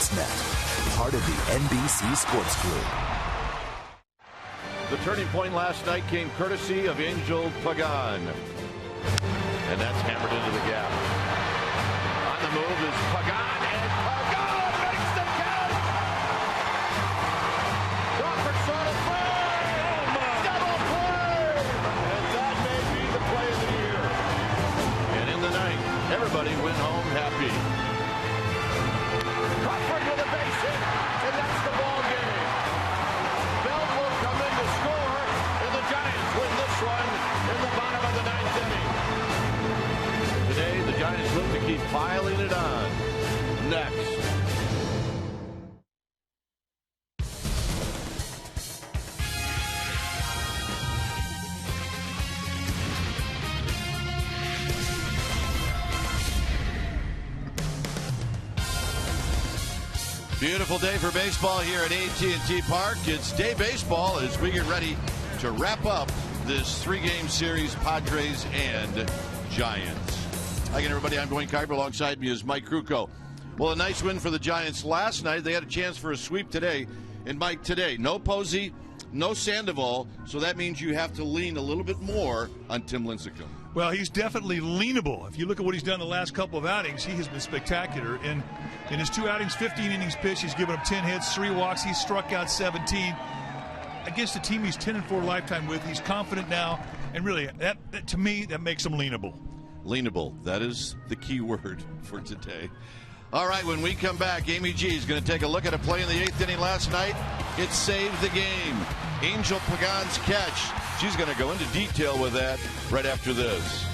Sportsnet, part of the NBC Sports Group. The turning point last night came courtesy of Angel Pagan. And that's hammered into the gap. On the move is Pagan, and Pagan makes the catch! Crawford saw the play! Double play! And that may be the play of the year. And in the ninth, everybody went home happy. Crawford with a base hit, and that's the ball game. Bell will come in to score, and the Giants win this one in the bottom of the ninth inning. Today, the Giants look to keep piling it on. Next. Beautiful day for baseball here at AT&T Park. It's day baseball as we get ready to wrap up this three-game series, Padres and Giants. Hi again, everybody. I'm Dwayne Kuiper. Alongside me is Mike Krukow. Well, a nice win for the Giants last night. They had a chance for a sweep today. And, Mike, today, no Posey, no Sandoval, so that means you have to lean a little bit more on Tim Lincecum. Well, he's definitely leanable. If you look at what he's done the last couple of outings, he has been spectacular. In his 2 outings, 15 innings pitched, he's given up 10 hits, 3 walks. He's struck out 17. Against a team he's 10-4 lifetime with, he's confident now. And really, that to me, that makes him leanable. Leanable. That is the key word for today. All right, when we come back, Amy G is going to take a look at a play in the 8th inning last night. It saved the game. Angel Pagan's catch. She's going to go into detail with that right after this.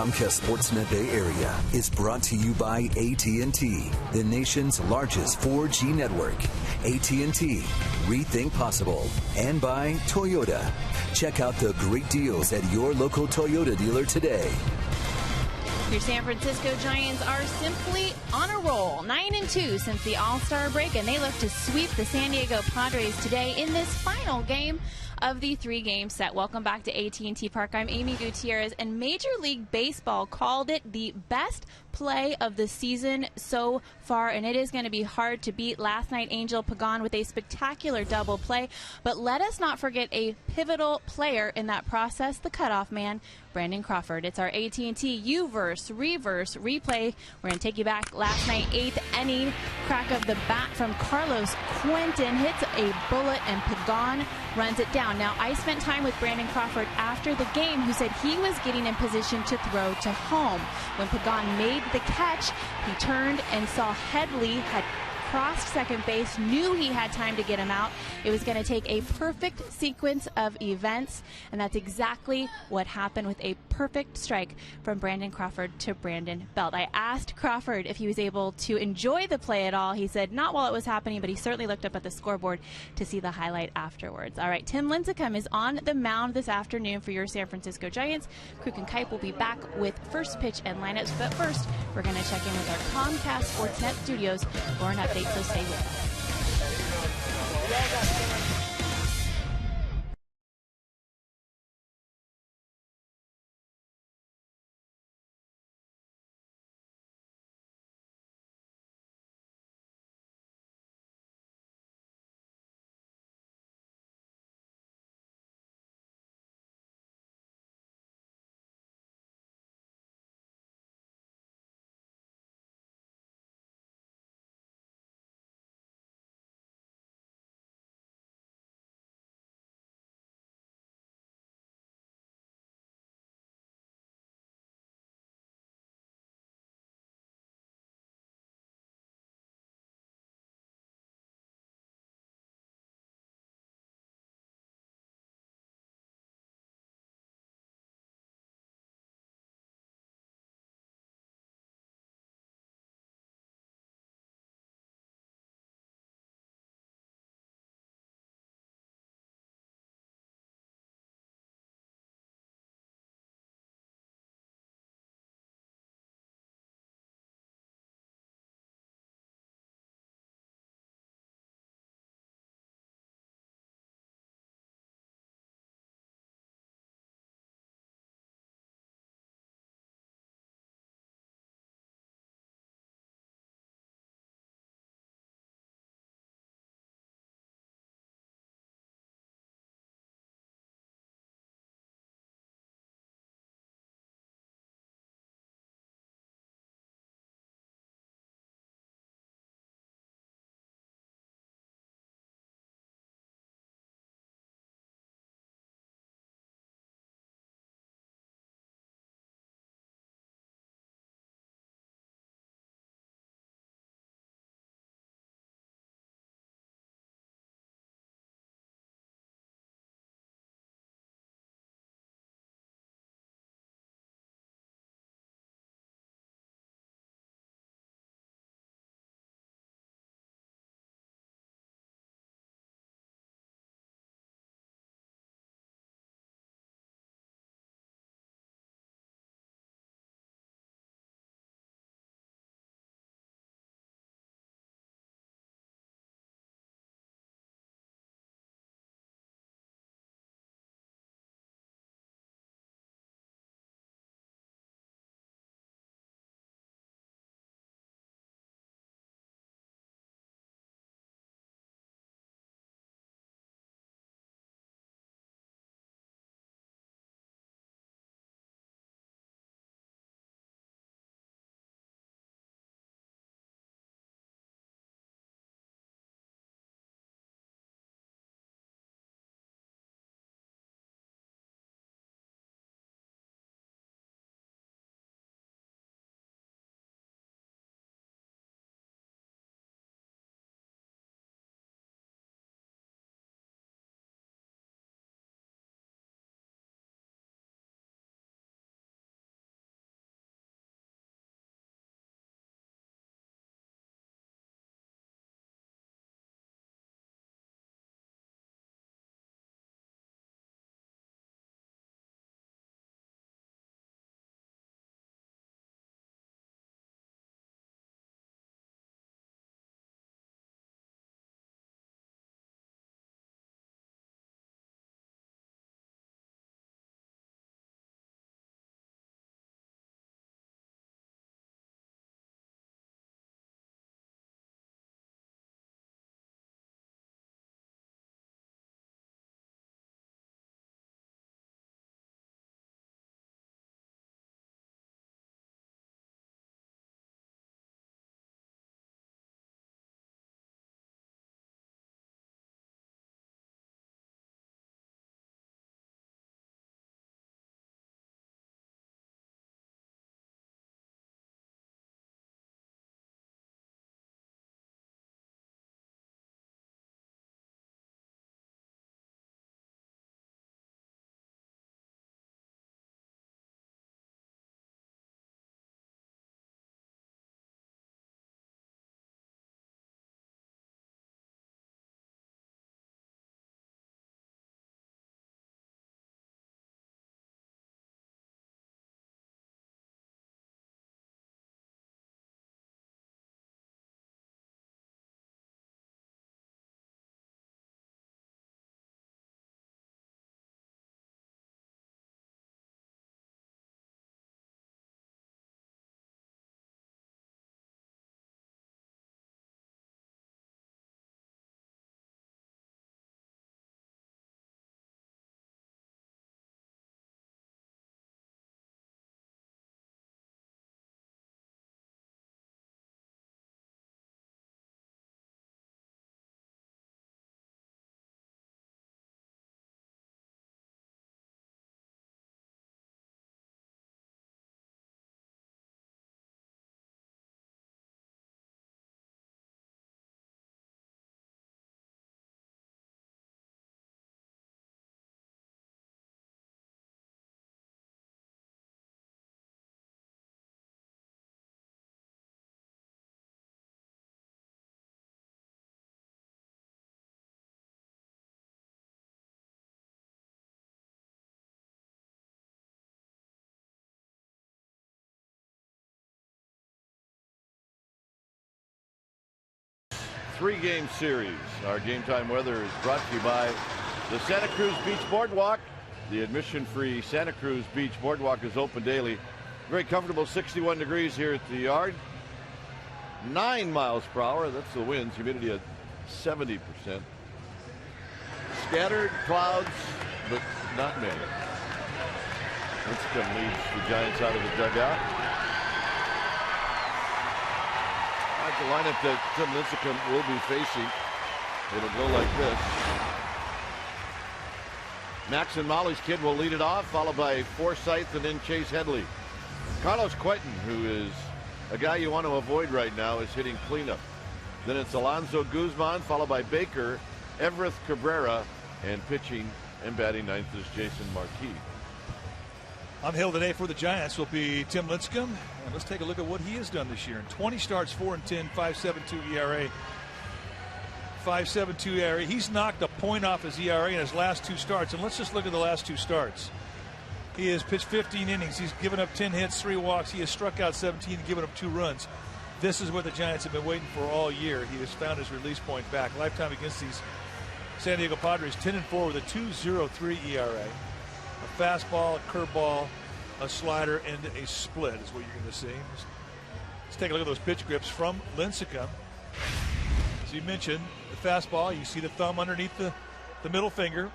Comcast Sportsnet Bay Area is brought to you by AT&T, the nation's largest 4G network. AT&T, rethink possible. And by Toyota. Check out the great deals at your local Toyota dealer today. Your San Francisco Giants are simply on a roll, 9-2 since the All-Star break, and they look to sweep the San Diego Padres today in this final game of the 3-game set. Welcome back to AT&T Park. I'm Amy Gutierrez, and Major League Baseball called it the best play of the season so far, and it is going to be hard to beat. Last night, Angel Pagan with a spectacular double play, but let us not forget a pivotal player in that process, the cutoff man, Brandon Crawford. It's our AT&T U-verse, reverse, replay. We're going to take you back last night, 8th inning, crack of the bat from Carlos Quentin, hits a bullet, and Pagan runs it down. Now, I spent time with Brandon Crawford after the game, who said he was getting in position to throw to home. When Pagan made the catch, he turned and saw Headley had crossed second base, knew he had time to get him out. It was going to take a perfect sequence of events, and that's exactly what happened with a perfect strike from Brandon Crawford to Brandon Belt. I asked Crawford if he was able to enjoy the play at all. He said not while it was happening, but he certainly looked up at the scoreboard to see the highlight afterwards. All right, Tim Lincecum is on the mound this afternoon for your San Francisco Giants. Kruk and Kipe will be back with first pitch and lineups, but first, we're going to check in with our Comcast Sportsnet studios for an update, so stay with us. three-game series. Our game time weather is brought to you by the Santa Cruz Beach Boardwalk. The admission-free Santa Cruz Beach Boardwalk is open daily. Very comfortable, 61 degrees here at the yard. 9 miles per hour, that's the winds. Humidity at 70%. Scattered clouds, but not many. Lincecum leads the Giants out of the dugout. Like the lineup that Tim Lincecum will be facing. It'll go like this. Max and Molly's kid will lead it off, followed by Forsyth and then Chase Headley. Carlos Quentin, who is a guy you want to avoid right now, is hitting cleanup. Then it's Alonso Guzman, followed by Baker, Everett Cabrera, and pitching and batting ninth is Jason Marquis. On the hill today for the Giants will be Tim Lincecum. And let's take a look at what he has done this year. In 20 starts, 4-10, 5.72 ERA. 5.72 ERA. He's knocked a point off his ERA in his last two starts. And let's just look at the last two starts. He has pitched 15 innings. He's given up 10 hits, 3 walks. He has struck out 17 and given up 2 runs. This is what the Giants have been waiting for all year. He has found his release point back. Lifetime against these San Diego Padres, 10-4 with a 2.03 ERA. A fastball, a curveball, a slider, and a split is what you're going to see. Let's take a look at those pitch grips from Lincecum. As you mentioned, the fastball, you see the thumb underneath the middle finger.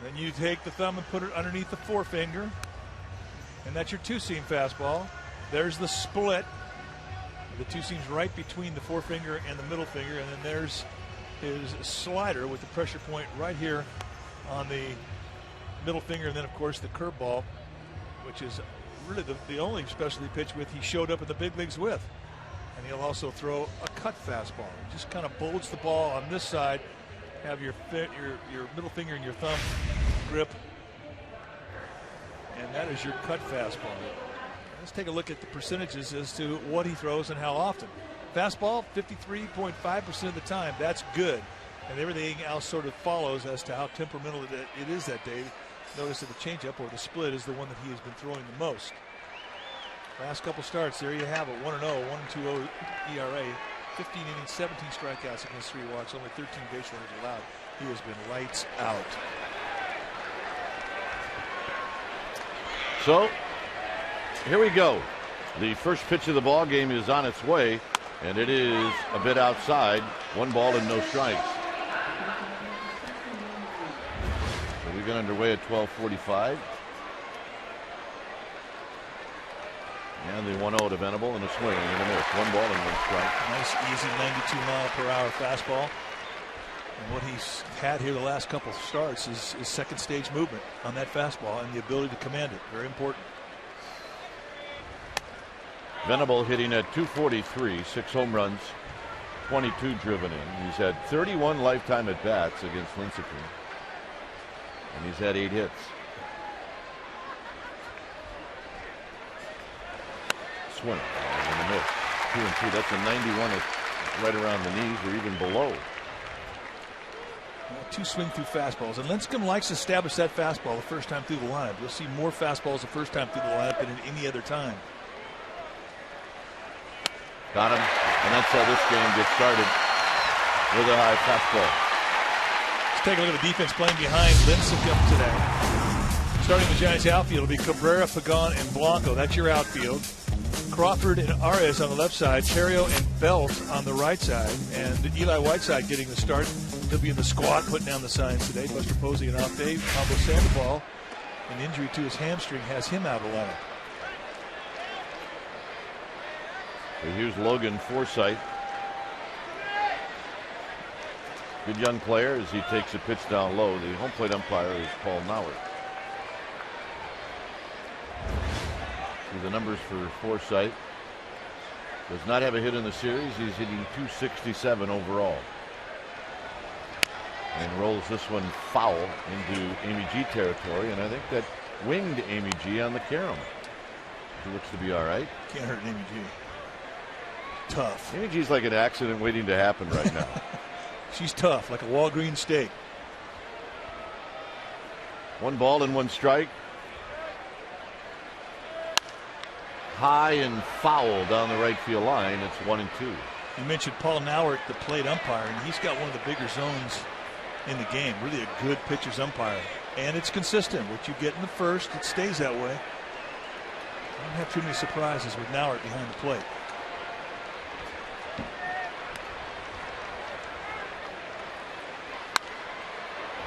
Then you take the thumb and put it underneath the forefinger. And that's your two-seam fastball. There's the split. The two seams right between the forefinger and the middle finger. And then there's his slider with the pressure point right here on the middle finger. And then, of course, the curveball, which is really the only specialty pitch with he showed up in the big leagues with. And he'll also throw a cut fastball. He just kind of bolts the ball on this side. Have your middle finger and your thumb grip. And that is your cut fastball. Let's take a look at the percentages as to what he throws and how often. Fastball, 53.5% of the time. That's good. And everything else sort of follows as to how temperamental it is that day. Notice that the changeup or the split is the one that he has been throwing the most. Last couple starts, there you have it. 1-0, 1.20 ERA. 15 innings, 17 strikeouts against 3 walks, only 13 base runners allowed. He has been lights out. So, here we go. The first pitch of the ball game is on its way, and it is a bit outside. 1 ball and no strikes. So we get underway at 12:45. And the 1-0 to Venable and a swing and a miss. 1 ball and 1 strike. Nice, easy 92-mile-per-hour fastball. And what he's had here the last couple of starts is second stage movement on that fastball and the ability to command it. Very important. Venable hitting at 243, 6 home runs, 22 driven in. He's had 31 lifetime at-bats against Lincecum. And he's had 8 hits. Swing and a miss. 2-2. That's a 91 right around the knees or even below. 2 swing through fastballs, and Lincecum likes to establish that fastball the first time through the lineup. You'll see more fastballs the first time through the lineup than in any other time. Got him, and that's how this game gets started with a high fastball. Let's take a look at the defense playing behind Lincecum today. Starting the Giants outfield will be Cabrera, Pagan, and Blanco. That's your outfield. Crawford and Arias on the left side, Terrio and Belt on the right side, and Eli Whiteside getting the start. He'll be in the squad putting down the signs today. Buster Posey an off day. Pablo Sandoval, an injury to his hamstring, has him out of the lineup. So here's Logan Forsythe. Good young player as he takes a pitch down low. The home plate umpire is Paul Nauert. The numbers for Forsythe. Does not have a hit in the series. He's hitting 267 overall. And rolls this one foul into Amy G territory. And I think that winged Amy G on the carom. She looks to be all right. Can't hurt Amy G. Tough. Amy G's like an accident waiting to happen right now. She's tough, like a Walgreens steak. 1 ball and 1 strike. High and foul down the right field line. It's 1-2. You mentioned Paul Nauert, the plate umpire, and he's got one of the bigger zones in the game. Really a good pitcher's umpire. And it's consistent. What you get in the first, it stays that way. Don't have too many surprises with Nauert behind the plate.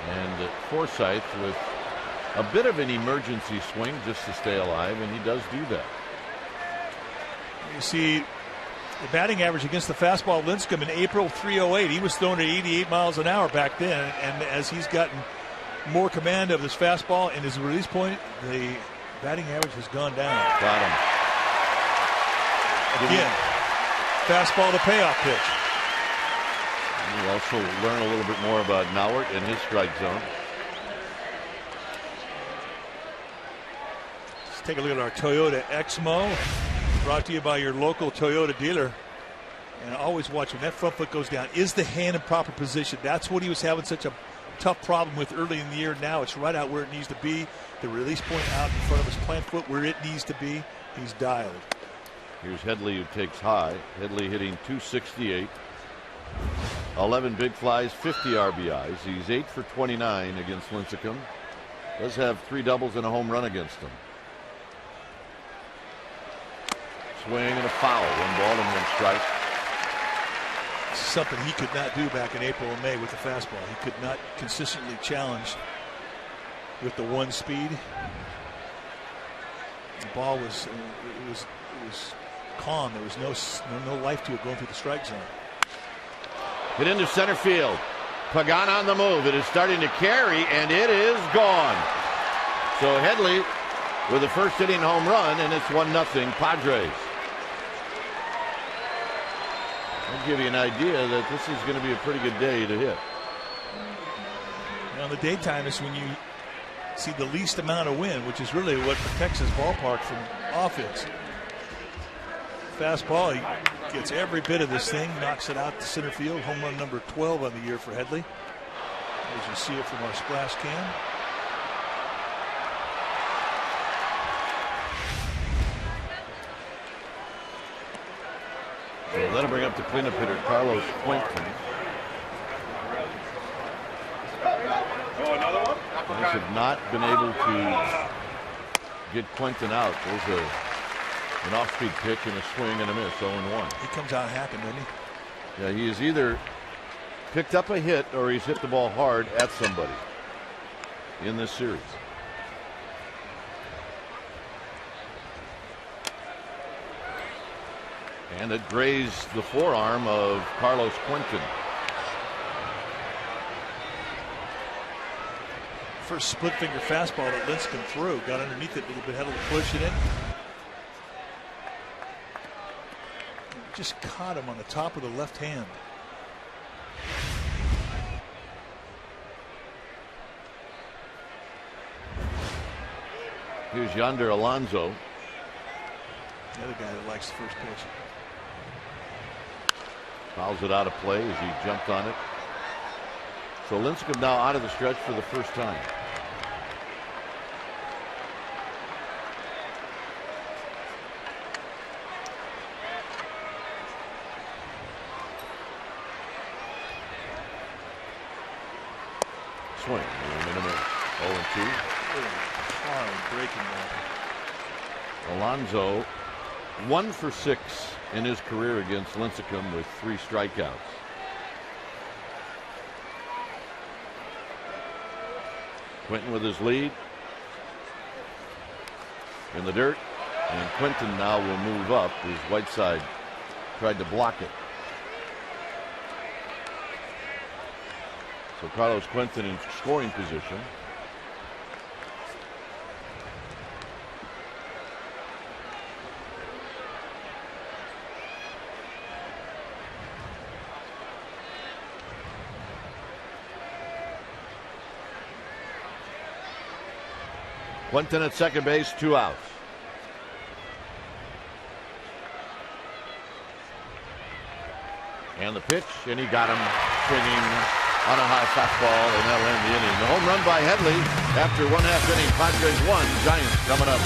And Forsythe with a bit of an emergency swing just to stay alive, and he does do that. You see the batting average against the fastball Lincecum in April, 308. He was throwing at 88 miles an hour back then, and as he's gotten more command of his fastball and his release point, the batting average has gone down. Got him. Again, fastball the payoff pitch. We'll also learn a little bit more about Nauert and his strike zone. Let's take a look at our Toyota Exmo, brought to you by your local Toyota dealer. And always watch when that front foot goes down. Is the hand in proper position? That's what he was having such a tough problem with early in the year. Now it's right out where it needs to be. The release point out in front of his plant foot where it needs to be. He's dialed. Here's Headley, who takes high. Headley hitting .268. 11 big flies, 50 RBIs. He's 8 for 29 against Lincecum. Does have 3 doubles and a home run against him. Swing and a foul. 1 ball and 1 strike. Something he could not do back in April and May with the fastball. He could not consistently challenge with the 1 speed. The ball was calm. There was no life to it going through the strike zone. Hit into center field. Pagan on the move. It is starting to carry, and it is gone. So Headley with a first inning home run, and it's 1-0 Padres. I'll give you an idea that this is going to be a pretty good day to hit. Now, in the daytime is when you see the least amount of wind, which is really what protects his ballpark from offense. Fastball, he gets every bit of this thing, knocks it out to center field. Home run number 12 on the year for Headley, as you see it from our splash cam. So that'll bring up the cleanup hitter, Carlos Quentin. Guys have not been able to get Quentin out. There's an off-speed pitch and a swing and a miss, 0-1. He comes out hacking, doesn't he? Yeah, he has either picked up a hit or he's hit the ball hard at somebody in this series. And it grazed the forearm of Carlos Quentin. First split finger fastball that Lincecum threw, got underneath it a little bit, had a little push in it. Just caught him on the top of the left hand. Here's Yonder Alonso. The other guy that likes the first pitch. Fouls it out of play as he jumped on it. So Lincecum now out of the stretch for the first time. Swing. And a miss. 0-2. Hard breaking ball. Alonso 1 for 6 in his career against Lincecum with 3 strikeouts. Quentin with his lead in the dirt, and Quentin now will move up as Whiteside tried to block it. So Carlos Quentin in scoring position. Quentin at second base, 2 outs. And the pitch, and he got him swinging on a high fastball, and that'll end the inning. The home run by Headley after 1/2 inning. Padres 1, Giants coming up.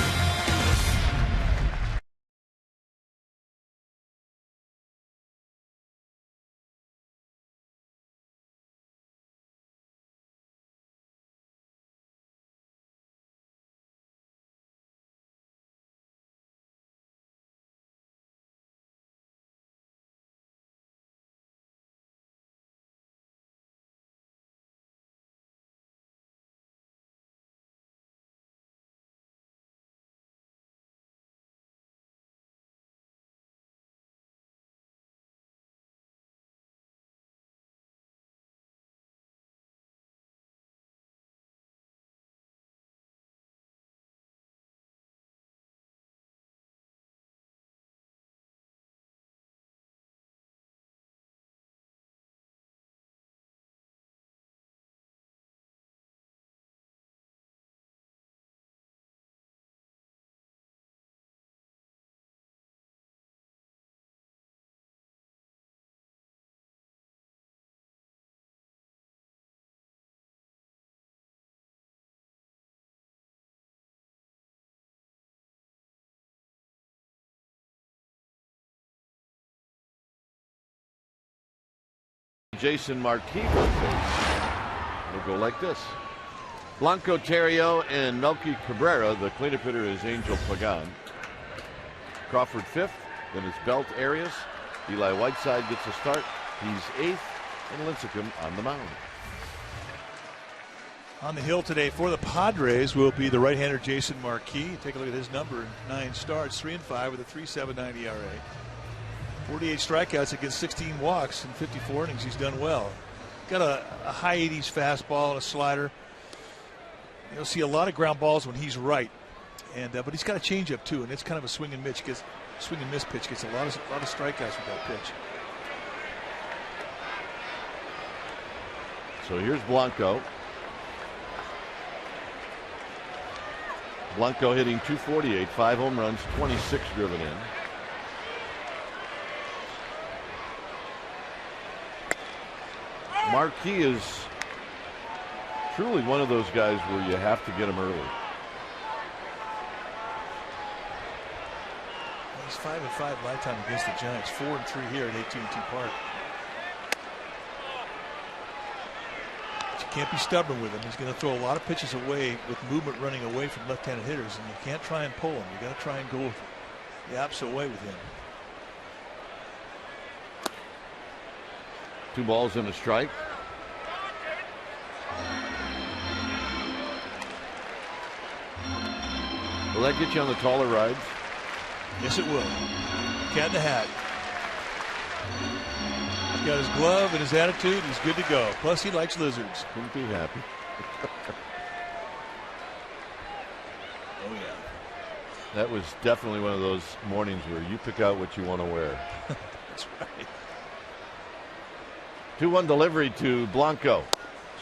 Jason Marquis will face. It'll go like this. Blanco Terrio and Melky Cabrera. The cleanup hitter is Angel Pagan. Crawford 5th. Then it's Belt Arias. Eli Whiteside gets a start. He's 8th. And Lincecum on the mound. On the hill today for the Padres will be the right-hander Jason Marquis. Take a look at his number. 9 starts, 3-5 with a 3.79 ERA. 48 strikeouts against 16 walks in 54 innings. He's done well. Got a high 80s fastball and a slider. You'll see a lot of ground balls when he's right, and but he's got a changeup too, and it's kind of a swing and miss pitch. Gets a lot of strikeouts with that pitch. So here's Blanco. Blanco hitting .248, 5 home runs, 26 driven in. Marquis is truly one of those guys where you have to get him early. He's 5-5 lifetime against the Giants, 4-3 here at AT&T Park. But you can't be stubborn with him. He's going to throw a lot of pitches away with movement running away from left-handed hitters, and you can't try and pull him. You got to try and go the opposite way with him. 2 balls and a strike. Will that get you on the taller rides? Yes, it will. Cat in the hat. He's got his glove and his attitude. He's good to go. Plus, he likes lizards. Couldn't be happy. Oh, yeah. That was definitely one of those mornings where you pick out what you want to wear. That's right. 2-1 delivery to Blanco.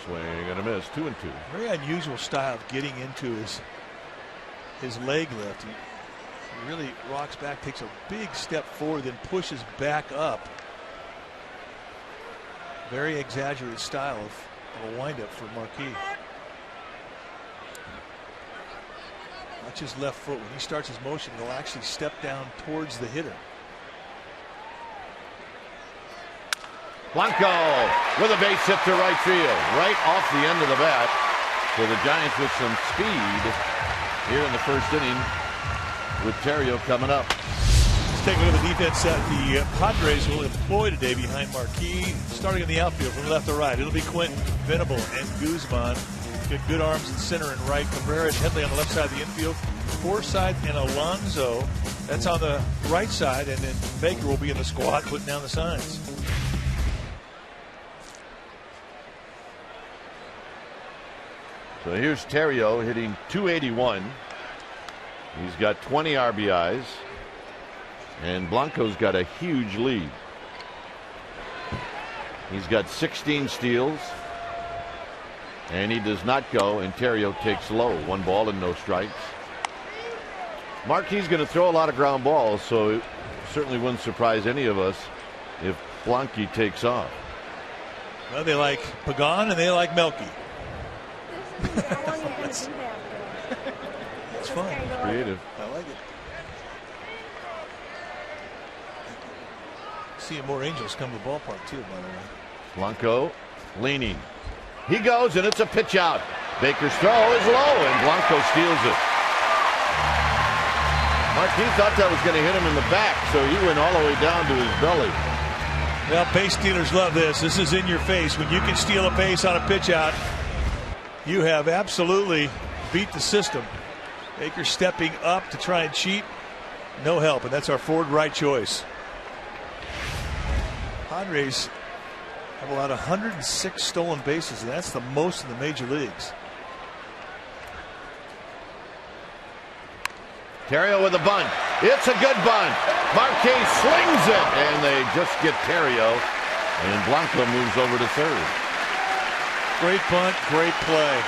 Swing and a miss. 2-2. Very unusual style of getting into his leg lift. He really rocks back, takes a big step forward, then pushes back up. Very exaggerated style of a windup for Marquis. Watch his left foot. When he starts his motion, he'll actually step down towards the hitter. Blanco with a base hit to right field, right off the end of the bat. So the Giants with some speed here in the first inning with Terrio coming up. Let's take a look at the defense that the Padres will employ today behind Marquis. Starting in the outfield from left to right, it'll be Quentin, Venable, and Guzman. Got good arms in center and right. Cabrera and Headley on the left side of the infield. Forsythe and Alonso, that's on the right side, and then Baker will be in the squad putting down the signs. So here's Terrio hitting .281. He's got 20 RBIs. And Blanco's got a huge lead. He's got 16 steals. And he does not go, and Terrio takes low. 1 ball and no strikes. Marquis is going to throw a lot of ground balls, so it certainly wouldn't surprise any of us if Blanco takes off. Well, they like Pagan and they like Melky. That's fun. It's creative. I like it. Seeing more Angels come to the ballpark too, by the way. Blanco leaning. He goes, and it's a pitch out. Baker's throw is low, and Blanco steals it. Marquis thought that was going to hit him in the back, so he went all the way down to his belly. Well, base stealers love this. This is in your face. When you can steal a base on a pitch out, you have absolutely beat the system. Baker stepping up to try and cheat. No help, and that's our forward right choice. Padres have allowed 106 stolen bases, and that's the most in the major leagues. Terrio with a bunt. It's a good bunt. Marquis slings it, and they just get Terrio, and Blanco moves over to third. Great bunt, great play.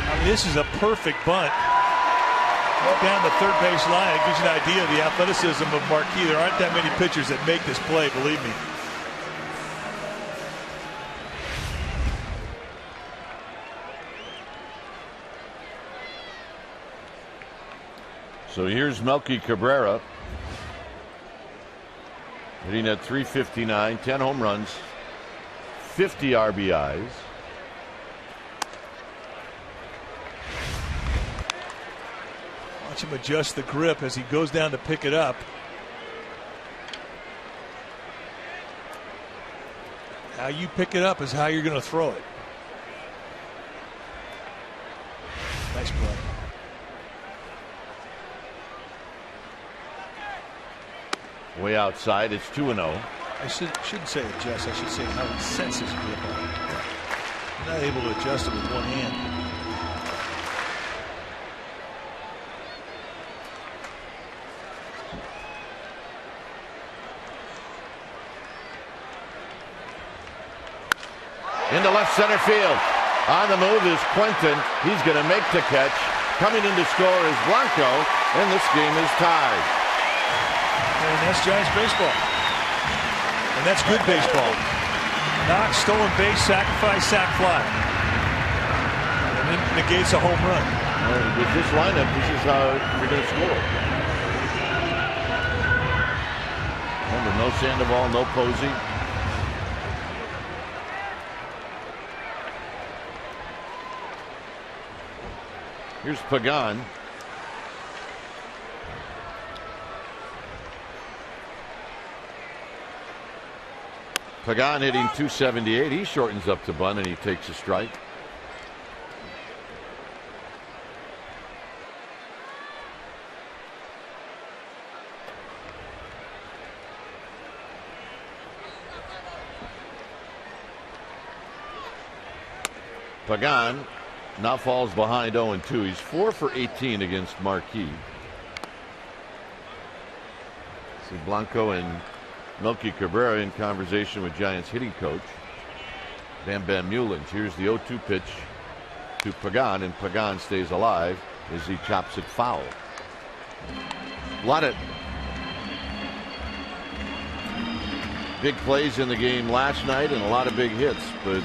I mean, this is a perfect bunt. Down the third base line, it gives you an idea of the athleticism of Marquis. There aren't that many pitchers that make this play, believe me. So here's Melky Cabrera, hitting at .359, 10 home runs, 50 RBIs. Watch him adjust the grip as he goes down to pick it up. How you pick it up is how you're going to throw it. Nice play. Way outside, it's 2-0. I shouldn't say adjust. I should say how he sets his grip on it. He's not able to adjust it with one hand. Into left center field. On the move is Quentin. He's going to make the catch. Coming in to score is Blanco, and this game is tied. And that's Giants baseball. And that's good baseball. Knock, stolen base, sacrifice, sac fly. And then negates a home run. With this lineup, this is how you're going to score. Remember, no Sandoval, no Posey. Here's Pagan. Pagan hitting .278. He shortens up to bunt and he takes a strike. Pagan now falls behind 0-2. He's 4 for 18 against Marquis. See Blanco and Melky Cabrera in conversation with Giants hitting coach Bam Bam Mullins. Here's the 0-2 pitch to Pagan, and Pagan stays alive as he chops it foul. A lot of big plays in the game last night and a lot of big hits, but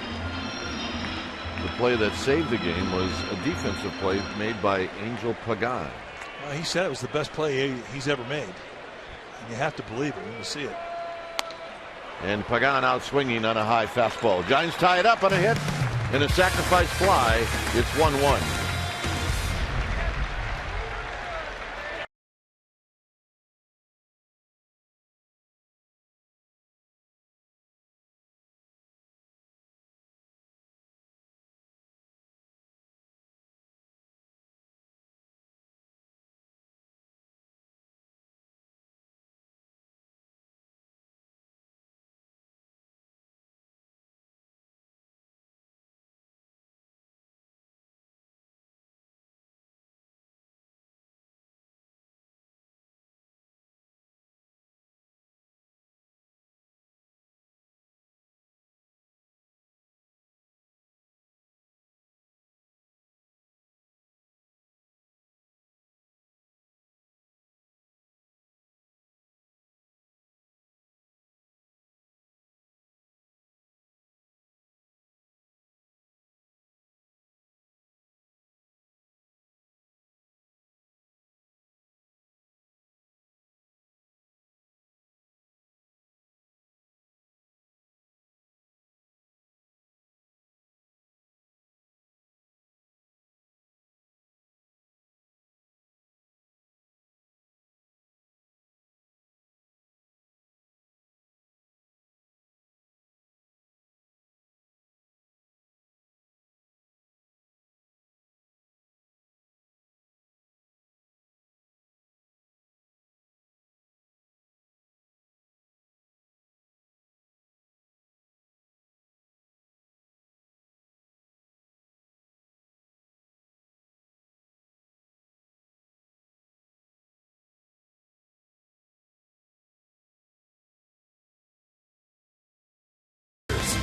the play that saved the game was a defensive play made by Angel Pagan. Well, he said it was the best play he's ever made. And you have to believe it when you see it. And Pagan out swinging on a high fastball. Giants tie it up on a hit and a sacrifice fly. It's 1-1.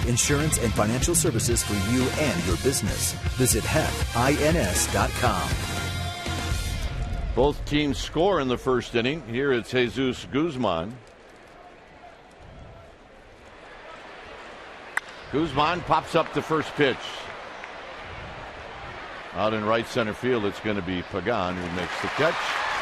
Insurance and financial services for you and your business. Visit HEFINS.com. Both teams score in the first inning. Here it's Jesus Guzman. Guzman pops up the first pitch. Out in right center field, it's going to be Pagan who makes the catch.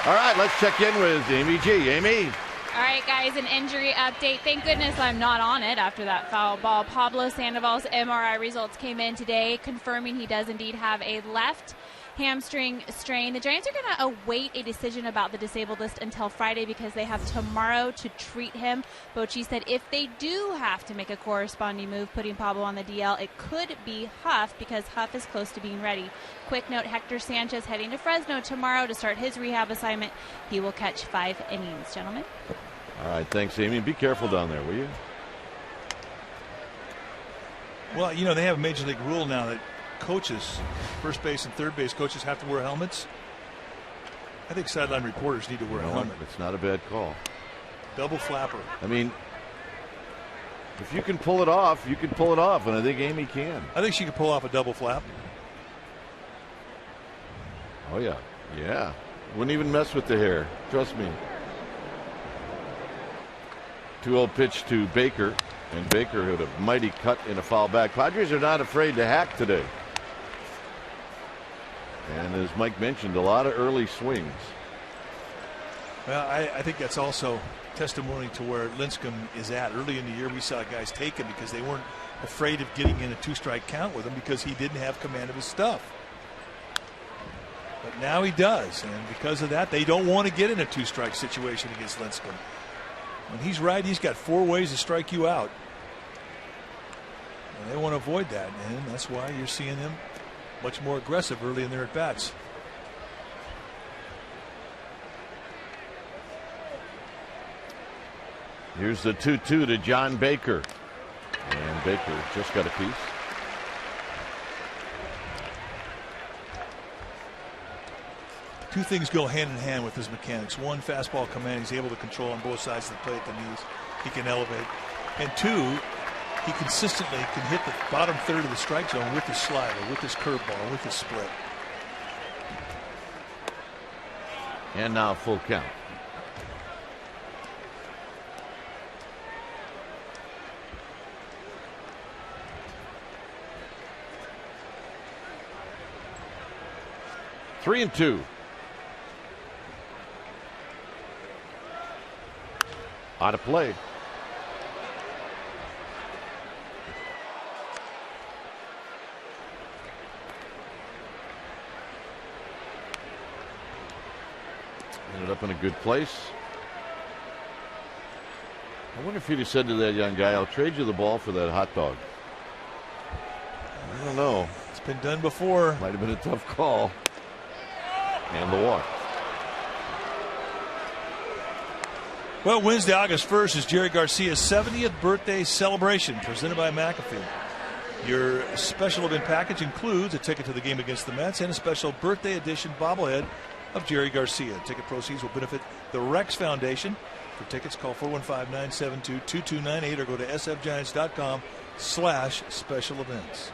All right, let's check in with Amy G. Amy. All right, guys, an injury update. Thank goodness I'm not on it after that foul ball. Pablo Sandoval's MRI results came in today, confirming he does indeed have a left hamstring strain. The Giants are going to await a decision about the disabled list until Friday because they have tomorrow to treat him. Bochy said if they do have to make a corresponding move, putting Pablo on the DL, it could be Huff because Huff is close to being ready. Quick note, Hector Sanchez heading to Fresno tomorrow to start his rehab assignment. He will catch 5 innings, gentlemen. All right, thanks, Amy. Be careful down there, will you? Well, you know, they have a Major League rule now that coaches, first base and third base coaches, have to wear helmets. I think sideline reporters need to wear a helmet. It's not a bad call. Double flapper. I mean, if you can pull it off, you can pull it off, and I think Amy can. I think she could pull off a double flap. Oh, yeah. Yeah. Wouldn't even mess with the hair. Trust me. 2-0 pitch to Baker, and Baker had a mighty cut in a foul back. Padres are not afraid to hack today. And as Mike mentioned, a lot of early swings. Well, I think that's also testimony to where Lincecum is at. Early in the year, we saw guys take him because they weren't afraid of getting in a 2-strike count with him because he didn't have command of his stuff. But now he does, and because of that, they don't want to get in a 2-strike situation against Lincecum. When he's right, he's got 4 ways to strike you out. And they want to avoid that, and that's why you're seeing them much more aggressive early in their at-bats. Here's the 2-2 to John Baker. And Baker just got a piece. Two things go hand in hand with his mechanics. One, fastball command. He's able to control on both sides of the plate at the knees. He can elevate. And two, he consistently can hit the bottom third of the strike zone with his slider, with his curveball, with his split. And now full count. Three and two. Out of play. Ended up in a good place. I wonder if he'd have said to that young guy, I'll trade you the ball for that hot dog. I don't know. It's been done before. Might have been a tough call. And the walk. Well, Wednesday, August 1st is Jerry Garcia's 70th birthday celebration presented by McAfee. Your special event package includes a ticket to the game against the Mets and a special birthday edition bobblehead of Jerry Garcia. Ticket proceeds will benefit the Rex Foundation. For tickets, call 415-972-2298 or go to sfgiants.com/special events.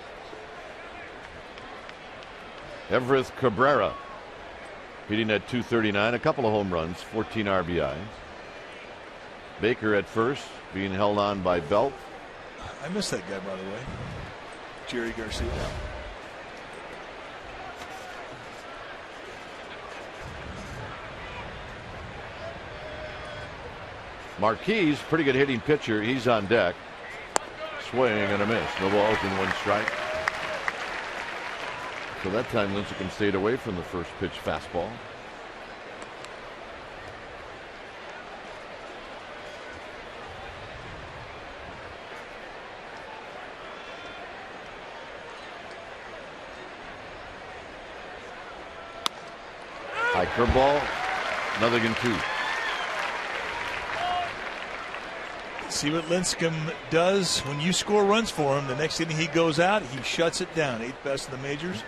Everett Cabrera hitting at .239, a couple of home runs, 14 RBIs. Baker at first, being held on by Belt. I miss that guy, by the way. Jerry Garcia. Marquis, pretty good hitting pitcher. He's on deck. Swing and a miss. No balls and 1 strike. So that time Lincecum stayed away from the first pitch fastball. High curveball. Another again 2. See what Lincecum does when you score runs for him. The next inning he goes out, he shuts it down. 8th best in the majors.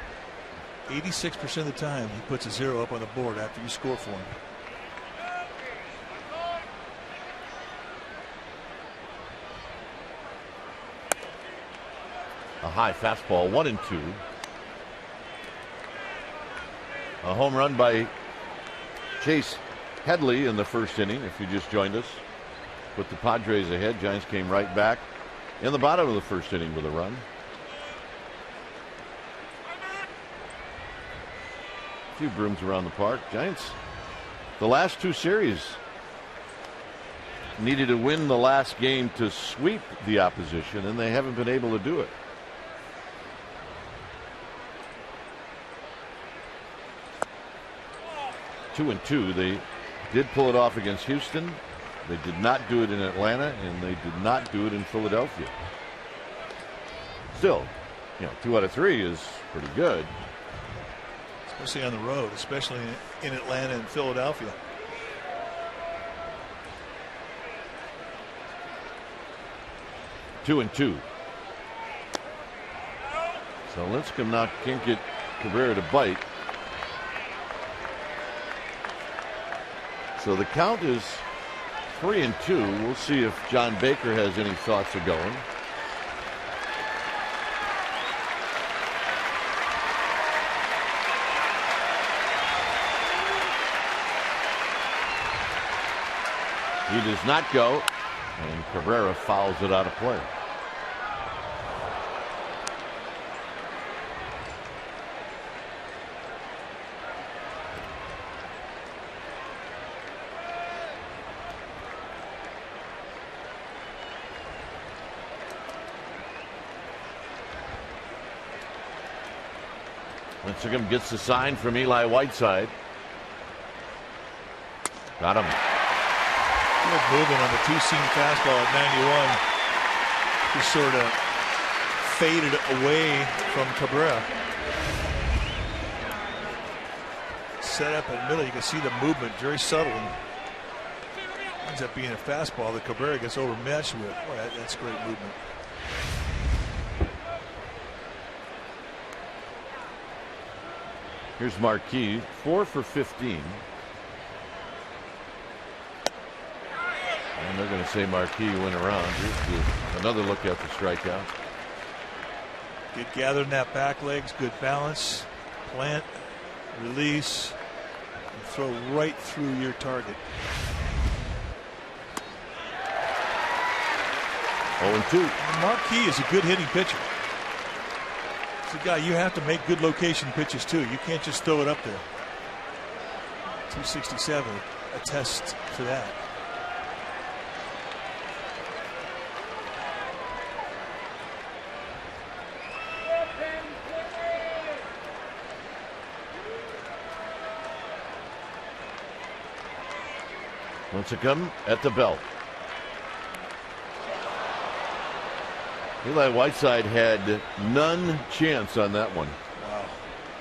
86% of the time he puts a 0 up on the board after you score for him. A high fastball, 1-2. A home run by Chase Headley in the first inning. If you just joined us, put the Padres ahead. Giants came right back in the bottom of the first inning with a run. A few brooms around the park. Giants The last two series needed to win the last game to sweep the opposition, and they haven't been able to do it. Two and two. They did pull it off against Houston. They did not do it in Atlanta, and they did not do it in Philadelphia. Still, 2 out of 3 is pretty good. Especially on the road, especially in Atlanta and Philadelphia. Two and two. So Lincecum now can't get Cabrera to bite. So the count is 3 and 2. We'll see if John Baker has any thoughts of going. He does not go, and Cabrera fouls it out of play. Lincecum gets the sign from Eli Whiteside. Got him. Good movement on the two-seam fastball at 91. He sort of faded away from Cabrera. Set up in the middle. You can see the movement very subtle. Ends up being a fastball that Cabrera gets overmatched with. Boy, that's great movement. Here's Marquis, 4 for 15. And they're going to say Marquis went around. Here's another look at the strikeout. Get gathered in that back legs, good balance, plant, release, and throw right through your target. 0-2. Marquis is a good hitting pitcher. He's a guy you have to make good location pitches too. You can't just throw it up there. 267 attests to that. Lincecum at the belt. Eli Whiteside had none chance on that one. Wow.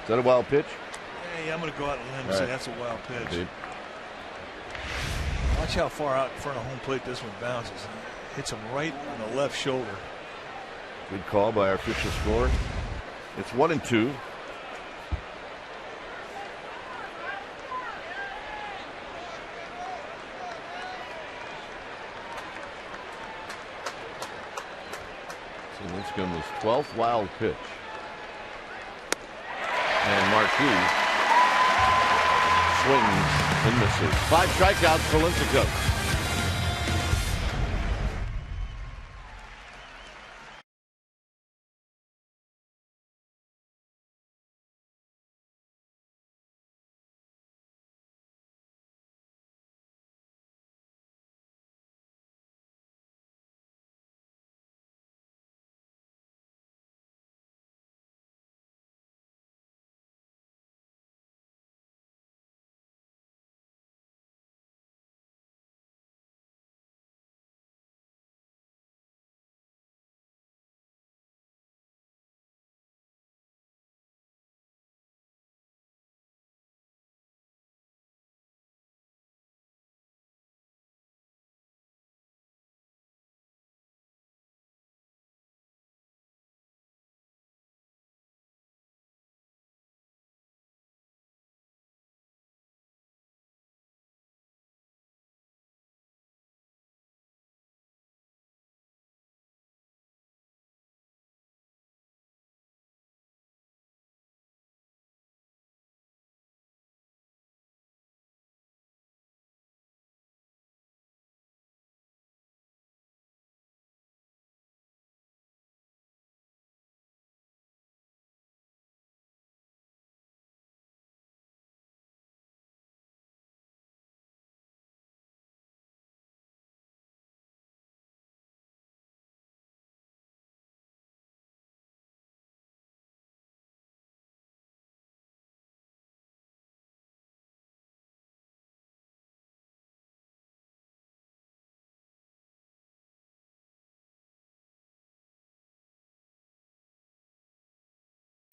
Is that a wild pitch? Hey, I'm going to go out on a limb and say that's a wild pitch. Okay. Watch how far out in front of home plate this one bounces. Hits him right on the left shoulder. Good call by our official score. It's 1-2. Lincecum's 12th wild pitch. And Marquis swings and misses. 5 strikeouts for Lincecum.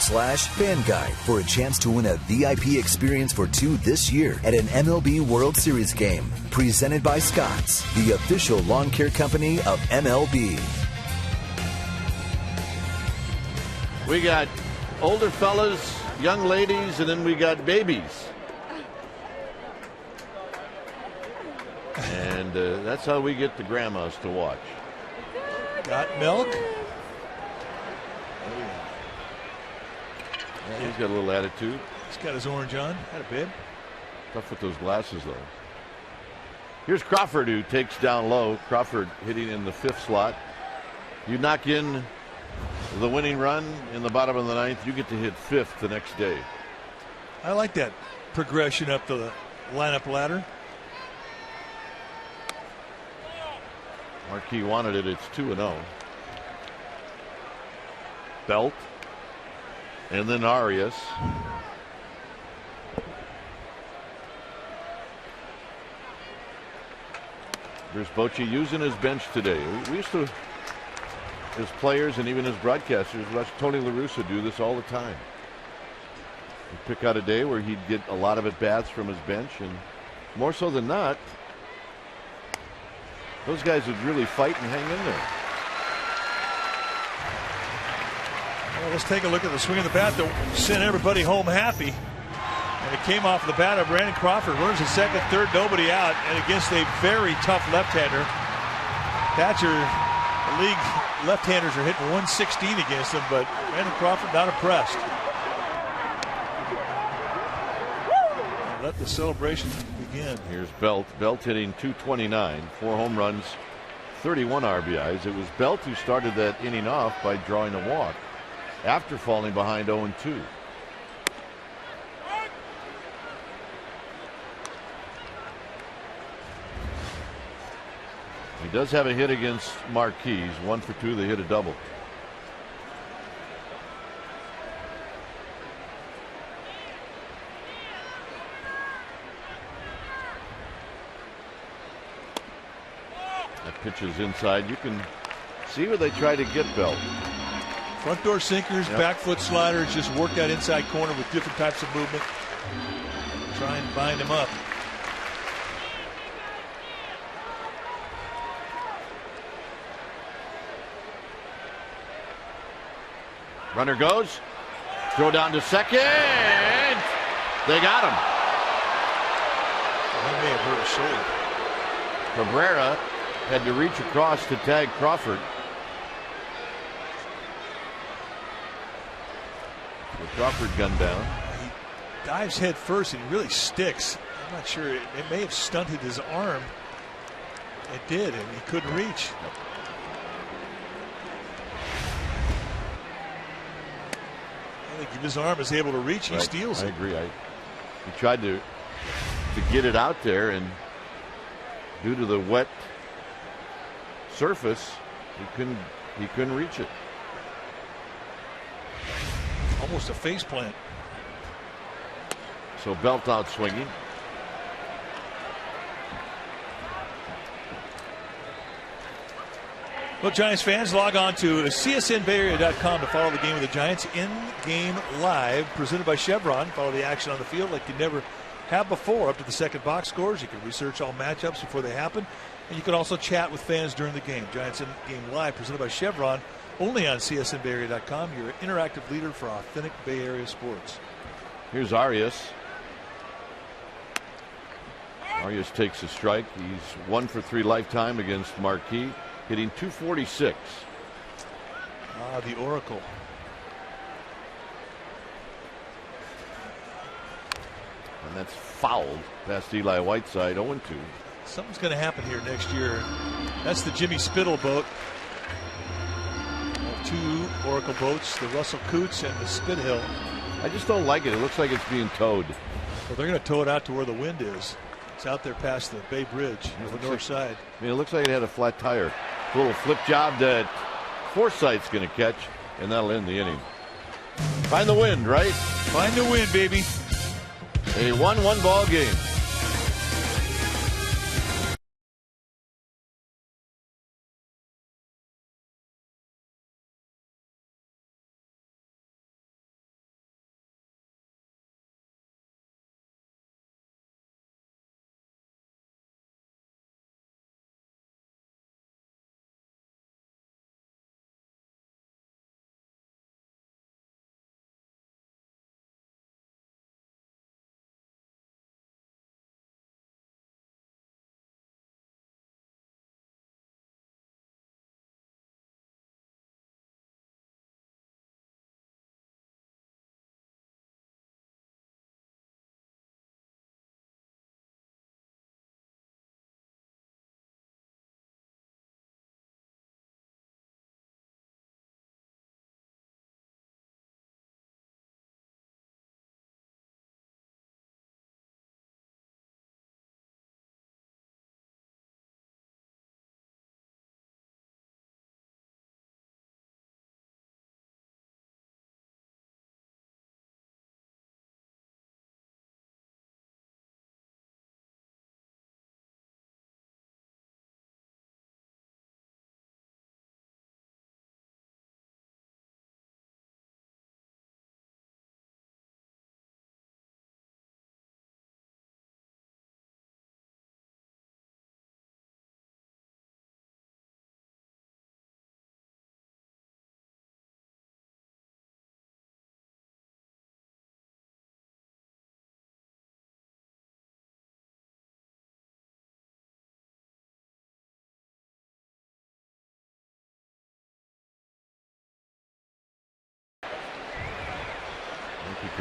MLB.com/fan guide for a chance to win a VIP experience for two this year at an MLB World Series game. Presented by Scott's, the official lawn care company of MLB. We got older fellas, young ladies, and then we got babies. And that's how we get the grandmas to watch. Got milk? Yeah, he's got a little attitude. He's got his orange on. Had a bib. Tough with those glasses, though. Here's Crawford, who takes down low. Crawford hitting in the 5th slot. You knock in the winning run in the bottom of the 9th, you get to hit 5th the next day. I like that progression up the lineup ladder. Marquis wanted it. It's 2-0. Belt. And then Arias. There's Bochy using his bench today. We used to, as players and even as broadcasters, watch Tony La Russa do this all the time. He'd pick out a day where he'd get a lot of at-bats from his bench, and more so than not, those guys would really fight and hang in there. Well, let's take a look at the swing of the bat that sent everybody home happy. And it came off the bat of Brandon Crawford. Runners at second, third, nobody out. And against a very tough left-hander. Thatcher, the league left-handers are hitting 116 against him, but Brandon Crawford not impressed. And let the celebration begin. Here's Belt. Belt hitting .229, 4 home runs, 31 RBIs. It was Belt who started that inning off by drawing a walk after falling behind 0-2. He does have a hit against Marquis. 1 for 2. They hit a double. That pitch is inside. You can see where they try to get Belt. Front door sinkers, back foot sliders, just work that inside corner with different types of movement. Try and bind him up. Runner goes. Throw down to second. They got him. He may have hurt his shoulder. Cabrera had to reach across to tag Crawford. The Crawford gunned down. He dives head first and he really sticks. I'm not sure. It may have stunted his arm. It did, and he couldn't reach. I think if his arm is able to reach, he steals it. I agree. He tried to get it out there, and due to the wet surface, he couldn't reach it. Almost a face plant. So Belt out swinging. Well, Giants fans, log on to csnbayarea.com to follow the game of the Giants in-game live, presented by Chevron. Follow the action on the field like you never have before, up to the second box scores. You can research all matchups before they happen, and you can also chat with fans during the game. Giants in-game live, presented by Chevron, only on csnbayarea.com, your interactive leader for authentic Bay Area sports. Here's Arias. Arias takes a strike. He's 1 for 3 lifetime against Marquis, hitting .246. The Oracle. And that's fouled past Eli Whiteside, 0-2. Something's going to happen here next year. That's the Jimmy Spittle boat. 2 Oracle boats, the Russell Coots and the Spithill. I just don't like it. It looks like it's being towed. Well, they're going to tow it out to where the wind is. It's out there past the Bay Bridge on the north side. I mean, it looks like it had a flat tire. A little flip job that Forsythe's going to catch, and that'll end the inning. Find the wind, right? Find the wind, baby. A 1-1 ball game.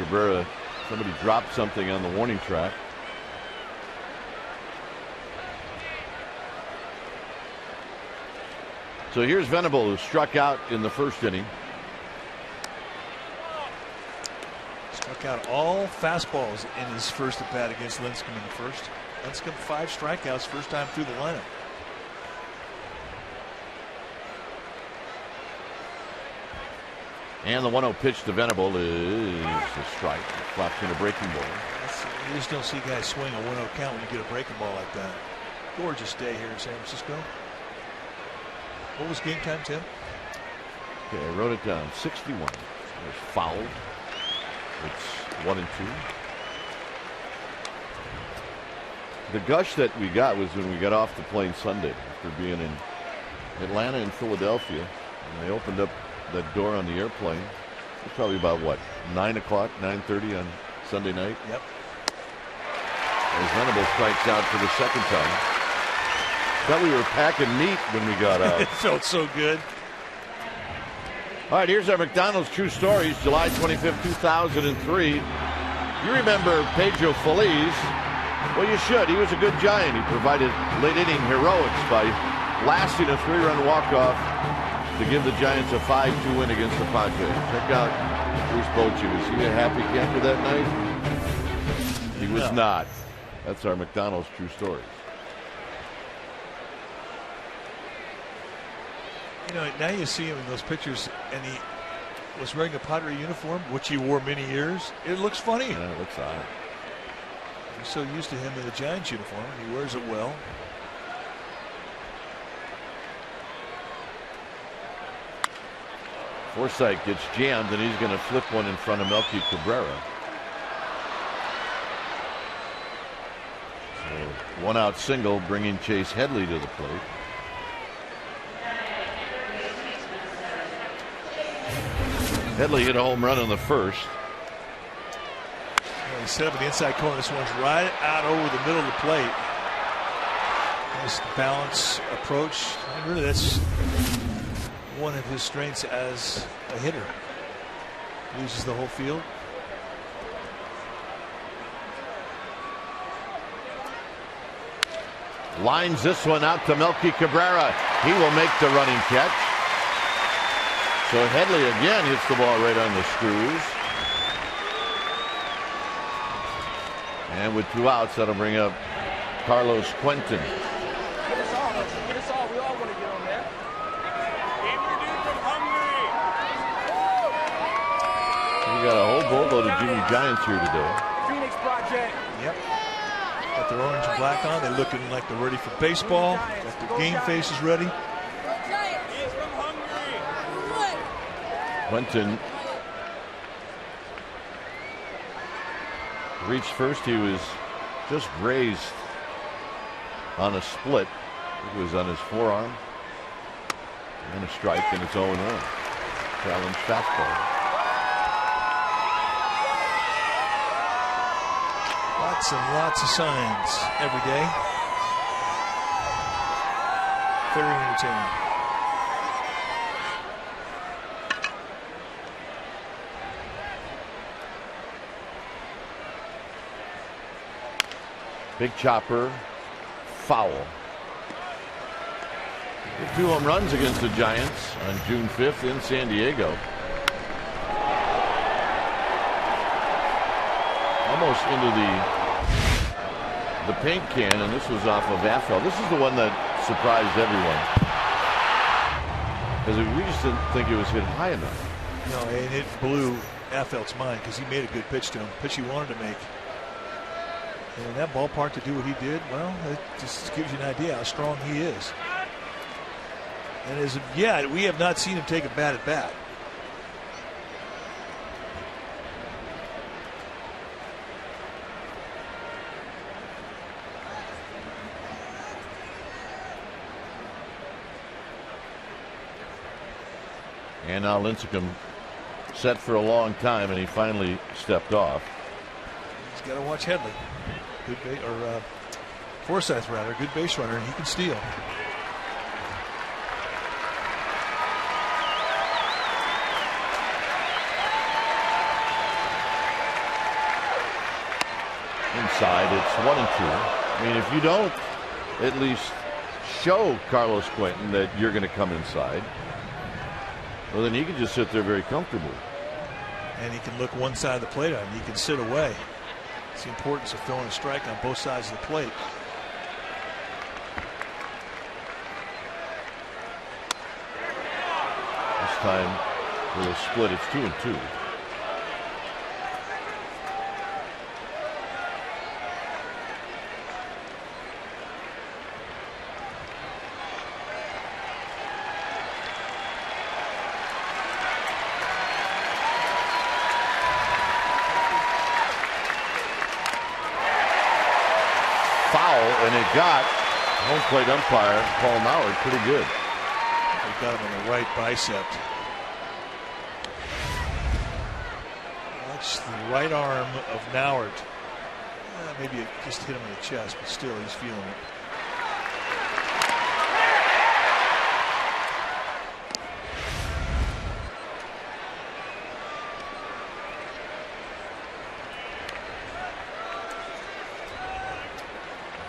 Cabrera, somebody dropped something on the warning track. So here's Venable, who struck out in the first inning. Struck out all fastballs in his first at bat against Lincecum in the first. Lincecum 5 strikeouts first time through the lineup. And the 1-0 pitch to Venable is a strike. Flops in a breaking ball. You just don't see guys swing a 1-0 count when you get a breaking ball like that. Gorgeous day here in San Francisco. What was game time, Tim? Okay, I wrote it down. 61. It was fouled. It's 1-2. The gush that we got was when we got off the plane Sunday after being in Atlanta and Philadelphia. And they opened up that door on the airplane. It was probably about, what, 9 o'clock, 9:30 on Sunday night? Yep. As Venable strikes out for the second time. Thought we were packing meat when we got out. It felt so good. All right, here's our McDonald's True Stories, July 25th, 2003. You remember Pedro Feliz? Well, you should. He was a good Giant. He provided late-inning heroics by blasting a 3-run walk-off to give the Giants a 5-2 win against the Padres. Check out Bruce Bochy. Was he a happy camper that night? He was not. That's our McDonald's True Stories. You know, now you see him in those pictures, and he was wearing a Padre uniform, which he wore many years. It looks funny. Yeah, it looks odd. You're so used to him in the Giants uniform. He wears it well. Forsythe gets jammed, and he's going to flip one in front of Melky Cabrera. So 1-out single, bringing Chase Headley to the plate. Headley hit a home run in the first. Well, he set up in the inside corner. This one's right out over the middle of the plate. Nice balance approach. And really, that's one of his strengths as a hitter. Uses the whole field. Lines this one out to Melky Cabrera. He will make the running catch. So Headley again hits the ball right on the screws. And with 2 outs, that'll bring up Carlos Quentin. Get us all. Get us all. We all want to get on there. Game your dude from Hungary. We got a whole boatload of junior Giants here today. Phoenix Project. Yep. Got their orange and black on. They're looking like they're ready for baseball. Got their game faces ready. He's from Hungary. Quentin reached first. He was just grazed on a split. It was on his forearm. And a strike, and it's 0-1. Challenge fastball. Lots and lots of signs every day. Very entertaining. Big chopper, foul. 2 home runs against the Giants on June 5th in San Diego. Almost into the paint can, and this was off of Affel. This is the one that surprised everyone, because we just didn't think it was hit high enough. No, and it blew Affelt's mind because he made a good pitch to him, pitch he wanted to make. And in that ballpark to do what he did, well, it just gives you an idea how strong he is. And we have not seen him take a bat at bat. And now Lincecum set for a long time, and he finally stepped off. He's got to watch Headley. Forsythe rather, good base runner, and he can steal. inside, it's 1-2. I mean, if you don't at least show Carlos Quentin that you're going to come inside, well, then he can just sit there very comfortably. And he can look one side of the plate on, and he can sit away. It's the importance of throwing a strike on both sides of the plate. This time with a split, it's 2-2. And it got home plate umpire Paul Mallard pretty good. They got him in the right bicep. Watch the right arm of Mallard. Maybe it just hit him in the chest, but still he's feeling it.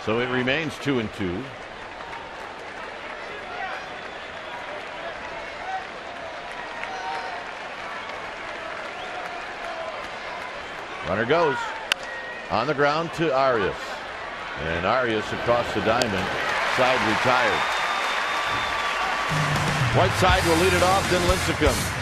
So it remains 2-2. Runner goes on the ground to Arias. And Arias across the diamond. Side retired. Whiteside will lead it off, then Lincecum.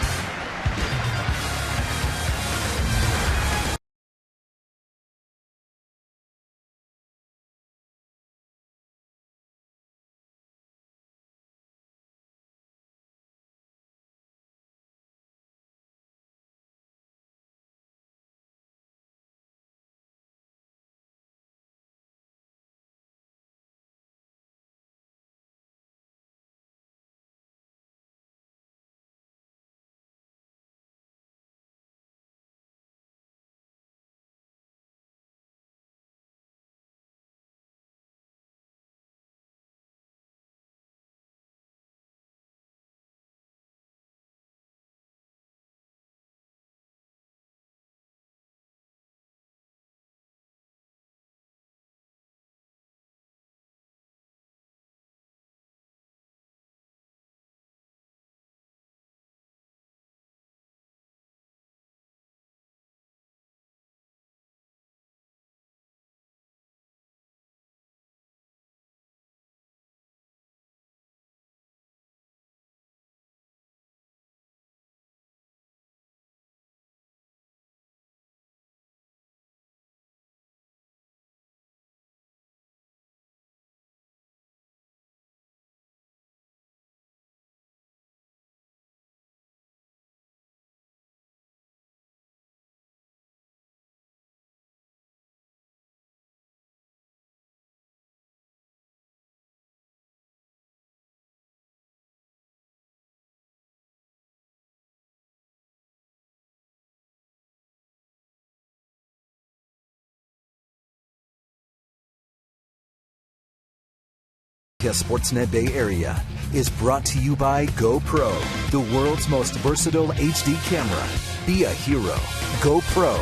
Sportsnet Bay Area is brought to you by GoPro, the world's most versatile HD camera. Be a hero. GoPro.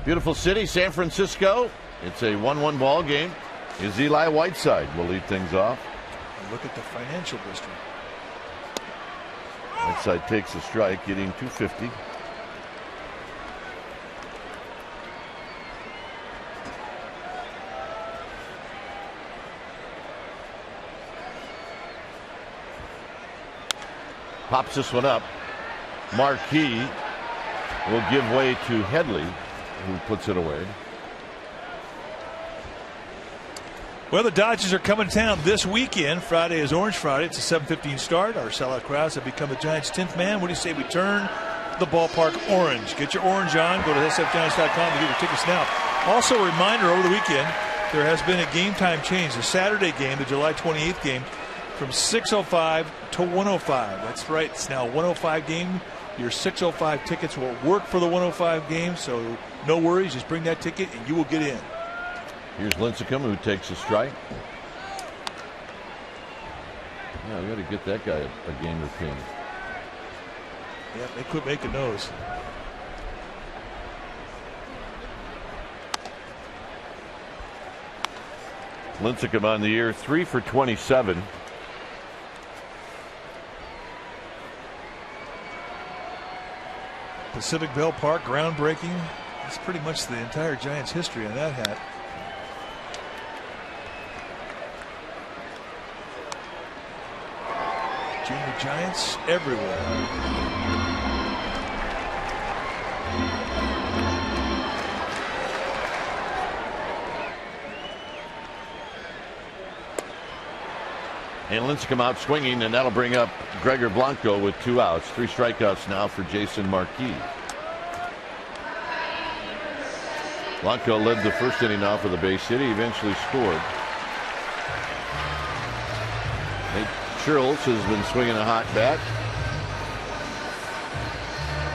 Beautiful city, San Francisco. It's a 1-1 ball game. Is Eli Whiteside will lead things off. And look at the financial district. Whiteside takes a strike, getting 250. Pops this one up. Marquis will give way to Headley, who puts it away. Well, the Dodgers are coming to town this weekend. Friday is Orange Friday. It's a 7:15 start. Our sellout crowds have become the Giants' 10th man. What do you say we turn the ballpark orange? Get your orange on. Go to sfgiants.com to get your tickets now. Also, a reminder, over the weekend, there has been a game time change. The Saturday game, the July 28th game, from 6:05 to 1:05. That's right. It's now a 1:05 game. Your 6:05 tickets will work for the 1:05 game, so no worries. Just bring that ticket and you will get in. Here's Lincecum, who takes a strike. Yeah, we got to get that guy a game routine. Yeah, they quit making those. Lincecum on the year, 3 for 27. Pacific Bell Park, groundbreaking. That's pretty much the entire Giants history on that hat. Junior Giants everywhere. And Lincecum out swinging, and that'll bring up Gregor Blanco with 2 outs. 3 strikeouts now for Jason Marquis. Blanco led the first inning off with a base hit. He eventually scored. Nate Schultz has been swinging a hot bat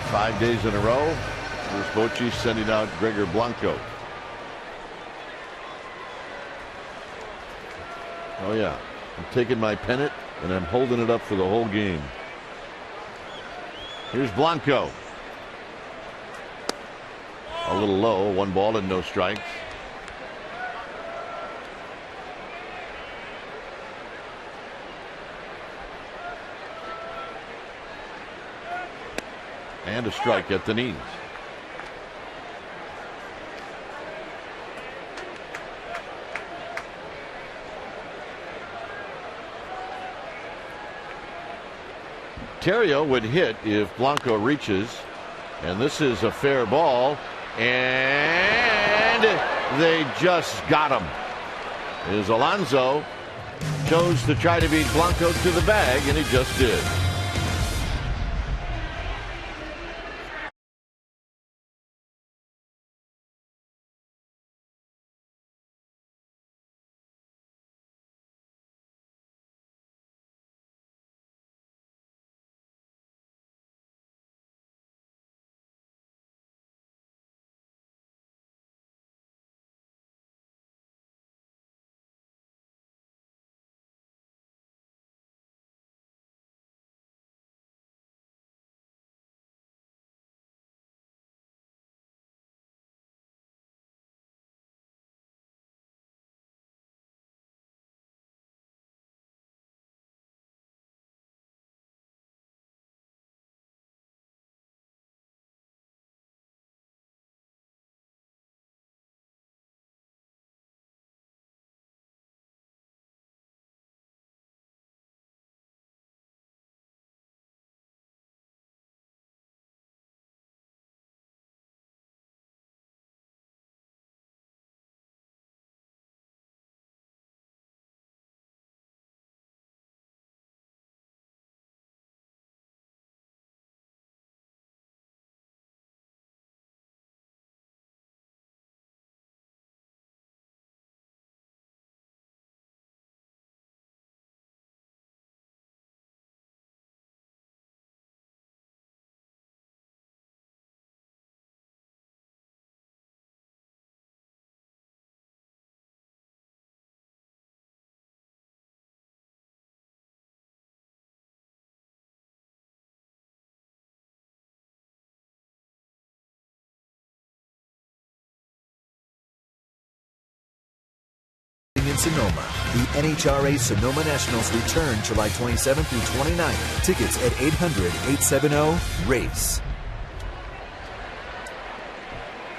5 days in a row. Here's Bochy sending out Gregor Blanco. Oh yeah, I'm taking my pennant and I'm holding it up for the whole game. Here's Blanco. A little low, 1 ball and no strikes. And a strike at the knees. Terrio would hit if Blanco reaches, and this is a fair ball, and they just got him. As Alonso chose to try to beat Blanco to the bag, and he just did. In Sonoma, the NHRA Sonoma Nationals return July 27th through 29th. Tickets at 800-870-RACE.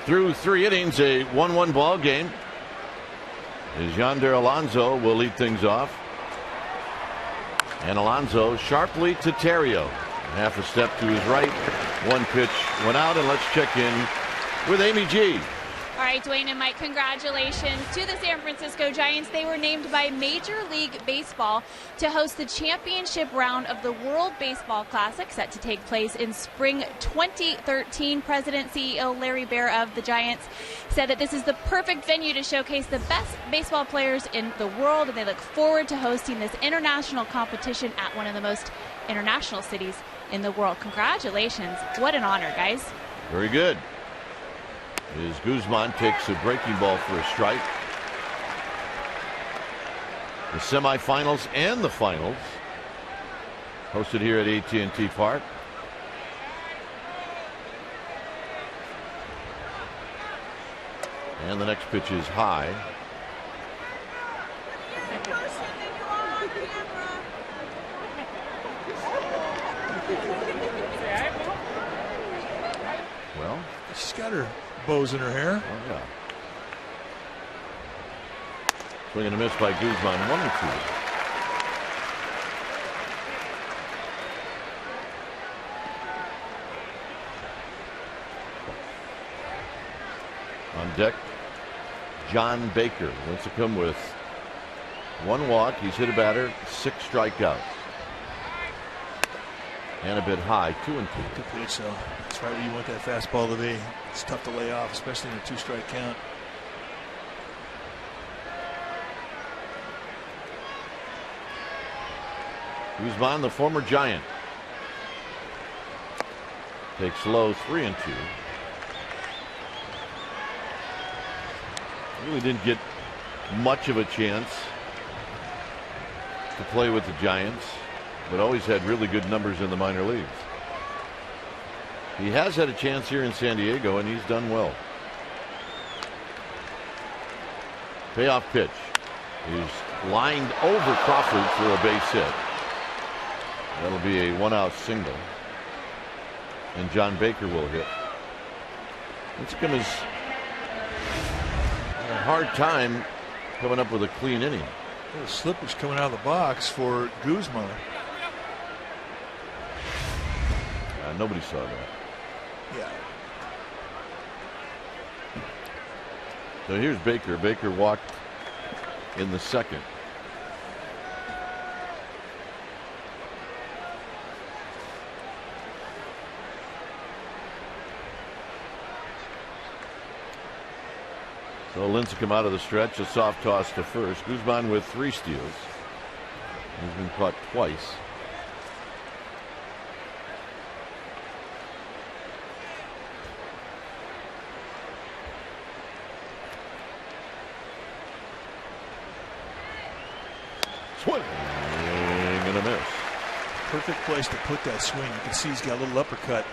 Through 3 innings, a 1-1 ball game. As Yonder Alonso will lead things off. And Alonso sharply to Terrio. Half a step to his right. 1 pitch went out, and let's check in with Amy G. All right, Dwayne and Mike, congratulations to the San Francisco Giants. They were named by Major League Baseball to host the championship round of the World Baseball Classic, set to take place in spring 2013. President CEO Larry Baer of the Giants said that this is the perfect venue to showcase the best baseball players in the world, and they look forward to hosting this international competition at one of the most international cities in the world. Congratulations. What an honor, guys. Very good. As Guzman takes a breaking ball for a strike. The semifinals and the finals hosted here at AT&T Park. And the next pitch is high. Well, she's got her bows in her hair. Oh, yeah. Swing and a miss by Guzman. 1-2. On deck, John Baker. Lincecum with 1 walk. He's hit a batter, 6 strikeouts. And a bit high, 2-2. Good pitch, so that's right where you want that fastball to be. It's tough to lay off, especially in a 2-strike count. Guzman, the former Giant, takes low, 3-2. Really didn't get much of a chance to play with the Giants, but always had really good numbers in the minor leagues. He has had a chance here in San Diego, and he's done well. Payoff pitch. He's lined over Crawford for a base hit. That'll be a 1-out single, and John Baker will hit. Lincecum has a hard time coming up with a clean inning. The slippage coming out of the box for Guzman. Nobody saw that. Yeah. So here's Baker. Baker walked in the second. So Lincecum out of the stretch, a soft toss to first. Guzman with 3 steals. He's been caught twice. Swing and a miss. Perfect place to put that swing. You can see he's got a little uppercut.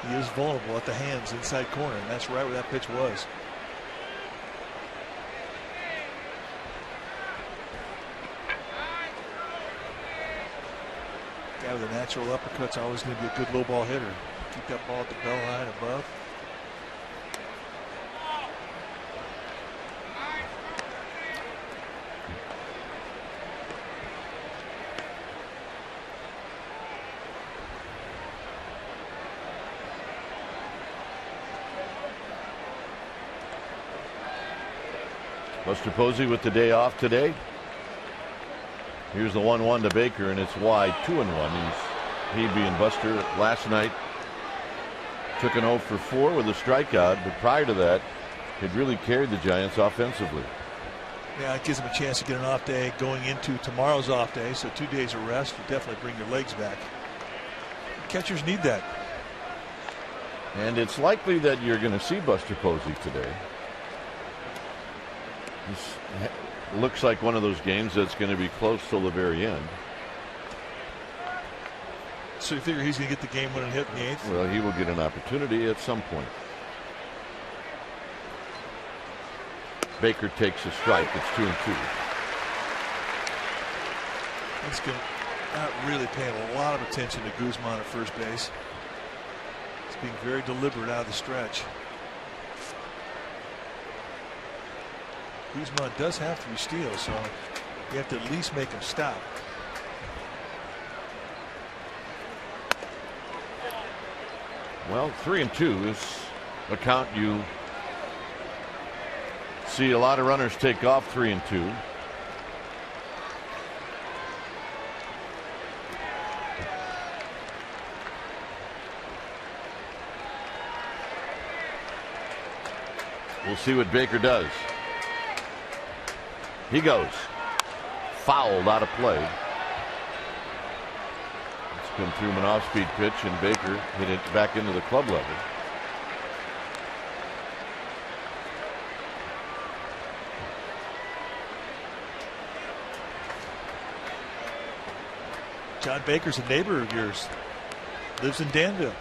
He is vulnerable at the hands inside corner, and that's right where that pitch was. Guy with a natural uppercut's always going to be a good low ball hitter. Keep that ball at the bell line above. Buster Posey with the day off today. Here's the 1-1 to Baker, and it's wide, 2-1. He being Buster last night took an 0 for 4 with a strikeout, but prior to that, had really carried the Giants offensively. Yeah, it gives them a chance to get an off day going into tomorrow's off day, so 2 days of rest will definitely bring their legs back. Catchers need that. And it's likely that you're going to see Buster Posey today. This looks like one of those games that's going to be close till the very end. So you figure he's going to get the game-winning hit in the 8th? Well, he will get an opportunity at some point. Baker takes a strike. It's 2-2. He's not really paying a lot of attention to Guzman at first base. He's being very deliberate out of the stretch. Guzman does have 3 steals, so you have to at least make him stop. Well, 3-2 is a count you see a lot of runners take off. 3-2. We'll see what Baker does. He goes. Fouled out of play. It's come through an off-speed pitch, and Baker hit it back into the club level. John Baker's a neighbor of yours. Lives in Danville.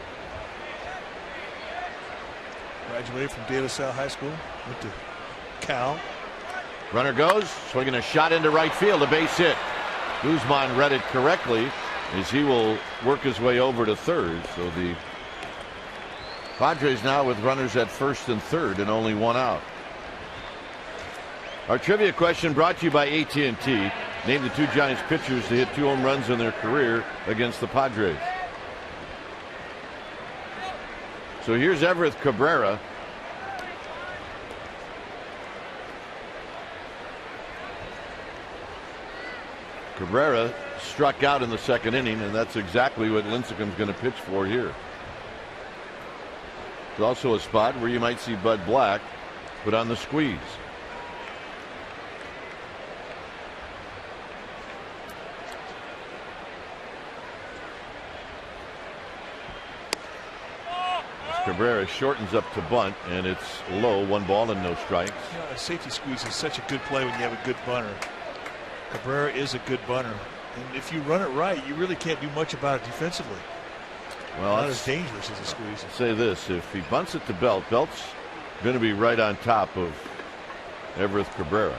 Graduated from De La Salle High School. Went to Cal. Runner goes, swinging a shot into right field, a base hit. Guzman read it correctly as he will work his way over to third. So the Padres now with runners at first and third and only one out. Our trivia question brought to you by AT&T. Name the two Giants pitchers to hit 2 home runs in their career against the Padres. So here's Everett Cabrera. Cabrera struck out in the second inning, and that's exactly what Lincecum's going to pitch for here. It's also a spot where you might see Bud Black put on the squeeze. Cabrera shortens up to bunt, and it's low, 1 ball and no strikes. A safety squeeze is such a good play when you have a good bunter. Cabrera is a good bunter, and if you run it right, you really can't do much about it defensively. Well, not as dangerous as a squeeze. Say this: if he bunts it to Belt, Belt's going to be right on top of Everett Cabrera.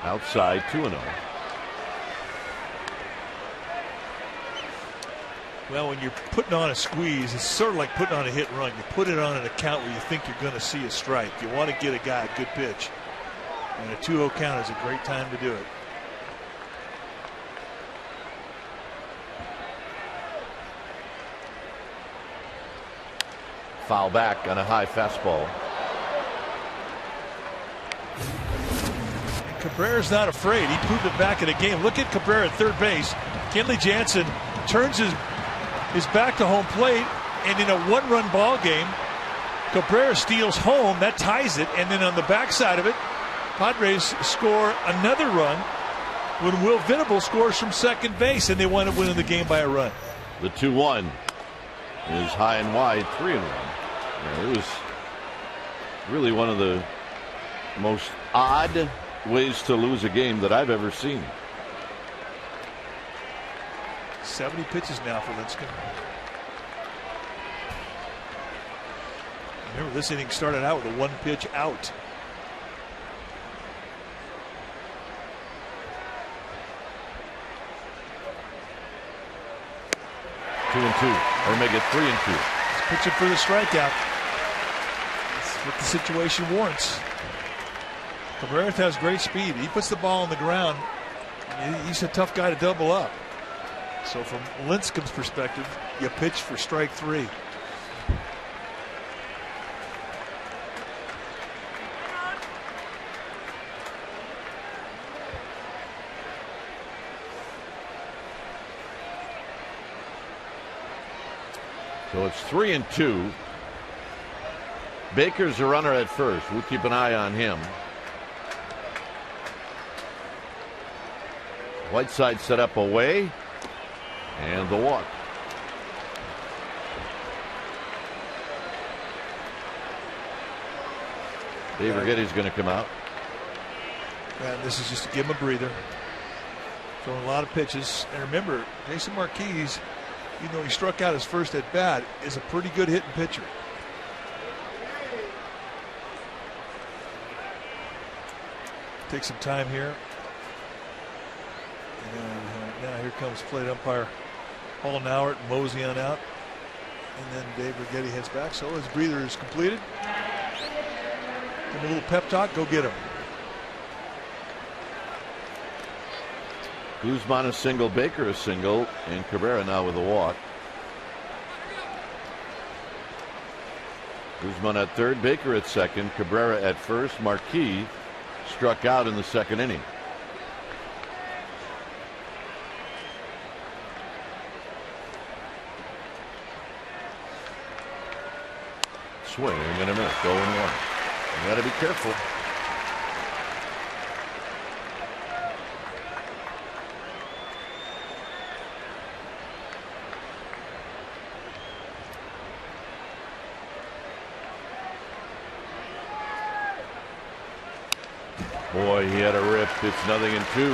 Outside, 2-0. Well, when you're putting on a squeeze, it's sort of like putting on a hit and run. You put it on an account where you think you're going to see a strike. You want to get a guy a good pitch. And a 2-0 count is a great time to do it. Foul back on a high fastball. Cabrera's not afraid. He proved it back in the game. Look at Cabrera at third base. Kenley Jansen turns his back to home plate, and in a 1-run ball game, Cabrera steals home. That ties it, and then on the backside of it, Padres score another run when Will Venable scores from second base, and they wind up winning the game by a run. The 2-1 is high and wide, 3-1. Yeah, it was really one of the most odd ways to lose a game that I've ever seen. 70 pitches now for Lincecum. Remember, this inning started out with a 1-pitch out. Two and two, or make it 3-2. He's pitching for the strikeout. That's what the situation warrants. Cabrera has great speed. He puts the ball on the ground. He's a tough guy to double up. So from Lincecum's perspective, you pitch for strike 3. So it's 3-2. Baker's a runner at first. We'll keep an eye on him. Whiteside set up away, and the walk. Dave Urquette's going to come out. And this is just to give him a breather. Throwing a lot of pitches. And remember, Jason Marquez, even though he struck out his first at bat, is a pretty good hitting pitcher. Take some time here. And now here comes plate umpire Paul Nauert and Mosey on out. And then Dave Urquette heads back. So his breather is completed. Give him a little pep talk. Go get him. Guzman a single, Baker a single, and Cabrera now with a walk. Guzman at third, Baker at second, Cabrera at first. Marquis struck out in the second inning. Swing and a miss, 0-1. You got to be careful. Boy, he had a rip. It's 0-2. Ooh,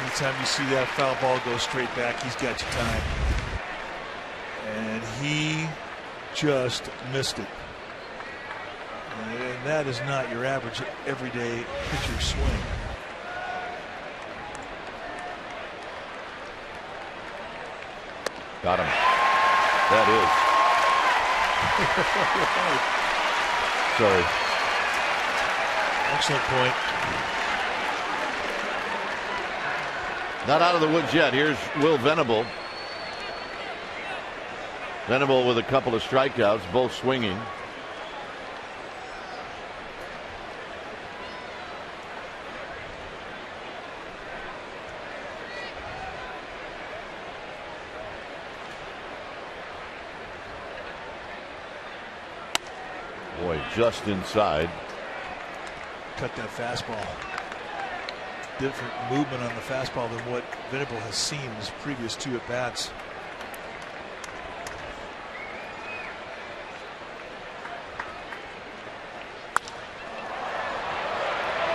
anytime you see that foul ball go straight back, he's got your time. And he just missed it. And And that is not your average everyday pitcher swing. Got him. That is. Sorry. Excellent point. Not out of the woods yet. Here's Will Venable. Venable with a couple of strikeouts, both swinging. Boy, just inside. Cut that fastball. Different movement on the fastball than what Venable has seen in his previous 2 at-bats.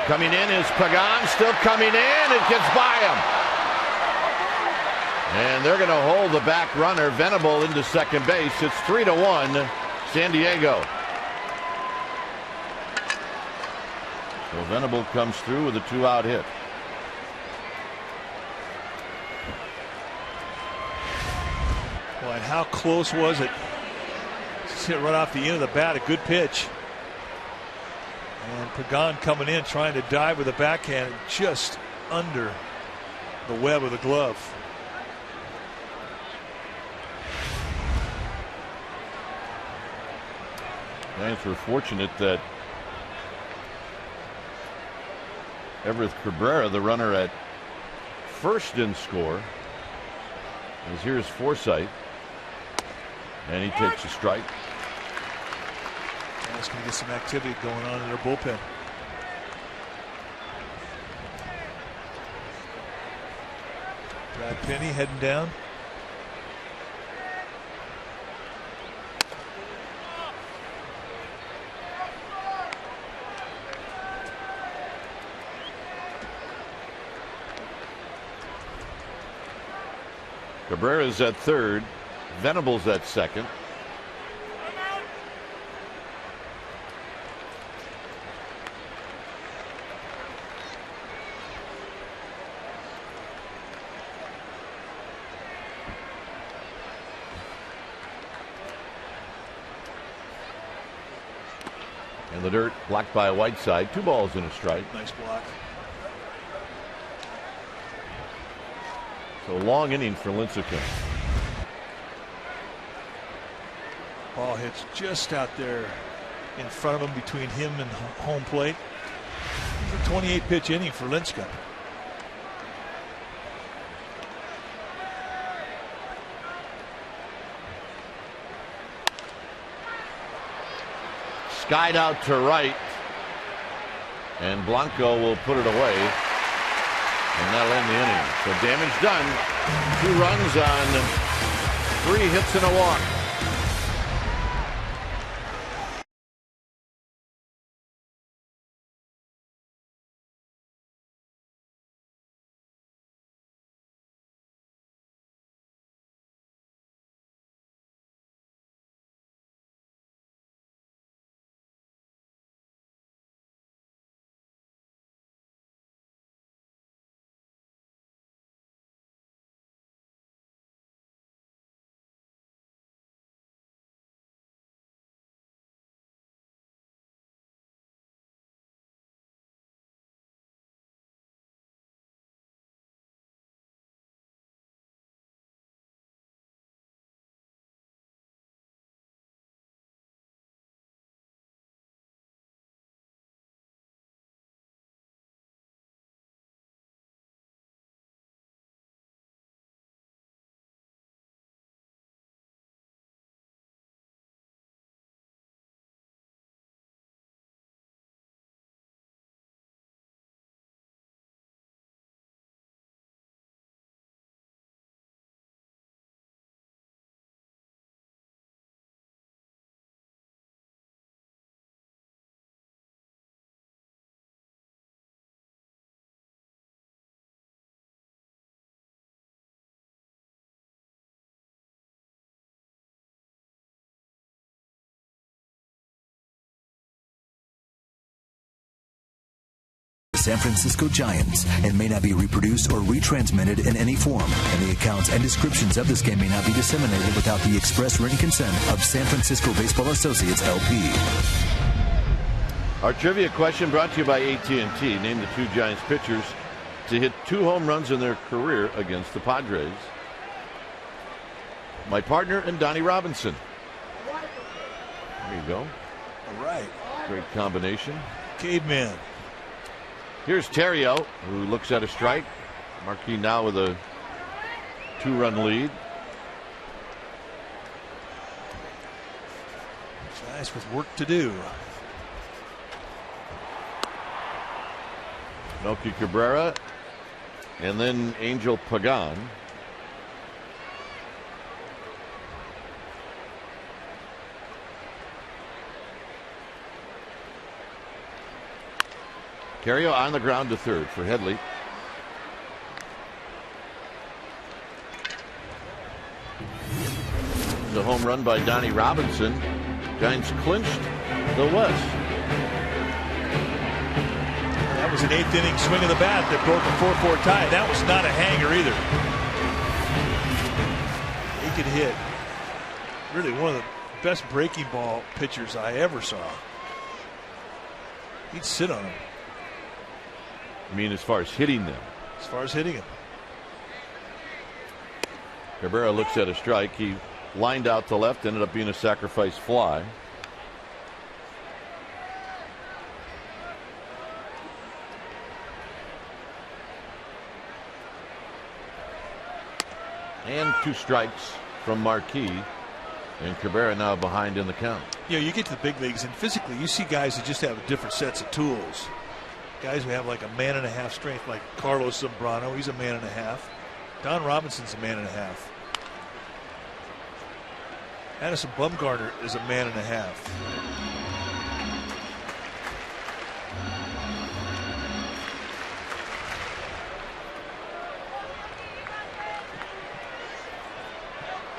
Coming in is Pagan, still coming in. It gets by him. And they're going to hold the back runner, Venable, into second base. It's 3-1, San Diego. So Venable comes through with a 2-out hit. Well, and how close was it? Just hit right off the end of the bat. A good pitch. And Pagan coming in, trying to dive with a backhand, just under the web of the glove. Giants were fortunate that Everett Cabrera, the runner at first, didn't score. As here's Forsythe, and he takes a strike. That's going to get some activity going on in their bullpen. Brad Penny heading down. Cabrera's at third. Venable's at second. And the dirt blocked by a Whiteside. 2 balls and a strike. Nice block. So long inning for Lincecum. Ball hits just out there in front of him, between him and home plate. It's a 28 pitch inning for Lincecum. Skied out to right, and Blanco will put it away, and that'll end the inning. So damage done. 2 runs on 3 hits and a walk. San Francisco Giants and may not be reproduced or retransmitted in any form. And the accounts and descriptions of this game may not be disseminated without the express written consent of San Francisco Baseball Associates, LP. Our trivia question brought to you by AT&T. Name the two Giants pitchers to hit 2 home runs in their career against the Padres. My partner and Donnie Robinson. There you go. All right. Great combination. Caveman. Here's Terrio, who looks at a strike. Marquis now with a 2-run lead. Guys with work to do. Melky Cabrera, and then Angel Pagan. Terrio on the ground to third for Headley. The home run by Donnie Robinson. Giants clinched the West. That was an 8th inning swing of the bat that broke a 4-4 tie. That was not a hanger either. He could hit. Really one of the best breaking ball pitchers I ever saw. He'd sit on him. I mean, as far as hitting them. As far as hitting him. Cabrera looks at a strike. He lined out to left, ended up being a sacrifice fly. And 2 strikes from Marquis. And Cabrera now behind in the count. You know, you get to the big leagues, and physically you see guys that just have different sets of tools. Guys who have like a man-and-a-half strength, like Carlos Zambrano, he's a man-and-a-half. Don Robinson's a man-and-a-half. Addison Bumgarner is a man-and-a-half.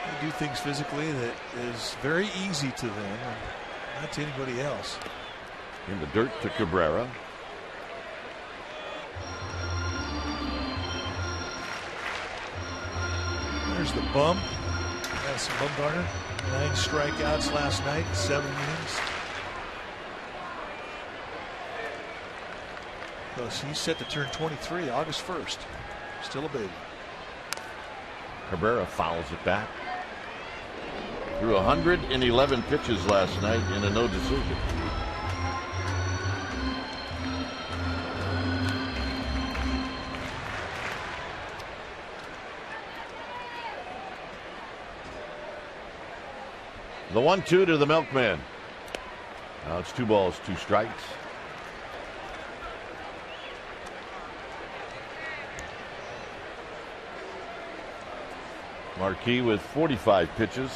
They do things physically that is very easy to them, and not to anybody else. In the dirt to Cabrera. There's the bum. Addison Bumgarner. 9 strikeouts last night, 7 innings. Plus, he's set to turn 23 August 1st. Still a baby. Cabrera fouls it back. Threw 111 pitches last night in a no decision. The 1-2 to the Milkman. Now it's 2 balls, 2 strikes. Marquis with 45 pitches.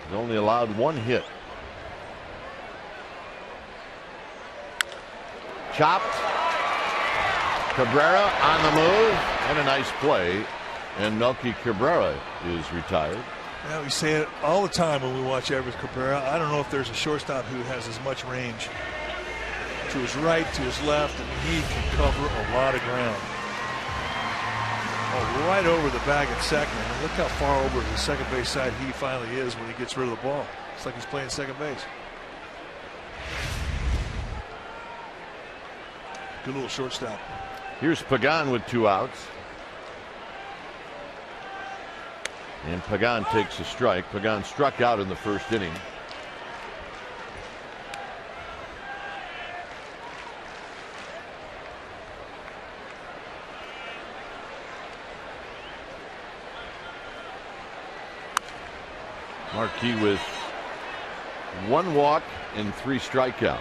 He's only allowed 1 hit. Chopped. Cabrera on the move, and a nice play. And Melky Cabrera is retired. Yeah, we say it all the time when we watch Everett Cabrera. I don't know if there's a shortstop who has as much range to his right, to his left, and he can cover a lot of ground. Oh, right over the bag at second. And look how far over the second base side he finally is when he gets rid of the ball. It's like he's playing second base. Good little shortstop. Here's Pagan with 2 outs. And Pagan takes a strike. Pagan struck out in the first inning. Marquis with 1 walk and 3 strikeouts.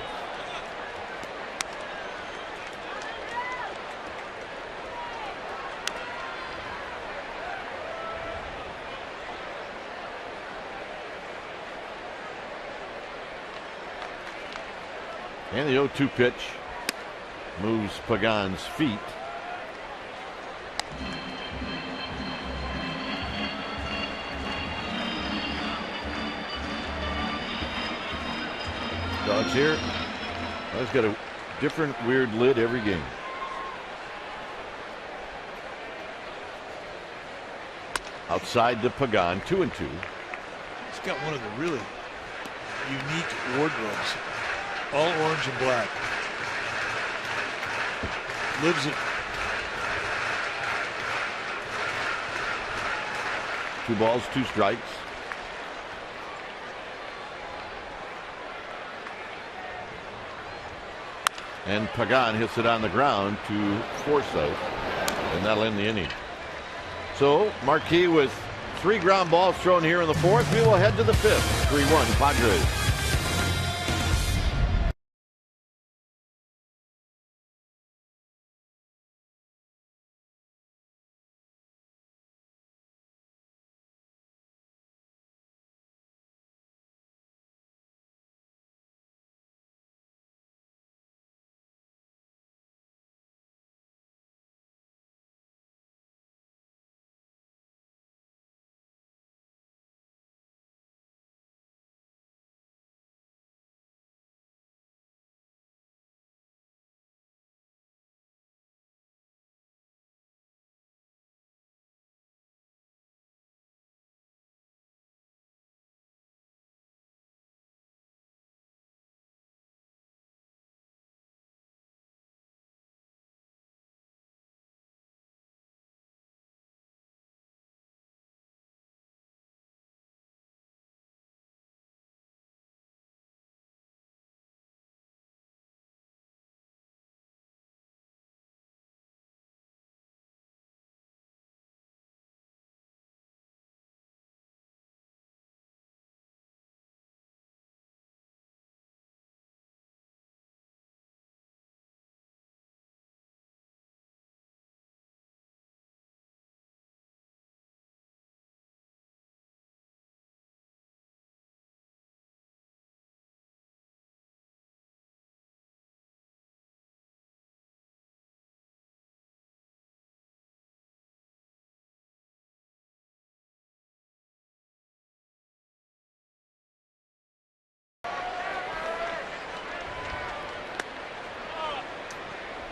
And the 0-2 pitch moves Pagan's feet. Dogs here. He's got a different weird lid every game. Outside to Pagan, 2-2. He's got one of the really unique wardrobes. All orange and black. Lives it. 2 balls, 2 strikes. And Pagan hits it on the ground to force out, and that'll end the inning. So Marquis with 3 ground balls thrown here in the 4th. We will head to the 5th. 3-1 Padres.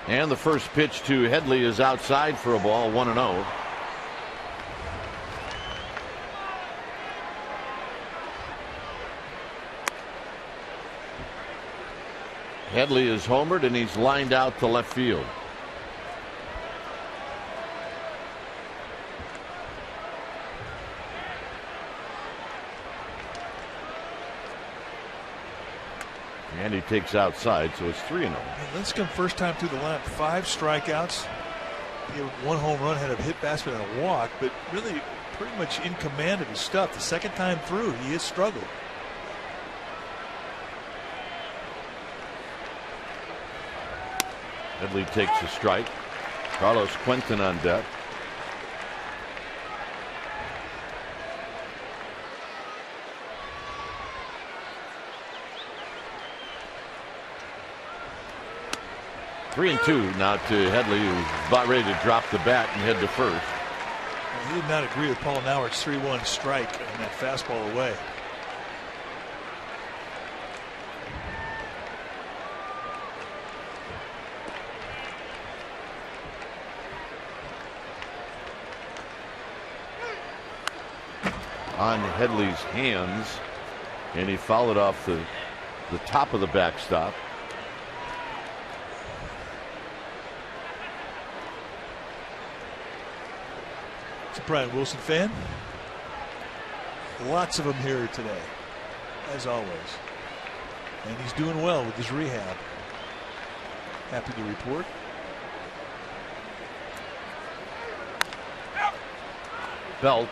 And the first pitch to Headley is outside for a ball, 1-0. Headley is homered and he's lined out to left field. And he takes outside, so it's 3-0. Lincecum first time through the lineup, 5 strikeouts. He had 1 home run, had a hit basket and a walk, but really pretty much in command of his stuff. The second time through, he has struggled. Headley takes a strike. Carlos Quentin on deck. Three and 2 now to Headley, who's about ready to drop the bat and head to first. He did not agree with Paul Nauert's 3-1 strike and that fastball away. On Headley's hands, and he fouled off the top of the backstop. Brian Wilson fan. Lots of them here today, as always. And he's doing well with his rehab. Happy to report. Belt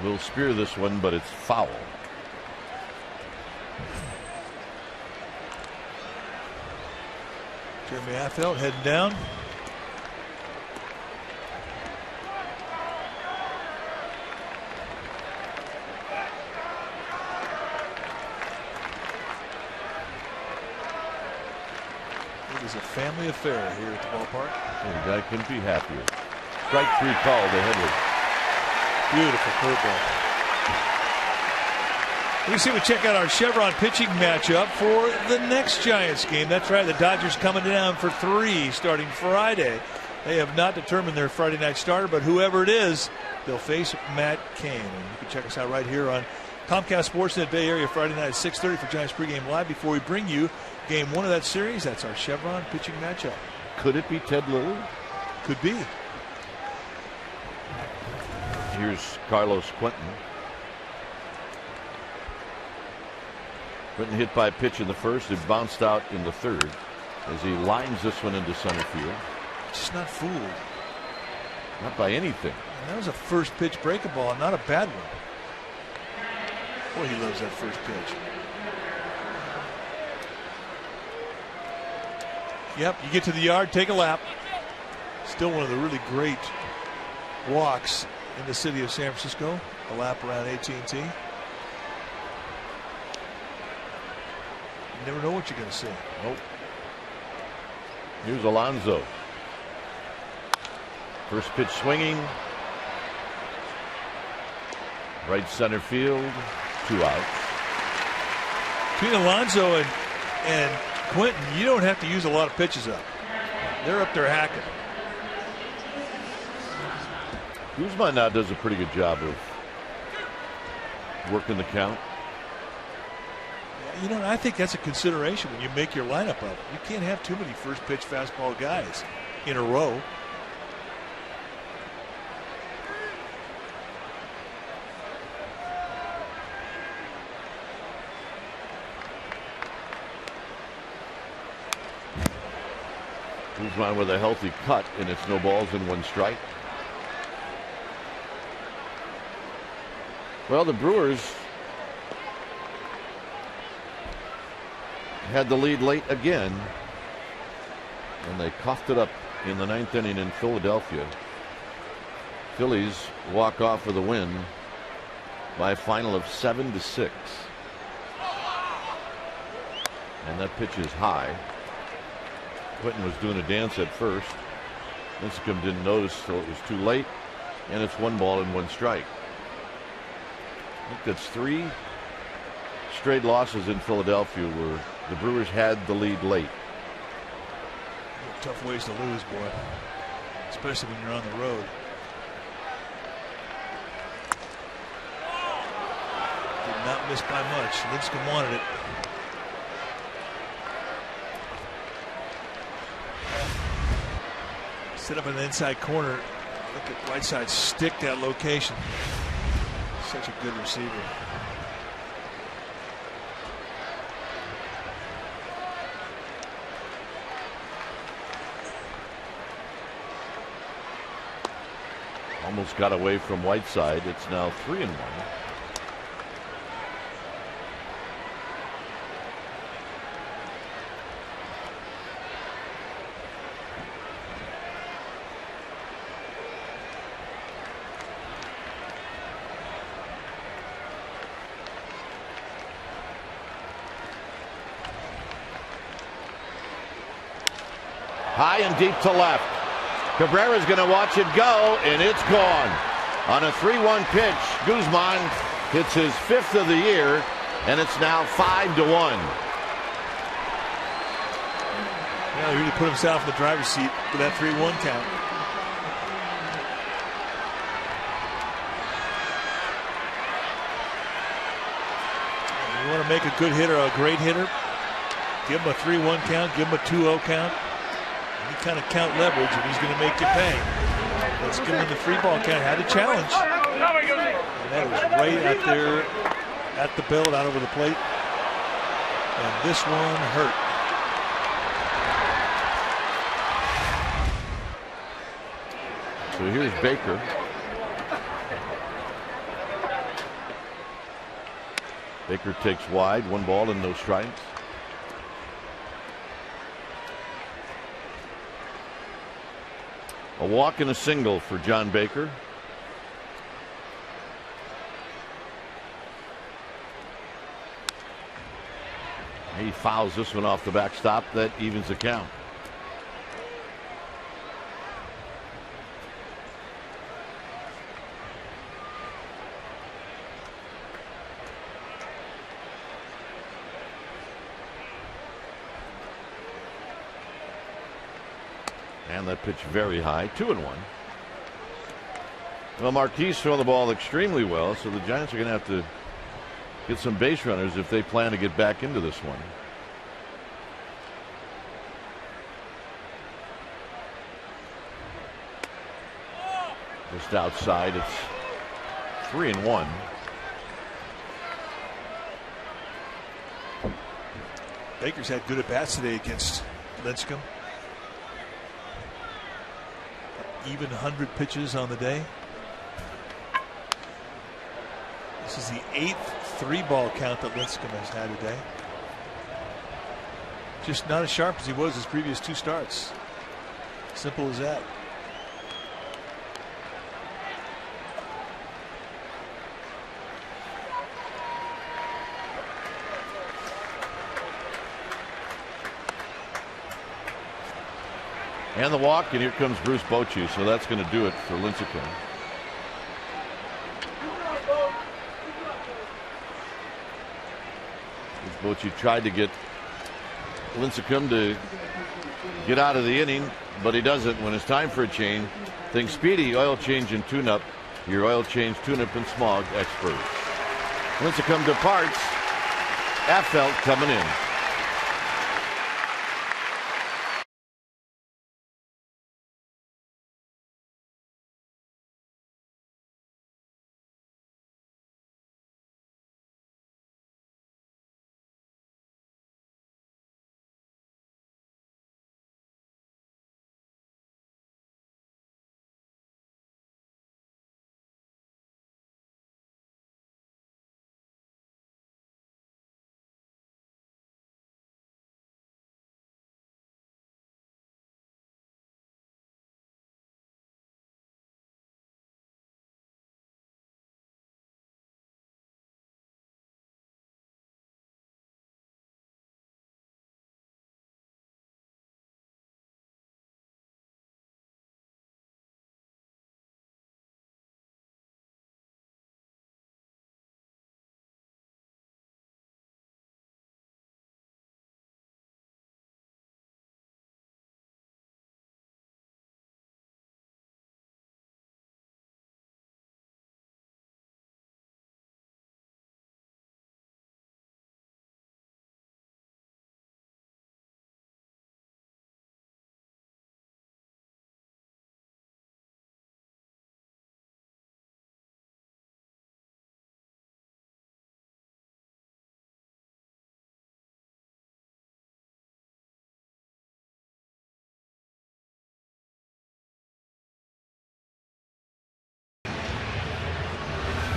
will spear this one, but it's foul. Jeremy Affeldt heading down. It is a family affair here at the ballpark. The guy couldn't be happier. Strike 3 call to Headley. Beautiful curveball. We see we check out our Chevron pitching matchup for the next Giants game. That's right, the Dodgers coming down for 3 starting Friday. They have not determined their Friday night starter, but whoever it is, they'll face Matt Cain. And you can check us out right here on Comcast Sportsnet Bay Area Friday night at 6:30 for Giants pregame live. Before we bring you game 1 of that series, that's our Chevron pitching matchup. Could it be Ted Lilly? Could be. Here's Carlos Quentin. Quentin hit by a pitch in the first. It bounced out in the third as he lines this one into center field. Just not fooled. Not by anything. And that was a first pitch breaking ball, and not a bad one. Boy, he loves that first pitch. Yep, you get to the yard, take a lap. Still one of the really great walks in the city of San Francisco. A lap around AT&T. You never know what you're going to see. Nope. Here's Alonso. First pitch swinging. Right center field. 2 outs. Between Alonso and Quentin, you don't have to use a lot of pitches up. They're up there hacking. Guzman now does a pretty good job of working the count. You know, I think that's a consideration when you make your lineup up. You can't have too many first pitch fastball guys in a row. Guzman with a healthy cut, and it's no balls and 1 strike. Well, the Brewers had the lead late again, and they coughed it up in the 9th inning in Philadelphia. Phillies walk off with a win by a final of 7-6. And that pitch is high. Quentin was doing a dance at first. Lincecum didn't notice, so it was too late, and it's 1 ball and 1 strike. I think that's 3 straight losses in Philadelphia where the Brewers had the lead late. Tough ways to lose, boy, especially when you're on the road. Did not miss by much. Lincecum wanted it. Sit up in the inside corner. Look at Whiteside stick that location. Such a good receiver. Almost got away from Whiteside. It's now 3-1. High and deep to left. Cabrera's going to watch it go, and it's gone. On a 3-1 pitch, Guzman hits his 5th of the year, and it's now 5-1. Yeah, he really put himself in the driver's seat with that 3-1 count. You want to make a good hitter a great hitter, give him a 3-1 count, give him a 2-0 count. Any kind of count leverage, and he's going to make you pay. Let's give him the 3-ball count. Had a challenge. And that was right out there at the belt, out over the plate. And this one hurt. So here's Baker. Baker takes wide, 1 ball and no strikes. A walk and a single for John Baker. He fouls this one off the backstop. That evens the count. And that pitch very high, 2-1. Well, Marquis throw the ball extremely well, so the Giants are going to have to get some base runners if they plan to get back into this one. Just outside, it's 3-1. Baker's had good at-bats today against Lincecum. Even 100 pitches on the day. This is the 8th 3-ball count that Lincecum has had today. Just not as sharp as he was his previous 2 starts. Simple as that. And the walk, and here comes Bruce Bochy, so that's going to do it for Lincecum. Bruce Bochy tried to get Lincecum to get out of the inning, but he doesn't. When it's time for a change, think Speedy, oil change and tune-up. Your oil change, tune-up, and smog experts. Lincecum departs. Affelt coming in.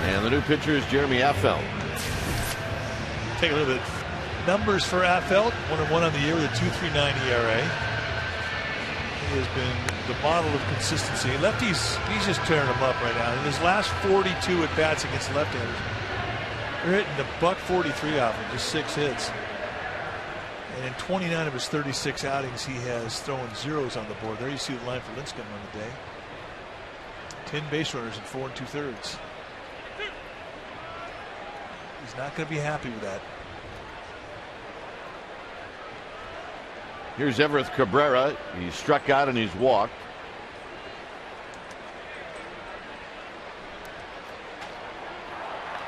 And the new pitcher is Jeremy Affelt. Take a look at numbers for Affelt. 1-1 on the year with a 2.39 ERA. He has been the model of consistency. Lefties, he's just tearing them up right now. In his last 42 at bats against left-handers, they're hitting the .143 off him, just 6 hits. And in 29 of his 36 outings, he has thrown zeros on the board. There you see the line for Lincecum on the day. 10 base runners in 4 2/3. He's not going to be happy with that. Here's Everett Cabrera. He's struck out and he's walked.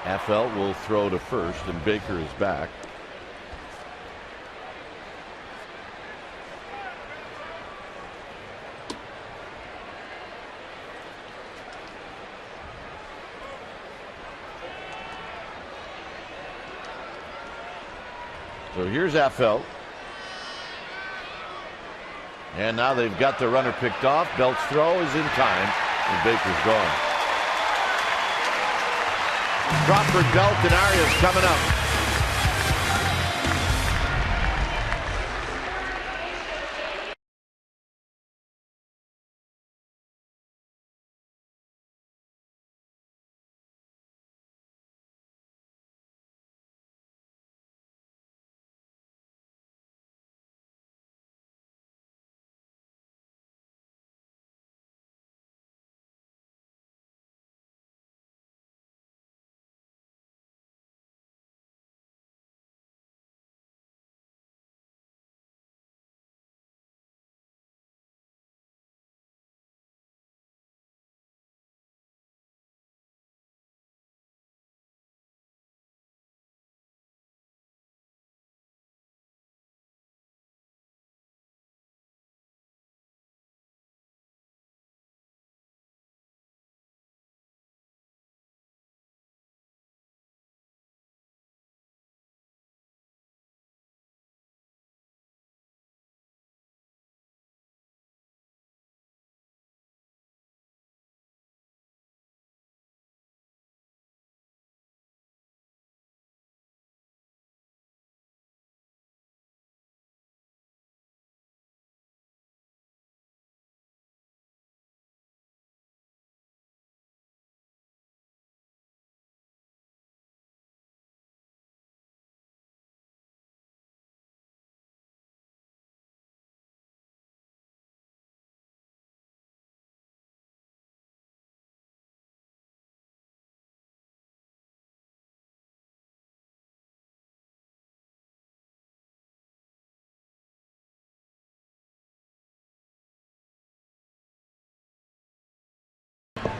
Affelt will throw to first, and Baker is back. So here's Affelt. And now they've got the runner picked off. Belt's throw is in time, and Baker's gone. Crawford, Belt, and Arias coming up.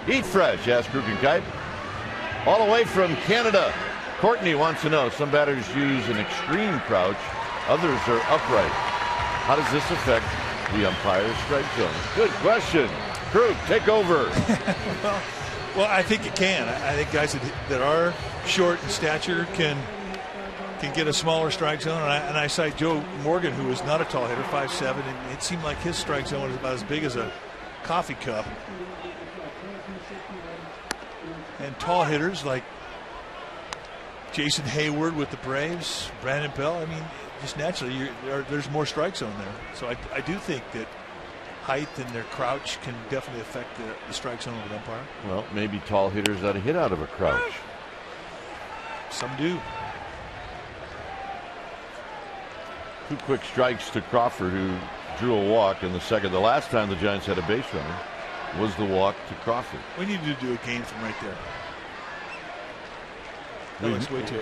Eat fresh, ask Krug and Kuip. All the way from Canada, Courtney wants to know, some batters use an extreme crouch, others are upright. How does this affect the umpire's strike zone? Good question. Krug, take over. Well, I think it can. I think guys that are short in stature can get a smaller strike zone. And I cite Joe Morgan, who is not a tall hitter, 5'7", and it seemed like his strike zone was about as big as a coffee cup. And tall hitters like Jason Hayward with the Braves, Brandon Bell, I mean, just naturally there's more strike zone there. So I do think that height and their crouch can definitely affect the strike zone of an umpire. Well, maybe tall hitters ought to hit out of a crouch. Some do. 2 quick strikes to Crawford, who drew a walk in the second. The last time the Giants had a base runner was the walk to Crawford. We need to do a game from right there.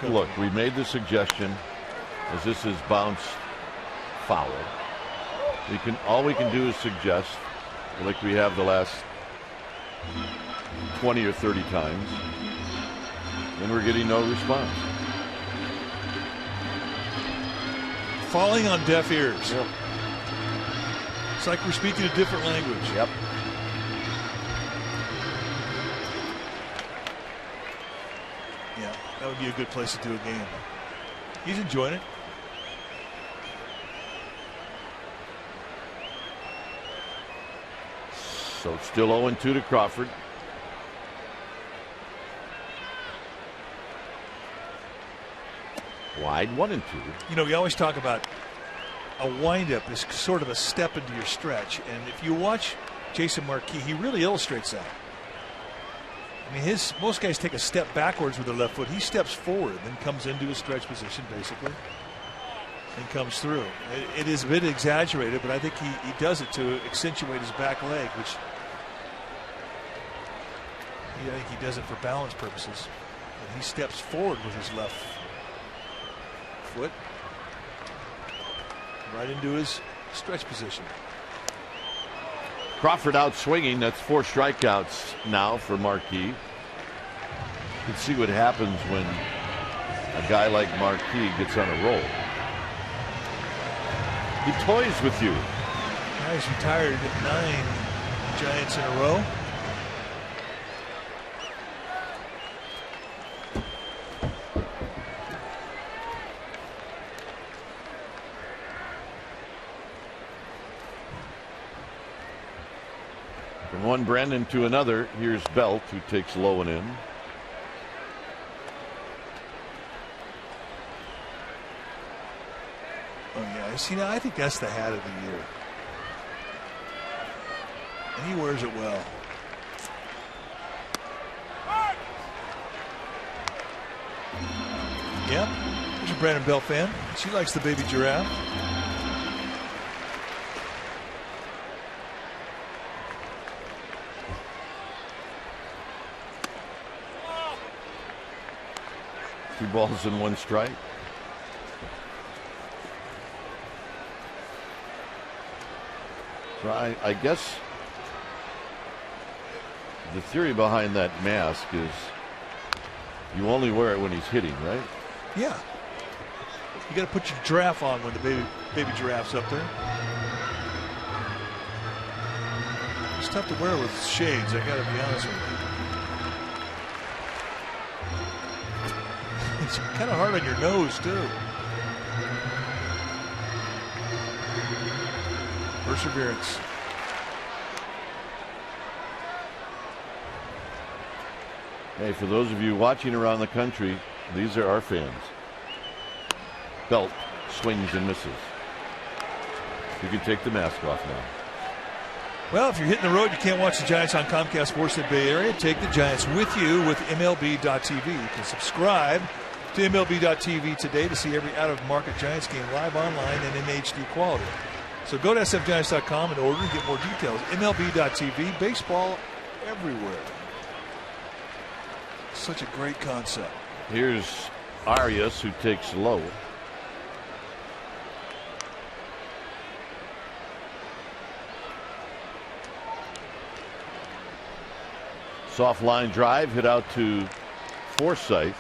Look, we made the suggestion, as this is bounced foul. All we can do is suggest, like we have the last 20 or 30 times, and we're getting no response. Falling on deaf ears. Yep. It's like we're speaking a different language. Yep. Yeah, that would be a good place to do a game. He's enjoying it. So still 0-2 to Crawford. Wide 1-2. You know, we always talk about a windup is sort of a step into your stretch. And if you watch Jason Marquis, he really illustrates that. I mean, most guys take a step backwards with their left foot. He steps forward, then comes into a stretch position, basically, and comes through. It is a bit exaggerated, but I think he does it to accentuate his back leg, which I think he does it for balance purposes. And he steps forward with his left foot right into his stretch position. Crawford out swinging. That's 4 strikeouts now for Marquis. You can see what happens when a guy like Marquis gets on a roll. He toys with you. Now he's retired at 9 Giants in a row. From one Brandon to another, here's Belt, who takes low and in. Oh yeah, see, now I think that's the hat of the year, and he wears it well. Yeah, there's a Brandon Belt fan. She likes the baby giraffe. Two balls and 1 strike. So I guess the theory behind that mask is you only wear it when he's hitting, right? Yeah. You got to put your giraffe on when the baby giraffe's up there. It's tough to wear with shades, I got to be honest with you. It's kind of hard on your nose, too. Perseverance. Hey, for those of you watching around the country, these are our fans. Belt swings and misses. You can take the mask off now. Well, if you're hitting the road, you can't watch the Giants on Comcast Sports in the Bay Area. Take the Giants with you with MLB.tv. You can subscribe to MLB.tv today to see every out-of-market Giants game live online and in HD quality. So go to sfgiants.com and order and get more details. MLB.tv, baseball everywhere. Such a great concept. Here's Arias, who takes low. Soft line drive hit out to Forsythe.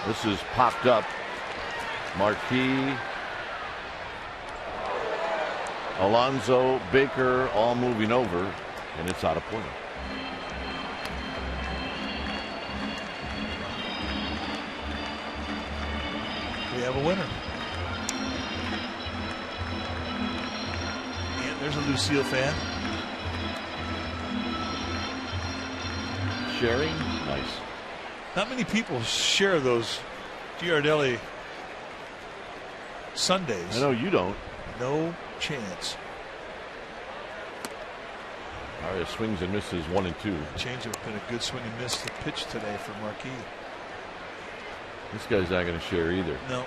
This is popped up. Marquis, Alonso, Baker all moving over, and it's out of play. We have a winner. And there's a Lucille fan. Sharing, nice. Not many people share those Giardelli Sundays. I know you don't. No chance. Arias swings and misses 1 and 2. Change has been a good swing and miss the pitch today for Marquis. This guy's not going to share either. No.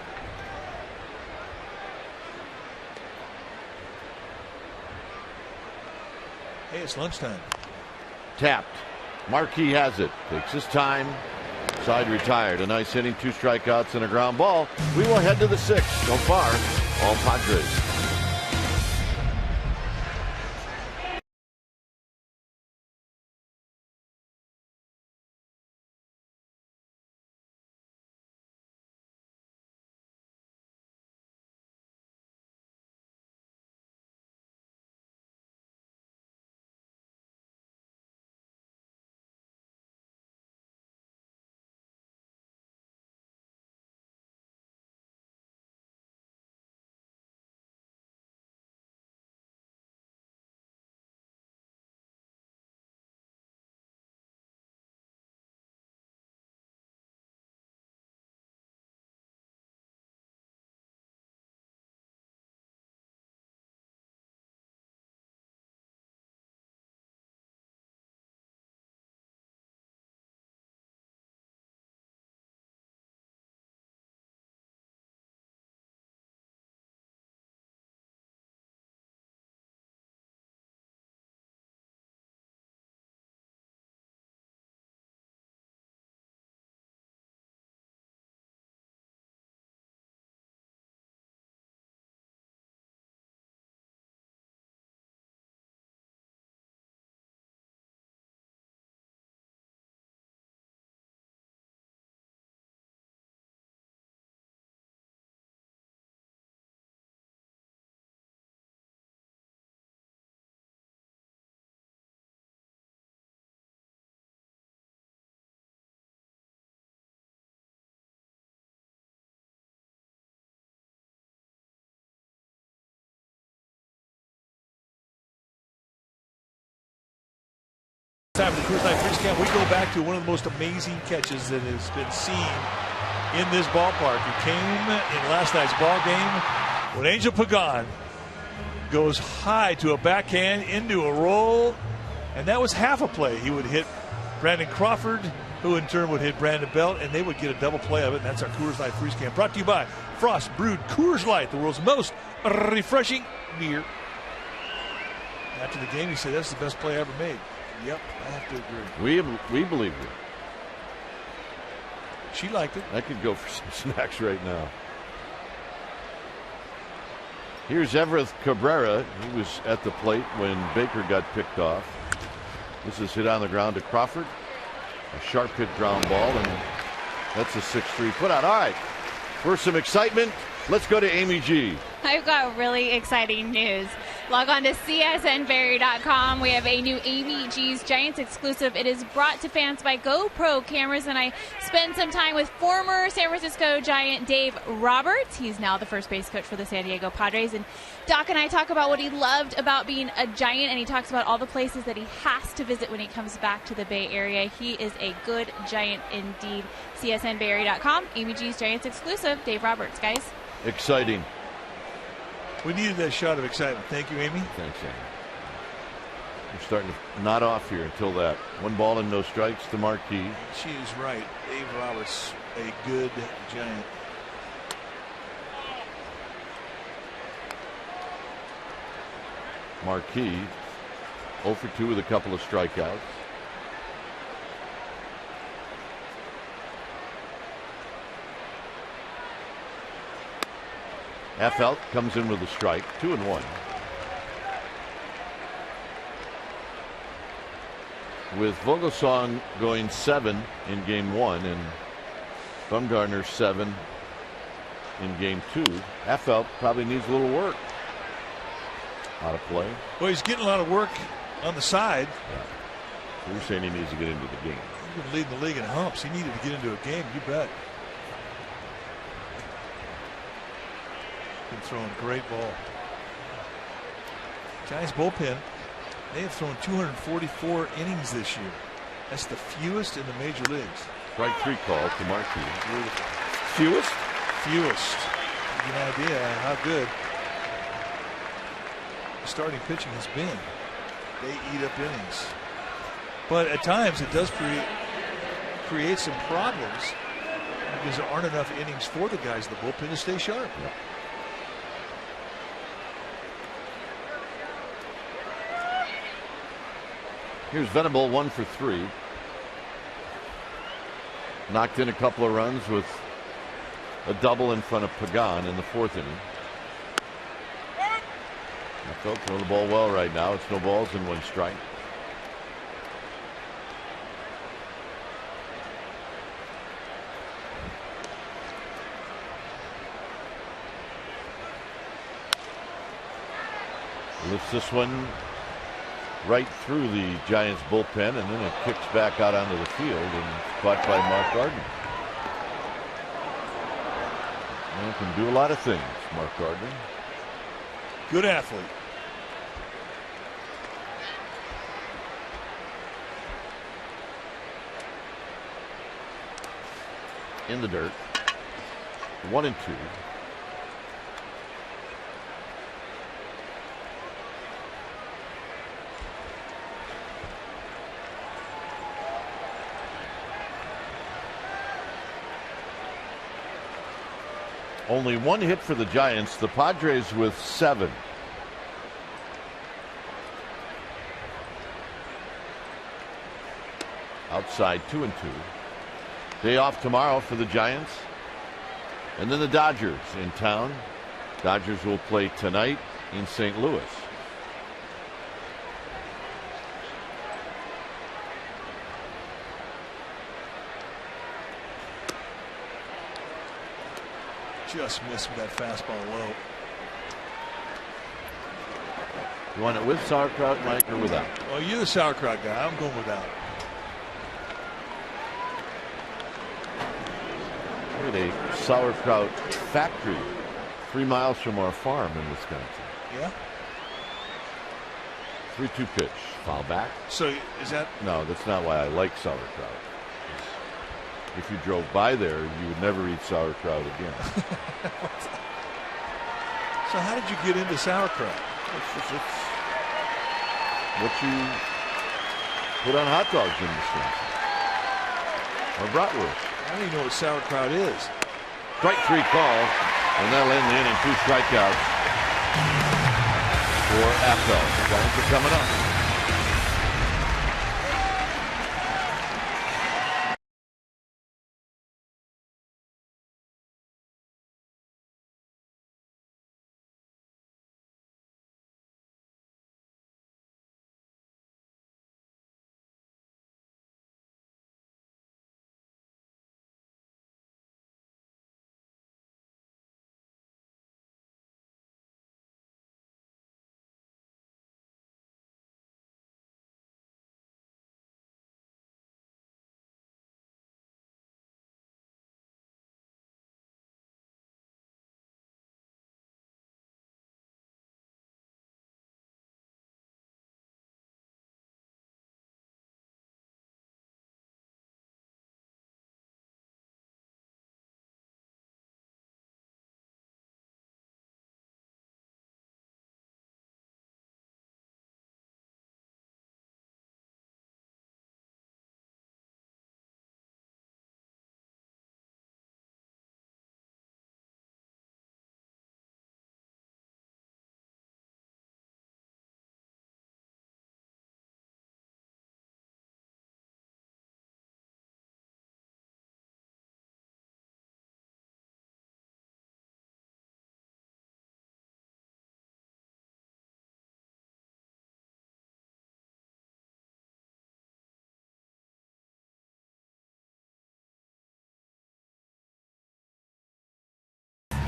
Hey, it's lunchtime. Tapped. Marquis has it. Takes his time. Side retired. A nice inning, 2 strikeouts and a ground ball. We will head to the 6th. So far, all Padres. Time for the Coors Light Freeze Camp. We go back to one of the most amazing catches that has been seen in this ballpark. It came in last night's ball game when Angel Pagan goes high to a backhand into a roll, and that was half a play. He would hit Brandon Crawford, who in turn would hit Brandon Belt, and they would get a double play of it. And that's our Coors Light Freeze Camp, brought to you by Frost Brewed Coors Light, the world's most refreshing beer. After the game, he said, "That's the best play I ever made." Yep, I have to agree. We believe you. She liked it. I could go for some snacks right now. Here's Everett Cabrera. He was at the plate when Baker got picked off. This is hit on the ground to Crawford. A sharp hit ground ball, and that's a 6-3 put out. All right, for some excitement, let's go to Amy G. I've got really exciting news. Log on to csnberry.com. We have a new Amy G's Giants exclusive. It is brought to fans by GoPro cameras, and I spent some time with former San Francisco Giant Dave Roberts. He's now the first base coach for the San Diego Padres. And Doc and I talk about what he loved about being a Giant, and he talks about all the places that he has to visit when he comes back to the Bay Area. He is a good Giant indeed. csnberry.com. Amy G's Giants exclusive. Dave Roberts, guys. Exciting. We needed that shot of excitement. Thank you, Amy. Thanks, Amy. We're starting to nod off here until that. 1 ball and no strikes to Marquis. She is right. Dave Roberts, a good Giant. Marquis 0 for 2 with a couple of strikeouts. Effelt comes in with a strike, 2-1. with Vogelsong going 7 in game 1 and Bumgarner 7 in game 2. Affelt probably needs a little work. Out of play. Well, he's getting a lot of work on the side. Yeah. So you're saying he needs to get into the game. He's been leading the league in humps. He needed to get into a game, you bet. Been throwing a great ball. Giants bullpen, they have thrown 244 innings this year. That's the fewest in the major leagues. Strike 3 call to Marquis. Fewest? Fewest. Give you an idea how good the starting pitching has been. They eat up innings. But at times it does create some problems because there aren't enough innings for the guys in the bullpen to stay sharp. Yeah. Here's Venable 1 for 3. Knocked in a couple of runs with a double in front of Pagan in the 4th inning. Affelt throwing the ball well right now. It's no balls and 1 strike. Lifts this one right through the Giants bullpen, and then it kicks back out onto the field and it's caught by Mark Gardner. And can do a lot of things, Mark Gardner. Good athlete. In the dirt. 1 and 2. Only 1 hit for the Giants. The Padres with 7. Outside 2 and 2. Day off tomorrow for the Giants. And then the Dodgers in town. Dodgers will play tonight in St. Louis. Just missed with that fastball low. You want it with sauerkraut, Mike, or without? Well, you're the sauerkraut guy. I'm going without. We're at a sauerkraut factory 3 miles from our farm in Wisconsin. Yeah. 3-2 pitch. Foul back. So is that? No, that's not why I like sauerkraut. If you drove by there, you would never eat sauerkraut again. So how did you get into sauerkraut? It's what you put on hot dogs in Wisconsin. Or bratwurst. I don't even know what sauerkraut is. Strike 3 call, and that'll end the inning. 2 strikeouts for Affelt. Giants are coming up.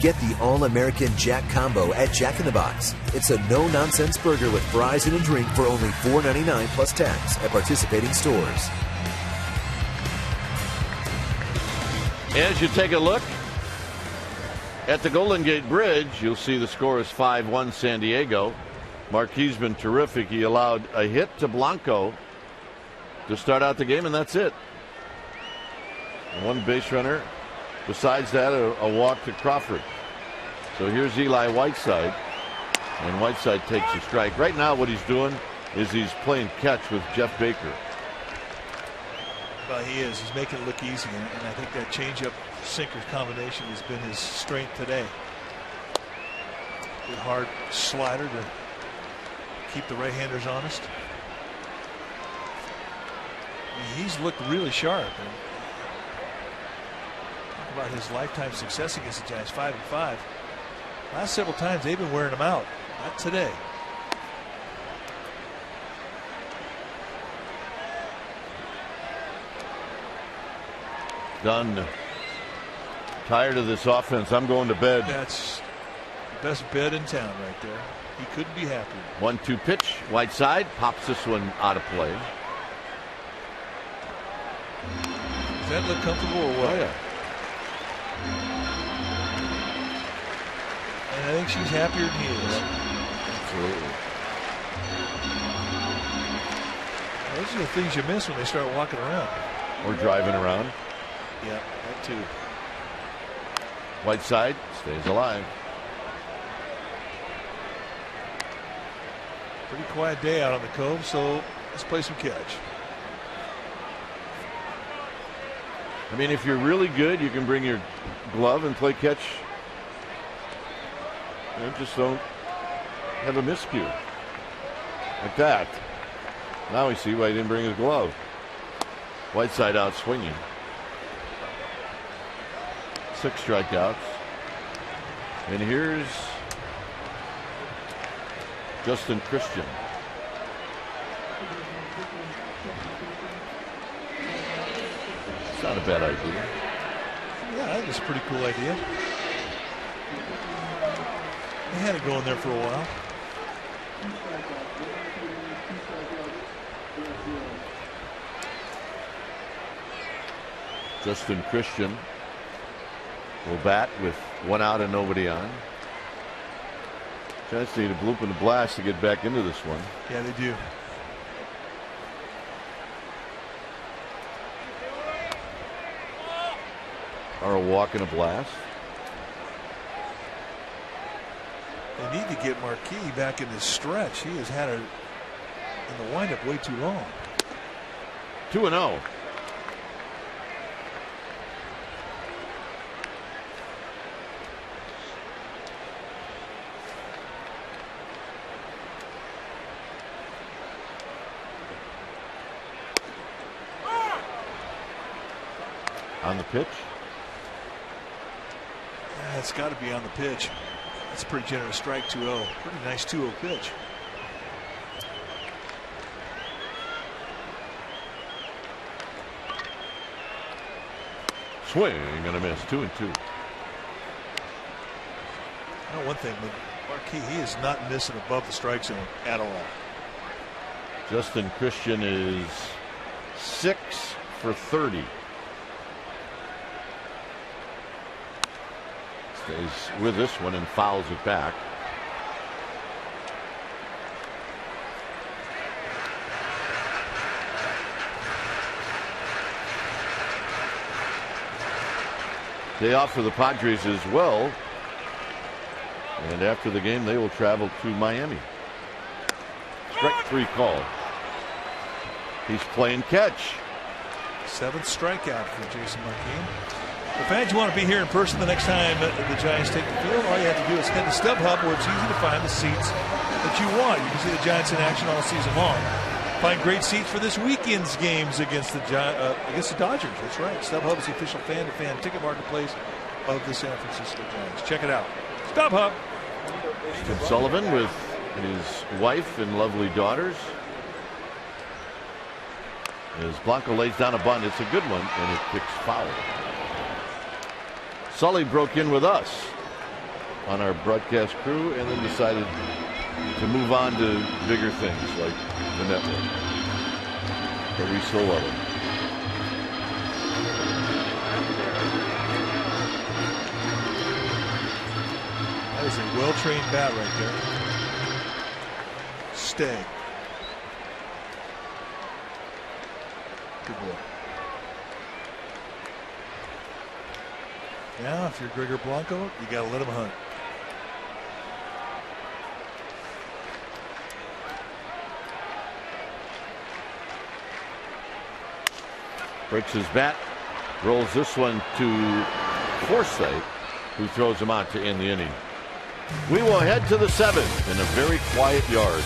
Get the All-American Jack Combo at Jack in the Box. It's a no-nonsense burger with fries and a drink for only $4.99 plus tax at participating stores. As you take a look at the Golden Gate Bridge, you'll see the score is 5-1 San Diego. Marquis been terrific. He allowed a hit to Blanco to start out the game, and that's it. One base runner. Besides that, a walk to Crawford. So here's Eli Whiteside, and Whiteside takes a strike. Right now what he's doing is he's playing catch with Jeff Baker. Well, he is. He's making it look easy, and I think that changeup sinker combination has been his strength today. Good hard slider to keep the right-handers honest. I mean, he's looked really sharp. And talk about his lifetime success against the Giants, 5-5. Last several times they've been wearing him out. Not today. Done. Tired of this offense. I'm going to bed. That's the best bed in town right there. He couldn't be happier. 1-2 pitch. Whiteside pops this one out of play. Does that look comfortable or what? Oh, yeah. And I think she's happier than he is. Absolutely. Those are the things you miss when they start walking around. Or driving around. Yeah, that too. Whiteside stays alive. Pretty quiet day out on the Cove, so let's play some catch. I mean, if you're really good, you can bring your glove and play catch. You know, just don't have a miscue like that. Now we see why he didn't bring his glove. Whiteside out swinging. 6 strikeouts. And here's Justin Christian. It's not a bad idea. Yeah, I think it's a pretty cool idea. They had it going there for a while. Justin Christian will bat with 1 out and nobody on. Giants need a bloop and a blast to get back into this one. Yeah, they do. Or a walk and a blast. They need to get Marquis back in his stretch. He has had it in the windup way too long. 2-0. On the pitch. Yeah, it's got to be on the pitch. That's a pretty generous strike. 2-0. Pretty nice 2-0 pitch. Swing and a miss. 2-2. I know one thing, but Marquis, he is not missing above the strike zone at all. Justin Christian is 6 for 30. Stays with this one and fouls it back. Day off for the Padres as well. And after the game, they will travel to Miami. Strike 3 call. He's playing catch. 7th strikeout for Jason Marquis. The fans, you want to be here in person the next time the Giants take the field, all you have to do is head to StubHub, where it's easy to find the seats that you want. You can see the Giants in action all season long. Find great seats for this weekend's games against the Dodgers. That's right. StubHub is the official fan-to-fan ticket marketplace of the San Francisco Giants. Check it out. StubHub. Tim Sullivan with his wife and lovely daughters. As Blanco lays down a bunt, it's a good one, and it picks foul. Sully broke in with us on our broadcast crew, and then decided to move on to bigger things like the network. But we still love it. That is a well-trained bat right there. Stay. Good boy. Now, if you're Gregor Blanco, you got to let him hunt. Breaks his bat, rolls this one to Forsythe, who throws him out to end the inning. We will head to the 7th in a very quiet yard.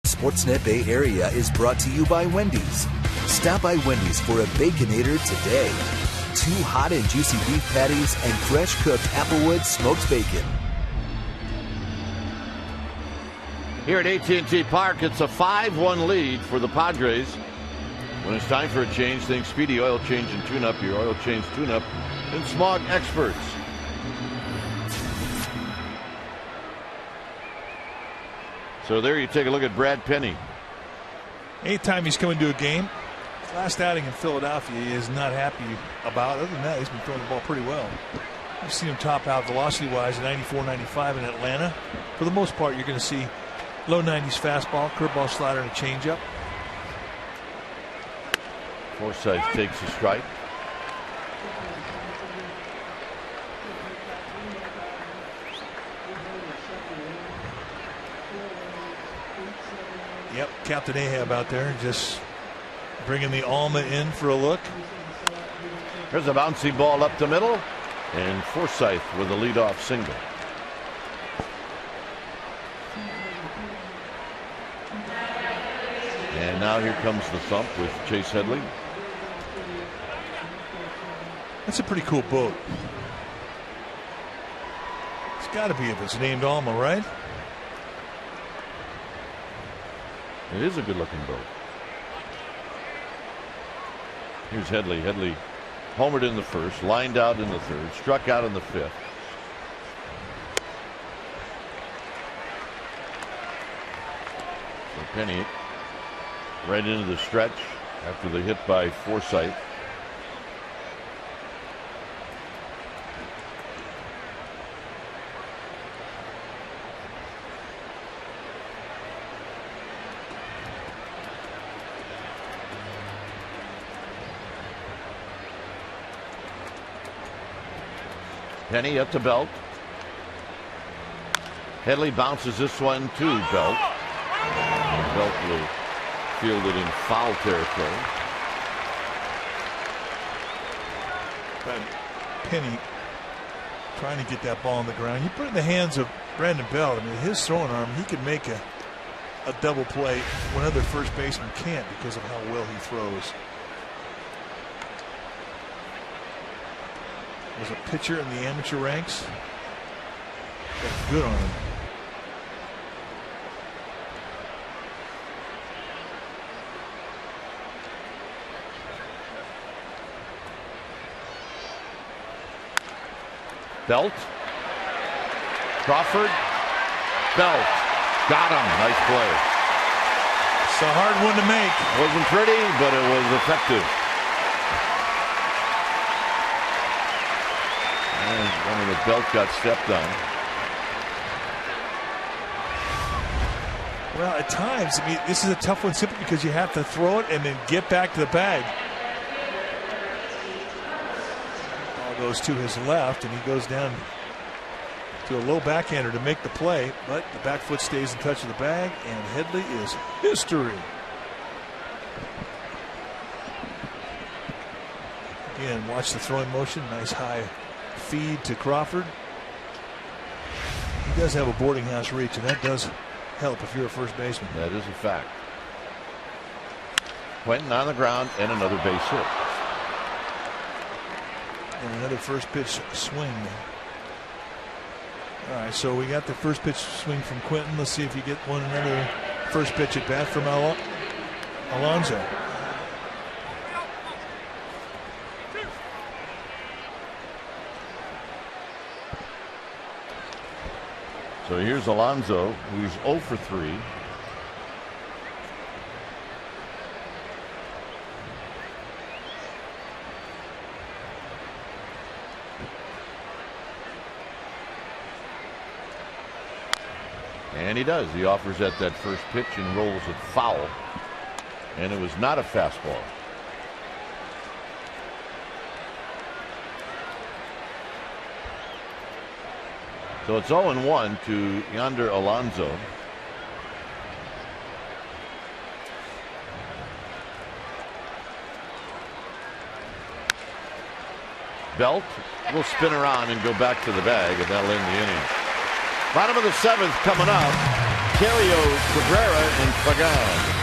Sportsnet Bay Area is brought to you by Wendy's. Stop by Wendy's for a Baconator today. 2 hot and juicy beef patties and fresh cooked Applewood smoked bacon. Here at AT&T Park, it's a 5-1 lead for the Padres. When it's time for a change, think Speedy Oil Change and Tune-Up, your oil change tune-up and smog experts. So there you take a look at Brad Penny. Anytime he's coming to a game, his last outing in Philadelphia he is not happy about. Other than that, he's been throwing the ball pretty well. I've seen him top out velocity-wise at 94, 95 in Atlanta. For the most part, you're going to see low 90s fastball, curveball, slider, and a changeup. Forsythe takes a strike. Yep, Captain Ahab out there just bringing the Alma in for a look. There's a bouncy ball up the middle, and Forsythe with a leadoff single. And now here comes the thump with Chase Headley. That's a pretty cool boat. It's got to be if it's named Alma, right? It is a good-looking boat. Here's Headley. Headley homered in the first, lined out in the third, struck out in the fifth. So Penny right into the stretch after the hit by Forsythe. Penny up to Belt. Headley bounces this one to Belt. Belt will field it in foul territory. But Penny trying to get that ball on the ground. You put it in the hands of Brandon Belt. I mean, his throwing arm, he could make a double play when other first basemen can't because of how well he throws. Was a pitcher in the amateur ranks. Got good on him. Belt. Crawford. Belt. Got him. Nice play. It's a hard one to make. Wasn't pretty, but it was effective. And one of the Belt got stepped on. Well, at times, I mean, this is a tough one simply because you have to throw it and then get back to the bag. Ball goes to his left, and he goes down to a low backhander to make the play, but the back foot stays in touch with the bag, and Headley is history. Again, watch the throwing motion. Nice high feed to Crawford. He does have a boarding house reach, and that does help if you're a first baseman. That is a fact. Quentin on the ground and another base hit. And another first pitch swing. All right, so we got the first pitch swing from Quentin. Let's see if you get another first pitch at bat from Alonso. So here's Alonso, who's 0 for 3. And he does. He offers at that first pitch and rolls it foul. And it was not a fastball. So it's 0-1 to Yonder Alonso. Belt will spin around and go back to the bag, and that'll end the inning. Bottom of the 7th coming up. Cario, Cabrera, and Pagan.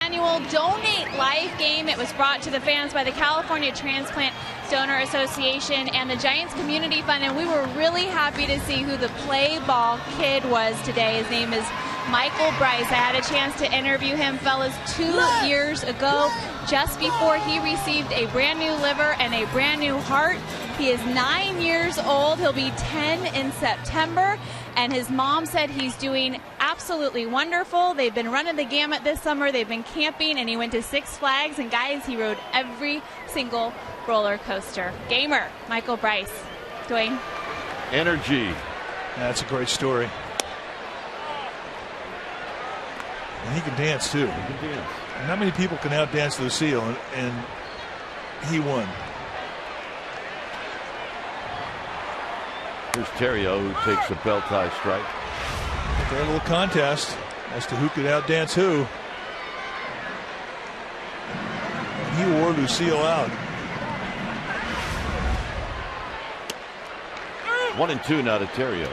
Annual Donate Life game. It was brought to the fans by the California Transplant Donor Association and the Giants Community Fund, and we were really happy to see who the play ball kid was today. His name is Michael Bryce. I had a chance to interview him, fellas, 2 years ago, just before he received a brand new liver and a brand new heart. He is 9 years old. He'll be 10 in September. And his mom said he's doing absolutely wonderful. They've been running the gamut this summer. They've been camping, and he went to Six Flags. And, guys, he rode every single roller coaster. Gamer, Michael Bryce. Dwayne. Energy. That's a great story. And he can dance, too. He can dance. Not many people can outdance Lucille, and he won. Here's Terrio, who takes a belt tie strike. Fair little contest as to who could outdance who. He wore Lucille out. 1-2 now to Terrio.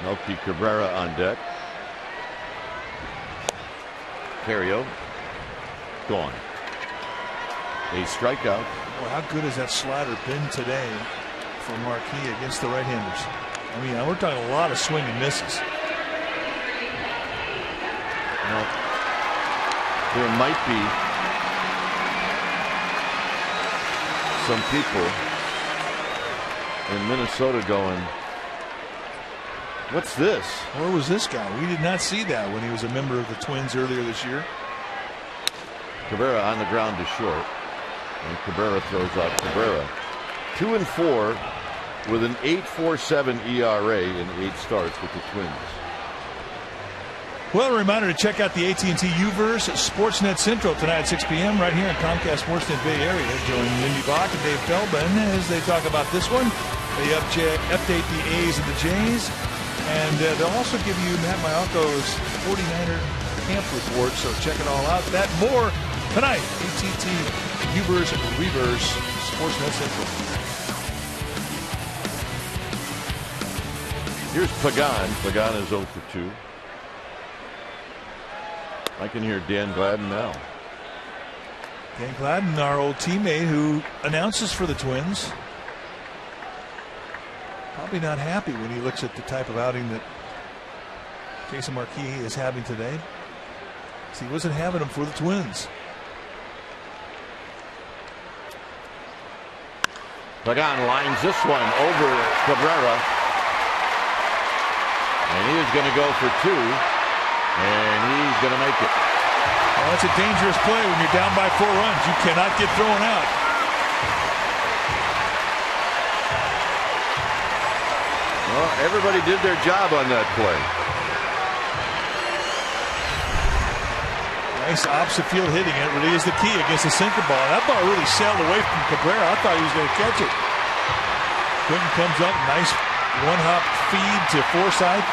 Melky Cabrera on deck. Terrio gone. A strikeout. Well, how good has that slider been today for Marquis against the right-handers? I mean, we're talking a lot of swing and misses. Now, there might be some people in Minnesota going, what's this? Where was this guy? We did not see that when he was a member of the Twins earlier this year. Cabrera on the ground to short. And Cabrera throws out Cabrera. 2-4 with an 8.47 ERA in 8 starts with the Twins. Well, a reminder to check out the AT&T UVerse Sportsnet Central tonight at 6 p.m. right here on Comcast Sportsnet Bay Area. Join Lindy Bach and Dave Feldman as they talk about this one. They update the A's and the J's. And they'll also give you Matt Mayalko's 49er camp report. So check it all out. That more tonight. AT&T UVerse Reverse Sportsnet Central. Here's Pagan. Pagan is 0 for 2. I can hear Dan Gladden now. Dan Gladden, our old teammate who announces for the Twins. Probably not happy when he looks at the type of outing that Jason Marquis is having today. He wasn't having them for the Twins. Pagan lines this one over Cabrera. And he is going to go for 2. And he's going to make it. Well, that's a dangerous play when you're down by 4 runs. You cannot get thrown out. Well, everybody did their job on that play. Nice opposite field hitting. It really is the key against the sinker ball. That ball really sailed away from Cabrera. I thought he was going to catch it. Quinton comes up. Nice one-hop feed to Forsythe.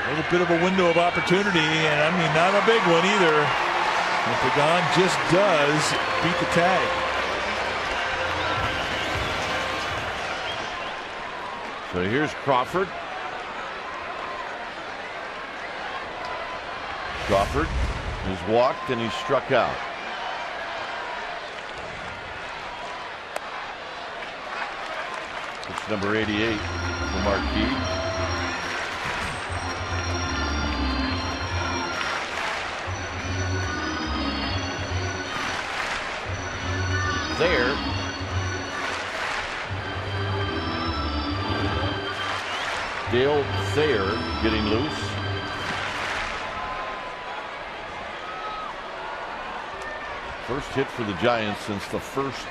A little bit of a window of opportunity, and I mean, not a big one either. And Pagan just does beat the tag. So here's Crawford. Crawford has walked and he's struck out. It's number 88 for Marquis. There. Dale Thayer getting loose. First hit for the Giants since the first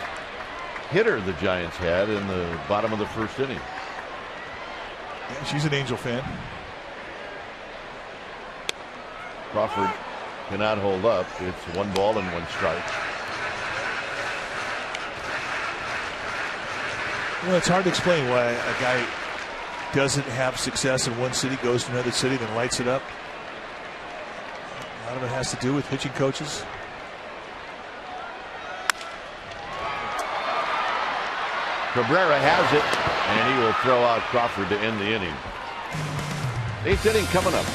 hitter the Giants had in the bottom of the first inning. Yeah, she's an Angel fan. Crawford cannot hold up. It's 1 ball and 1 strike. Well, it's hard to explain why a guy doesn't have success in one city, goes to another city, then lights it up. A lot of it has to do with pitching coaches. Cabrera has it, and he will throw out Crawford to end the inning. 8th inning coming up.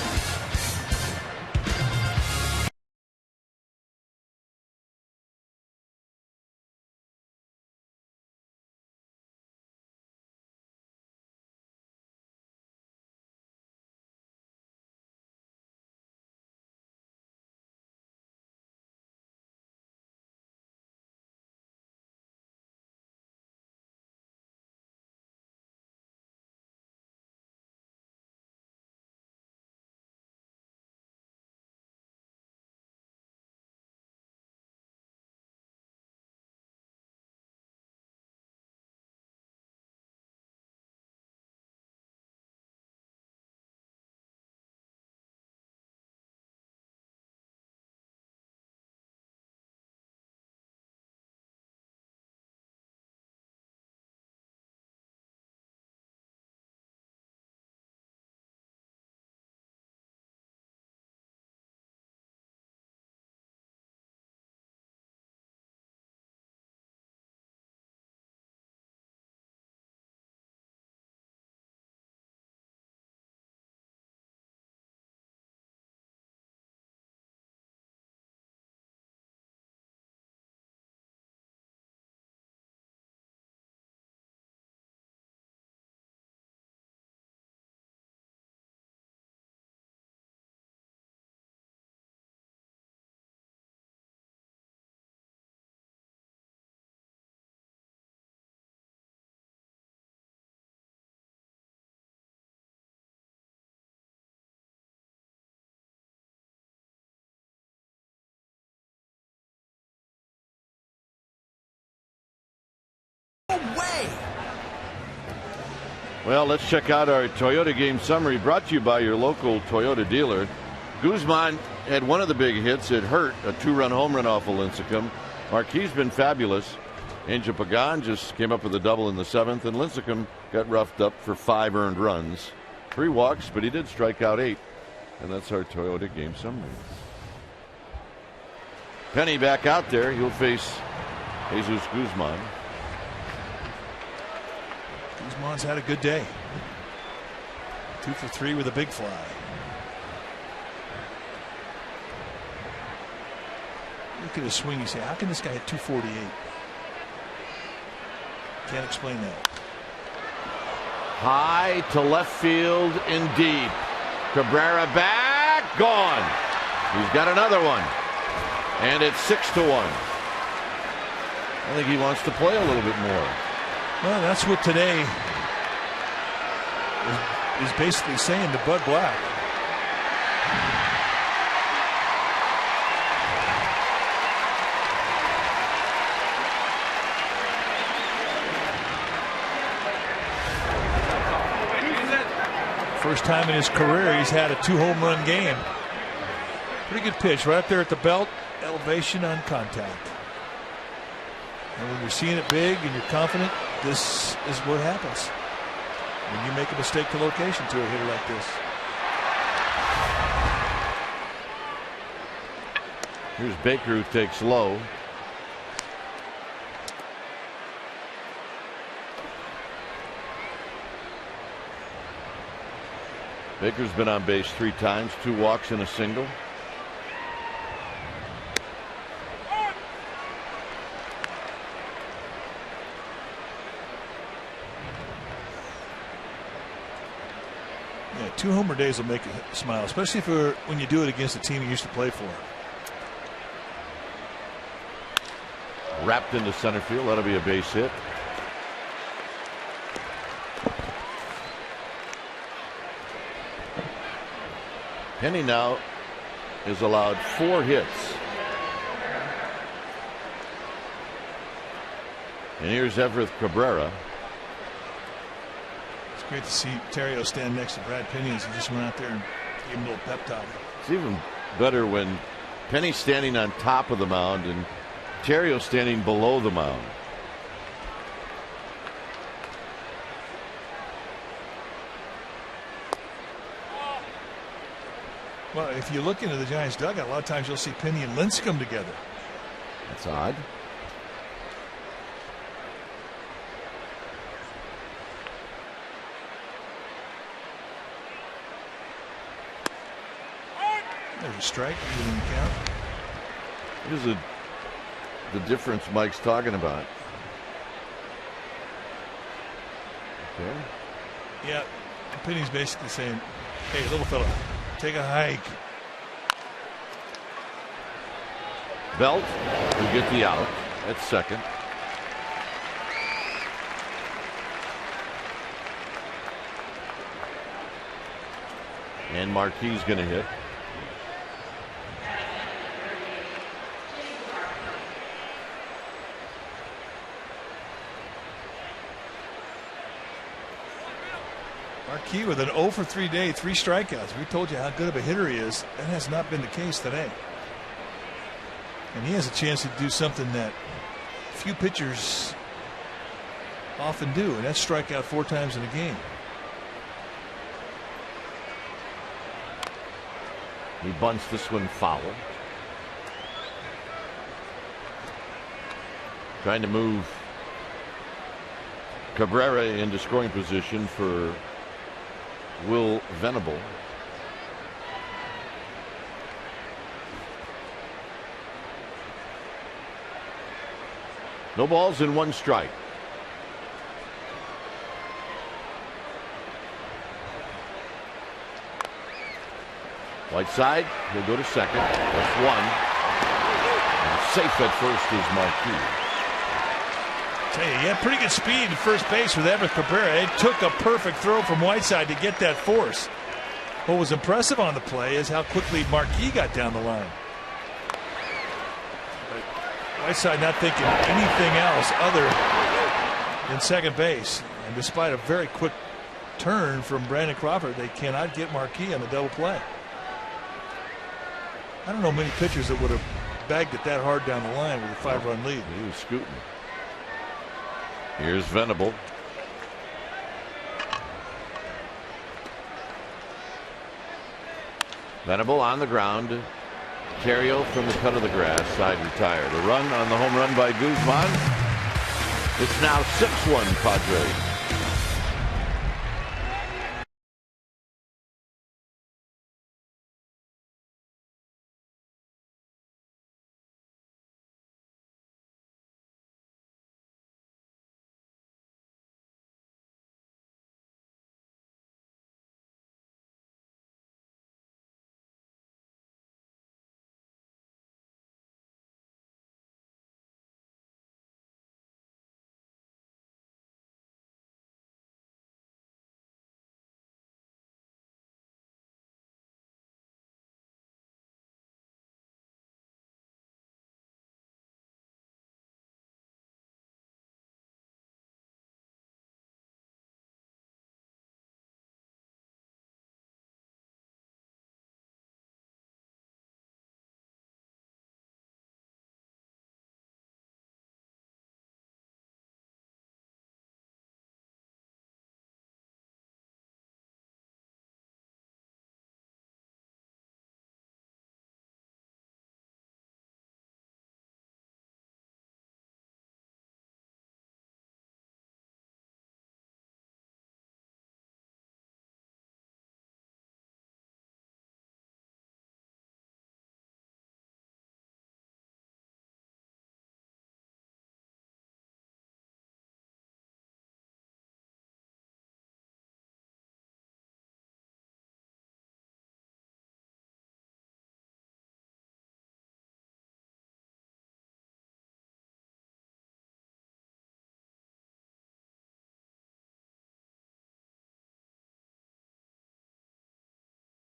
Well, let's check out our Toyota game summary brought to you by your local Toyota dealer. Guzman had one of the big hits. It hurt, a 2-run home run off of Lincecum. Marquis been fabulous. Angel Pagan just came up with a double in the 7th, and Lincecum got roughed up for 5 earned runs. 3 walks, but he did strike out 8. And that's our Toyota game summary. Penny back out there. He'll face Jesus Guzman. Guzman's had a good day. 2 for 3 with a big fly. Look at his swing. You say, how can this guy hit 248? Can't explain that. High to left field and deep. Cabrera back, gone. He's got another one. And it's 6-1. I think he wants to play a little bit more. Well, that's what today is basically saying to Bud Black. First time in his career he's had a 2-home run game. Pretty good pitch right up there at the belt. Elevation on contact. And when you're seeing it big and you're confident, this is what happens. When you make a mistake to location to a hitter like this. Here's Baker, who takes low. Baker's been on base 3 times, 2 walks and a single. Yeah, 2 homer days will make you smile, especially when you do it against a team you used to play for. Wrapped into center field. That'll be a base hit. Penny now is allowed 4 hits. And here's Everett Cabrera. It's great to see Terrio stand next to Brad Penny as he just went out there and gave him a little pep talk. It's even better when Penny's standing on top of the mound and Terrio standing below the mound. Well, if you look into the Giants dugout, a lot of times you'll see Penny and Lincecum together. That's odd. There's a strike. Even in the count. Here's the difference Mike's talking about. Okay. Yeah, Penny's basically saying, hey, little fella, take a hike. Belt will get the out at second. And Marquis going to hit. Marquis with an 0 for 3 day, 3 strikeouts. We told you how good of a hitter he is. That has not been the case today. And he has a chance to do something that few pitchers often do, and that's strike out 4 times in a game. He bunts this one foul. Trying to move Cabrera into scoring position for Will Venable. No balls and 1 strike. Whiteside, he'll go to second. That's 1. And safe at first is Marquis. Tell you, he had pretty good speed at first base with Everett Cabrera. It took a perfect throw from Whiteside to get that force. What was impressive on the play is how quickly Marquis got down the line. But Whiteside not thinking anything else other than second base. And despite a very quick turn from Brandon Crawford. They cannot get Marquis on the double play. I don't know many pitchers that would have bagged it that hard down the line with a 5-run lead. He was scooting. Here's Venable. Venable on the ground. Terrio from the cut of the grass, side retired. A run on the home run by Guzman. It's now 6-1 Padres.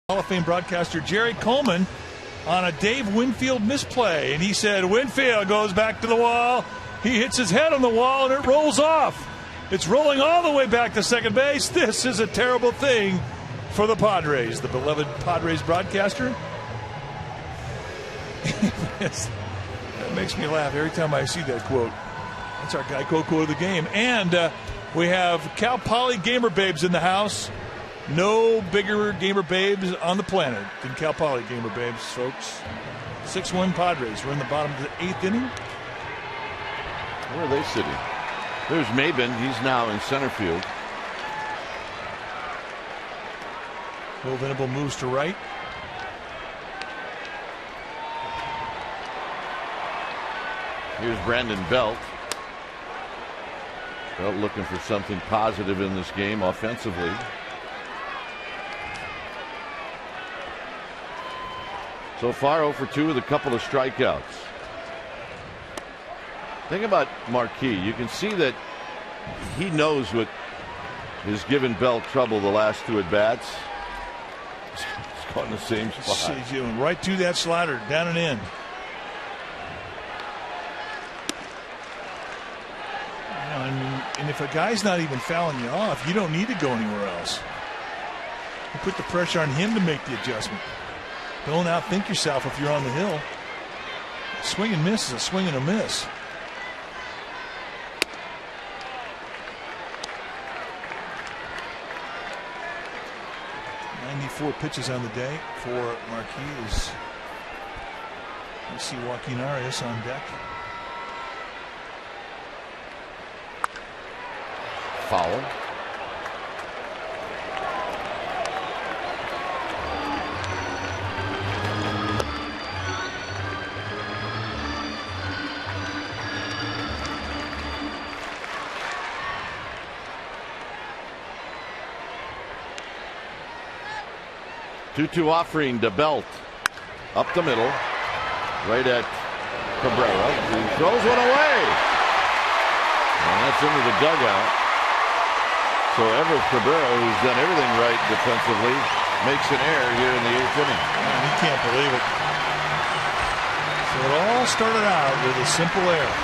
Hall of Fame broadcaster Jerry Coleman on a Dave Winfield misplay, and he said Winfield goes back to the wall, he hits his head on the wall, and it rolls off. It's rolling all the way back to second base. This is a terrible thing for the Padres. The beloved Padres broadcaster. That makes me laugh every time I see that quote. That's our Geico quote of the game. And we have Cal Poly Gamer Babes in the house. No bigger gamer babes on the planet than Cal Poly Gamer Babes, folks. 6-1 Padres. We're in the bottom of the 8th inning. Where are they sitting? There's Maben. He's now in center field. Will Venable moves to right. Here's Brandon Belt. Belt looking for something positive in this game offensively. So far 0 for 2 with a couple of strikeouts. Thing about Marquis, you can see that he knows what has given Bell trouble the last 2 at-bats. He's caught in the same spot. He's doing right to that slider, down and in. And if a guy's not even fouling you off, you don't need to go anywhere else. You put the pressure on him to make the adjustment. Don't outthink yourself if you're on the hill. Swing and miss is a swing and a miss. .94 pitches on the day for Marquis. You see Joaquin Arias on deck. Foul. 2-2 offering to Belt. Up the middle. Right at Cabrera. He throws one away. And that's into the dugout. So Everett Cabrera, who's done everything right defensively, makes an error here in the 8th inning. Man, he can't believe it. So it all started out with a simple error.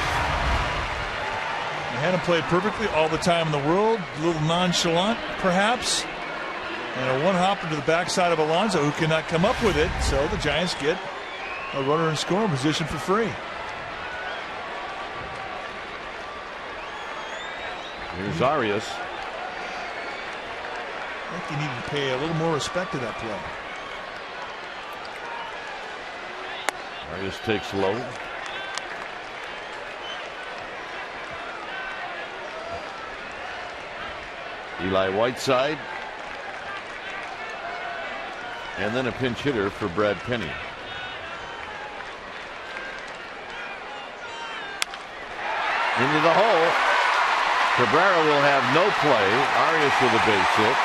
hadn't played perfectly all the time in the world. A little nonchalant, perhaps. And a one-hopper to the backside of Alonso, who cannot come up with it. So the Giants get a runner in scoring position for free. Here's Arias. I think you need to pay a little more respect to that play. Arias takes low. Eli Whiteside. And then a pinch hitter for Brad Penny. Into the hole. Cabrera will have no play. Arias with a base hit.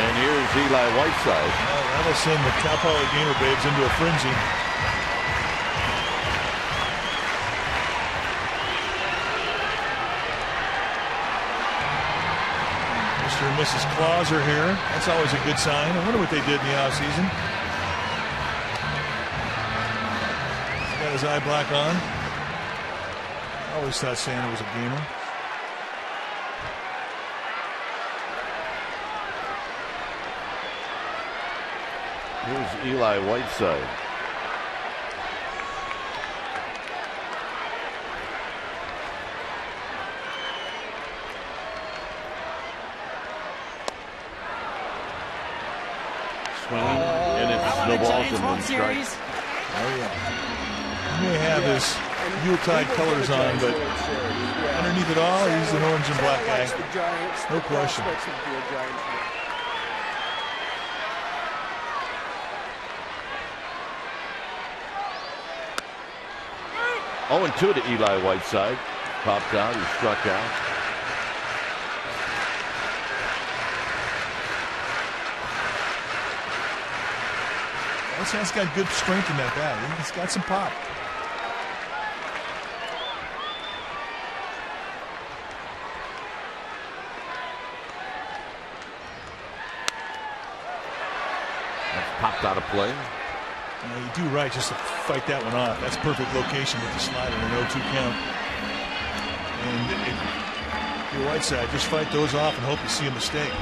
And here's Eli Whiteside. Well, that'll send the Cal Poly Gamer babes into a frenzy. Mr. and Mrs. Claus are here. That's always a good sign. I wonder what they did in the offseason. He's got his eye black on. I always thought Santa was a gamer. Here's Eli Whiteside. Swinging, and it snowballs and one strike. Oh, yeah. He may have his Yuletide colors on, but underneath it all, he's an orange and black guy. No question. 0-2 to Eli Whiteside. Popped out, he struck out. He's got good strength in that bat. He's got some pop. That's popped out of play. You do right just to fight that one off. That's perfect location with the slider and an 0-2 count. And if you're Whiteside, just fight those off and hope you see a mistake.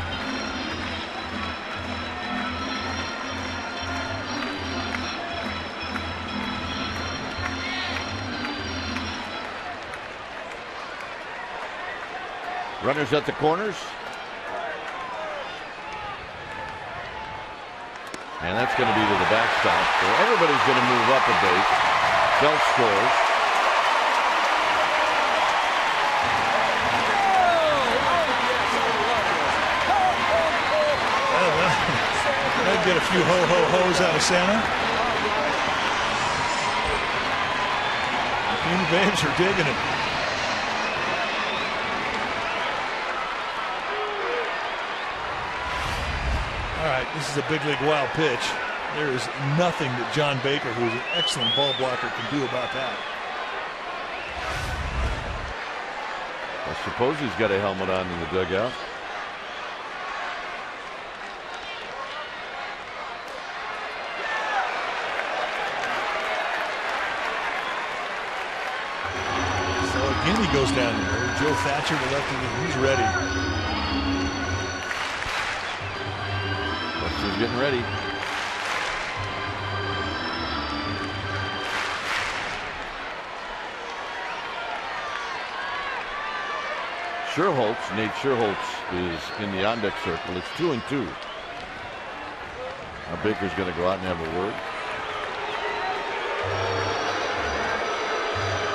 Runners at the corners. And that's going to be to the backstop. So everybody's going to move up a base. Belt scores. I'd get a few ho-ho-hos out of Santa. The babes are digging it. All right, this is a big league wild pitch. There is nothing that John Baker, who is an excellent ball blocker, can do about that. I suppose he's got a helmet on in the dugout. So again, he goes down there. Joe Thatcher, the lefty, he's ready. He's getting ready. Nate Sherholtz is in the on-deck circle. It's 2-2. Now Baker's going to go out and have a word.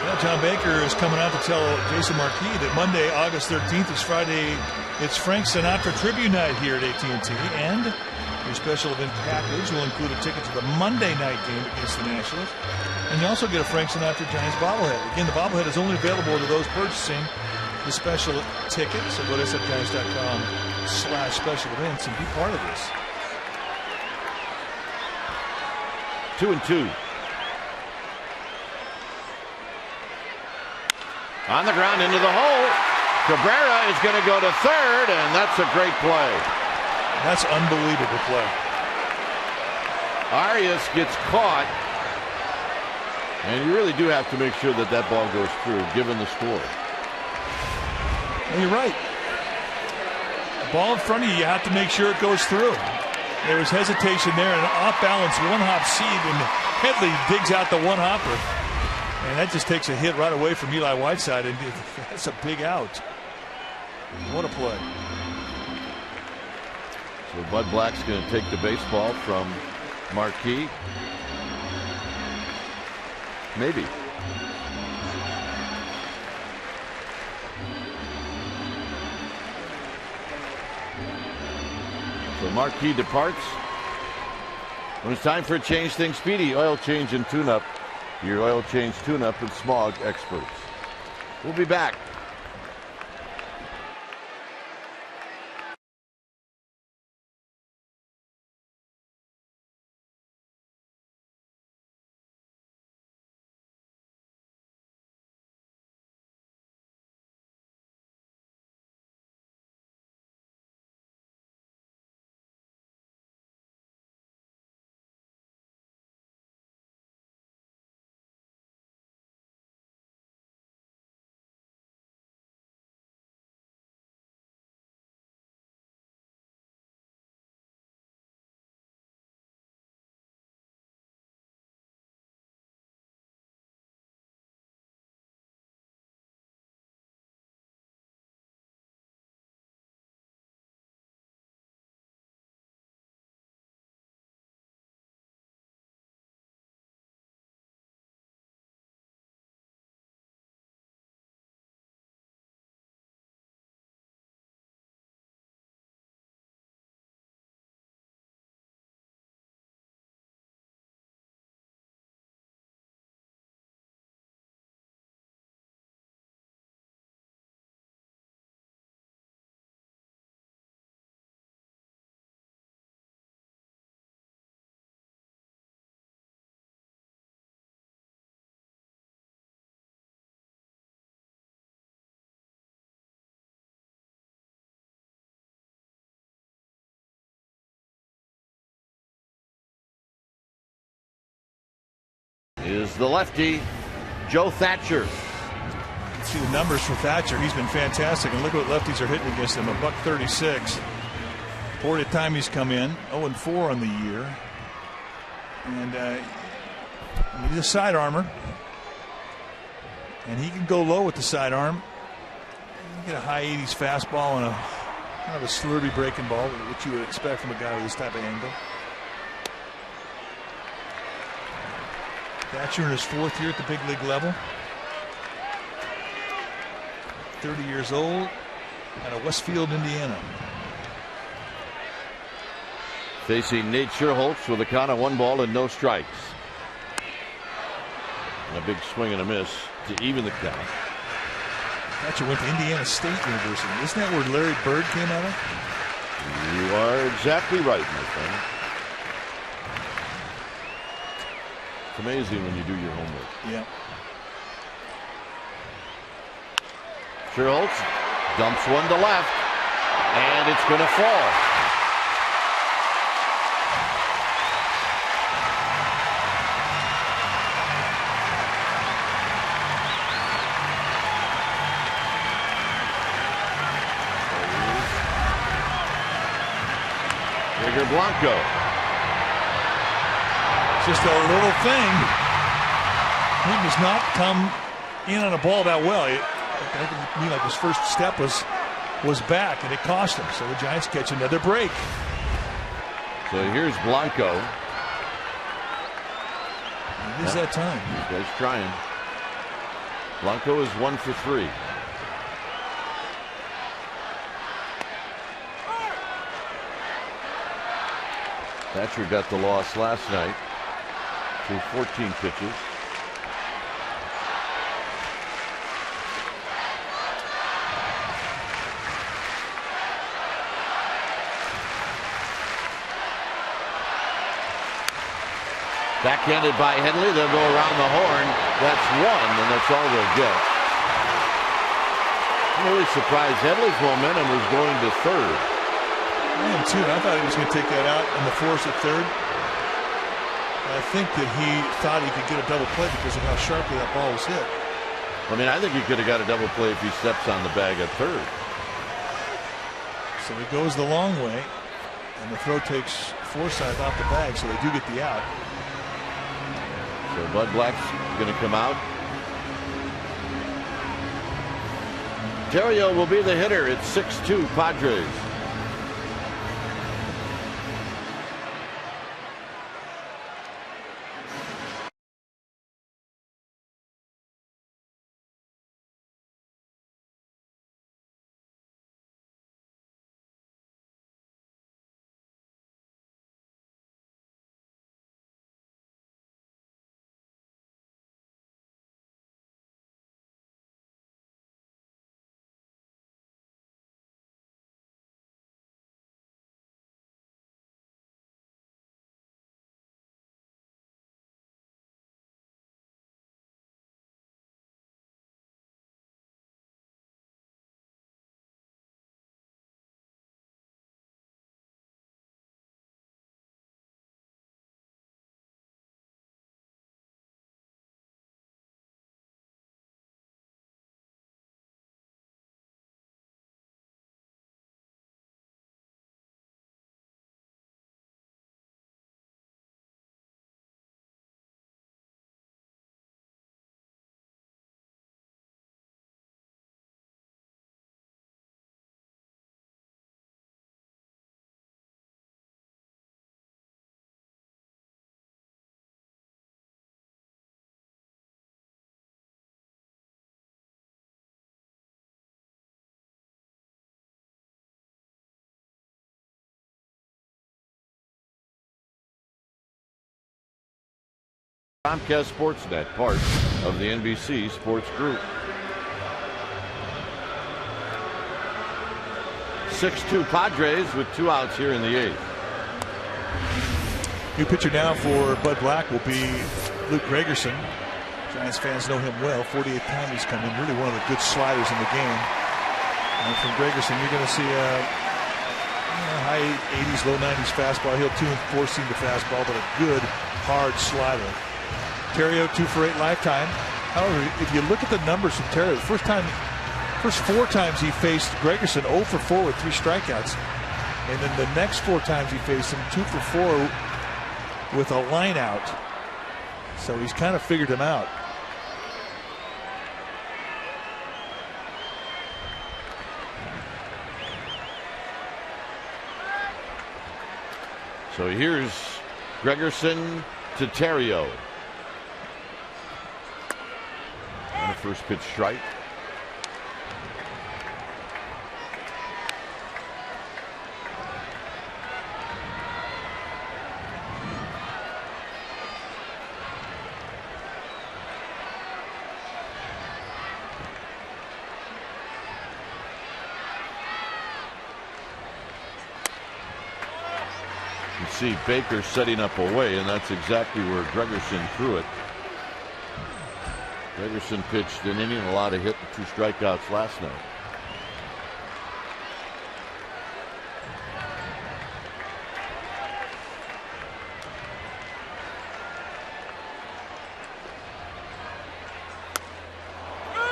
Well, John Baker is coming out to tell Jason Marquis that Monday, August 13th is Friday. It's Frank Sinatra Tribute Night here at AT&T, and your special event package will include a ticket to the Monday night game against the Nationals, and you also get a Frank Sinatra Giants bobblehead. Again, the bobblehead is only available to those purchasing the special ticket, so go to sfgiants.com/special events and be part of this. 2-2. On the ground into the hole. Cabrera is going to go to third, and that's a great play. That's unbelievable play. Arias gets caught. And you really do have to make sure that that ball goes through, given the score. Well, you're right. The ball in front of you, you have to make sure it goes through. There was hesitation there, and an off-balance one-hop seed, and Headley digs out the one-hopper. And that just takes a hit right away from Eli Whiteside, and that's a big out. What a play. So Bud Black's going to take the baseball from Marquis. Maybe. So Marquis departs. When it's time for a change, thing Speedy Oil Change and Tune-Up. Your oil change tune-up and smog experts. We'll be back. Is the lefty, Joe Thatcher. See the numbers for Thatcher. He's been fantastic. And look what lefties are hitting against him. $136. 40th time he's come in. 0-4 on the year. And he's a sidearmer. And he can go low with the sidearm. You get a high 80s fastball and a kind of a slurvy breaking ball, which you would expect from a guy with this type of angle. Thatcher in his 4th year at the big league level. 30 years old, out of Westfield, Indiana. Facing Nate Sherholtz with a count of 1 ball and no strikes. And a big swing and a miss to even the count. Thatcher went to Indiana State University. Isn't that where Larry Bird came out of? You are exactly right, my friend. It's amazing when you do your homework. Yeah. Sherholtz dumps one to left, and it's going to fall. Edgar Blanco. Just a little thing. He does not come in on a ball that well. It mean like his first step was back, and it cost him. So the Giants catch another break. So here's Blanco. It is that time. This guy's trying. Blanco is 1 for 3. Thatcher got the loss last night through 14 pitches. Backhanded by Headley. They'll go around the horn. That's 1, and that's all they'll get. I'm really surprised Headley's momentum was going to 3rd. I am too. I thought he was going to take that out in the force at 3rd. I think that he thought he could get a double play because of how sharply that ball was hit. I mean, I think he could have got a double play if he steps on the bag at third. So he goes the long way, and the throw takes Forsythe off the bag, so they do get the out. So Bud Black's going to come out. Terrio will be the hitter. It's 6-2 Padres. Comcast Sportsnet, part of the NBC Sports Group. 6-2 Padres with 2 outs here in the 8th. New pitcher now for Bud Black will be Luke Gregerson. Giants fans know him well. 48th time he's come in. Really one of the good sliders in the game. And from Gregerson, you're going to see a high 80s, low 90s fastball. He'll 2 and 4 seam the fastball, but a good, hard slider. Terrio 2 for 8 lifetime. However, if you look at the numbers from Terrio, the first 4 times he faced Gregerson, 0 for 4 with 3 strikeouts. And then the next 4 times he faced him, 2 for 4 with a line out. So he's kind of figured him out. So here's Gregerson to Terrio. And the first pitch strike. You see Baker setting up away, and that's exactly where Gregerson threw it. Gregerson pitched an inning, a lot of hit, and 2 strikeouts last night.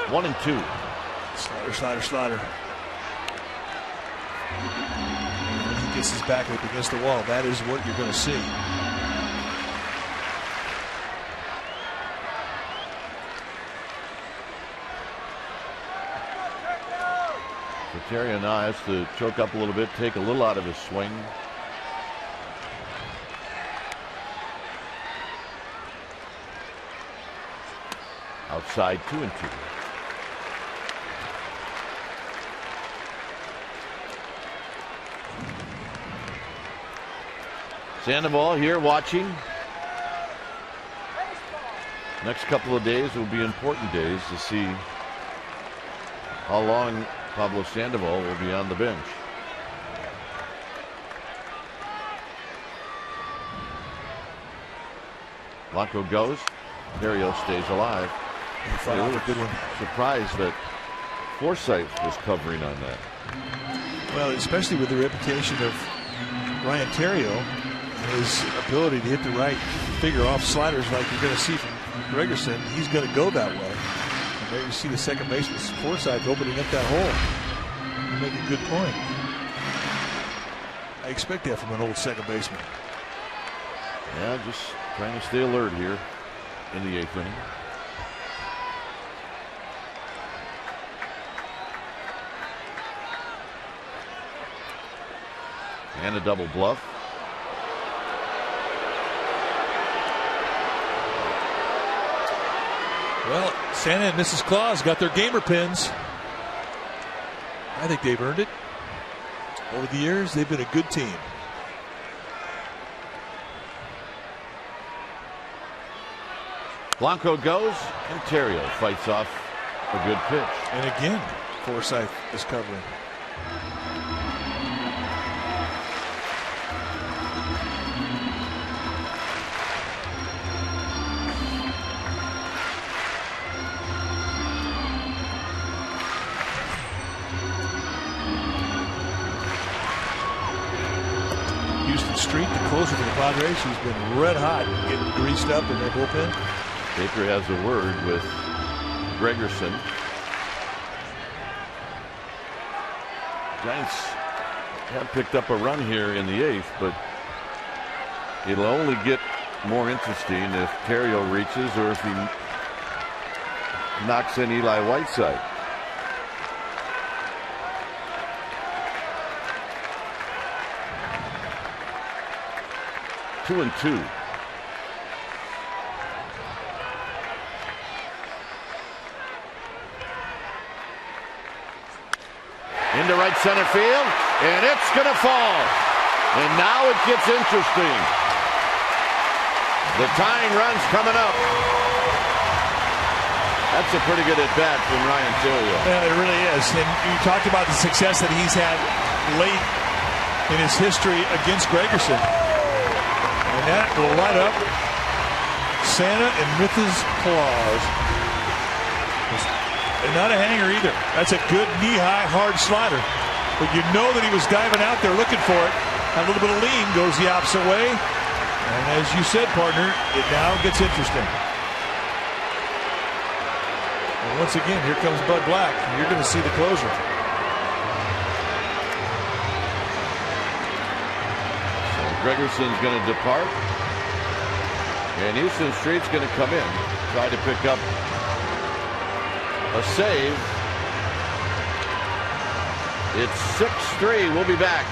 One and 2. Slider. When he gets his back up against the wall, that is what you're going to see. Terrio now has to choke up a little bit, take a little out of his swing. Outside 2 and 2. Sandoval here watching. Next couple of days will be important days to see how long Pablo Sandoval will be on the bench. Blanco goes. Terrio stays alive. A good one. Surprised that Forsythe was covering on that. Well, especially with the reputation of Ryan Terrio, his ability to hit the right figure off sliders like you're going to see from Gregerson, he's going to go that way. And there you see the second baseman's Forsythe opening up that hole. You make a good point. I expect that from an old second baseman. Yeah, just trying to stay alert here in the 8th inning. And a double bluff. Well, Santa and Mrs. Claus got their gamer pins. I think they've earned it. Over the years, they've been a good team. Blanco goes, and Terrio fights off a good pitch. And again, Forsythe is covering. Street, the closer for the Padres, who's been red hot, getting greased up in their bullpen. Baker has a word with Gregerson. Giants have picked up a run here in the 8th, but it'll only get more interesting if Terrio reaches or if he knocks in Eli Whiteside. Two and two. Into right center field, and it's going to fall. And now it gets interesting. The tying run's coming up. That's a pretty good at bat from Ryan Terrio. Yeah, it really is. And you talked about the success that he's had late in his history against Gregerson. And that will light up Santa and Mrs. Claus. And not a hanger either. That's a good knee-high, hard slider. But you know that he was diving out there looking for it. A little bit of lean goes the opposite way. And as you said, partner, it now gets interesting. And once again, here comes Bud Black. You're going to see the closer. Gregerson's going to depart, and Houston Street's going to come in, try to pick up a save. It's 6-3. We'll be back.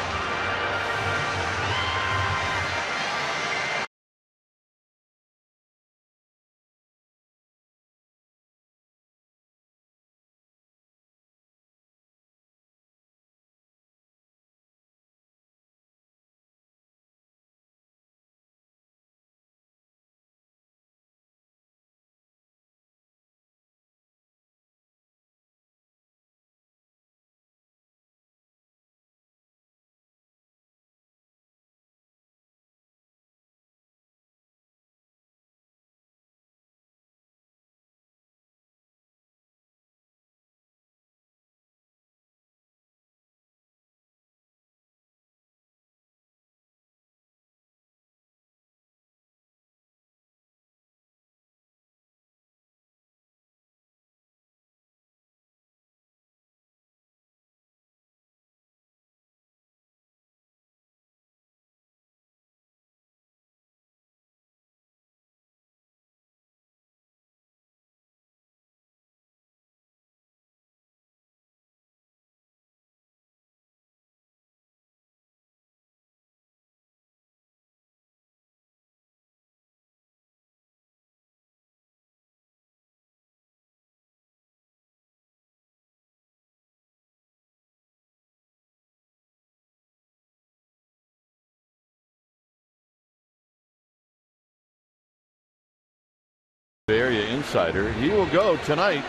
Area insider. He will go tonight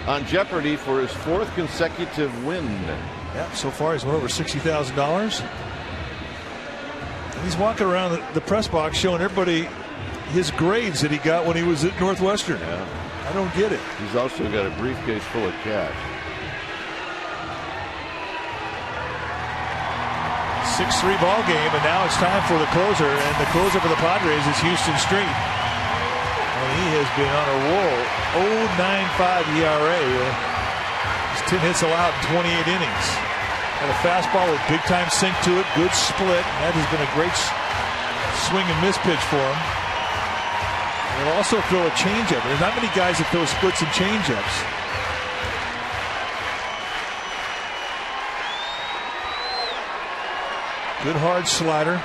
on Jeopardy for his 4th consecutive win. Yeah, so far he's won over $60,000. And he's walking around the press box showing everybody his grades that he got when he was at Northwestern. Yeah. I don't get it. He's also got a briefcase full of cash. 6-3 ball game, and now it's time for the closer, and the closer for the Padres is Houston Street. And he has been on a roll. 0.95 ERA. He's 10 hits allowed in 28 innings. Had a fastball with big-time sink to it, good split. And that has been a great swing and miss pitch for him. And he'll also throw a changeup. There's not many guys that throw splits and changeups. Good hard slider.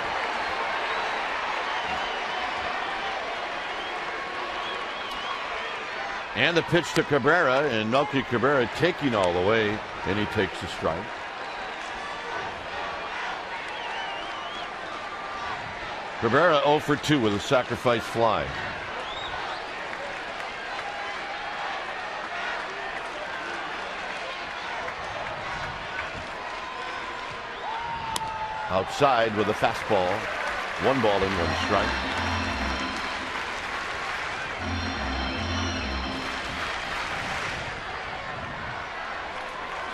And the pitch to Cabrera, and Melky Cabrera taking all the way, and he takes the strike. Cabrera 0 for 2 with a sacrifice fly. Outside with a fastball. 1 ball and 1 strike.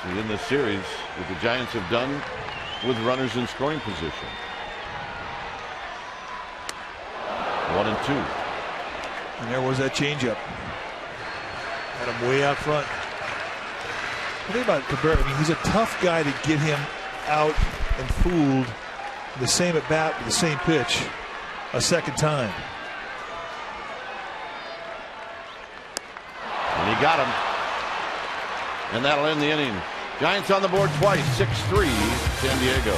See, in this series, what the Giants have done with runners in scoring position. 1 and 2. And there was that changeup. Had him way out front. The thing about Cabrera, I mean, he's a tough guy to get him out and fooled the same at bat with the same pitch a second time. And he got him. And that'll end the inning. Giants on the board twice, 6-3 San Diego.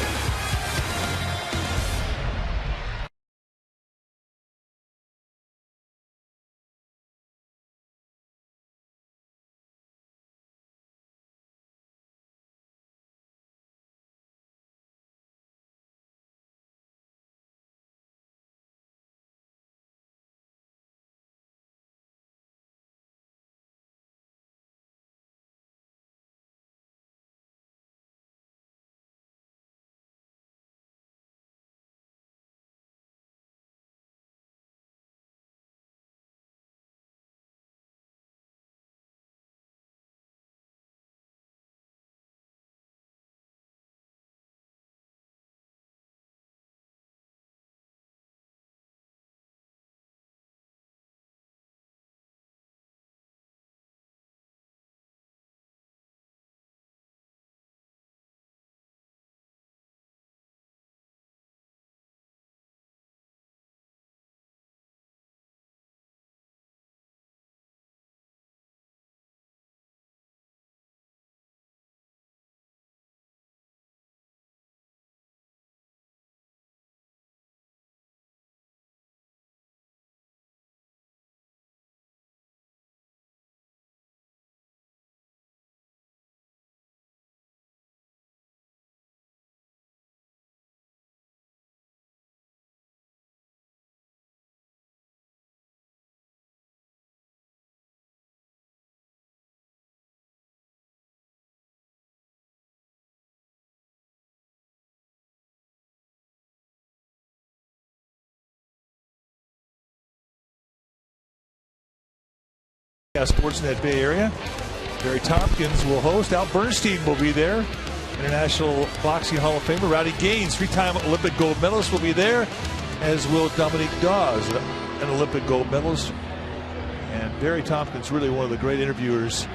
Sportsnet Bay Area. Barry Tompkins will host. Al Bernstein will be there. International Boxing Hall of Famer Rowdy Gaines, 3-time Olympic gold medalist, will be there, as will Dominique Dawes, an Olympic gold medalist. And Barry Tompkins, really one of the great interviewers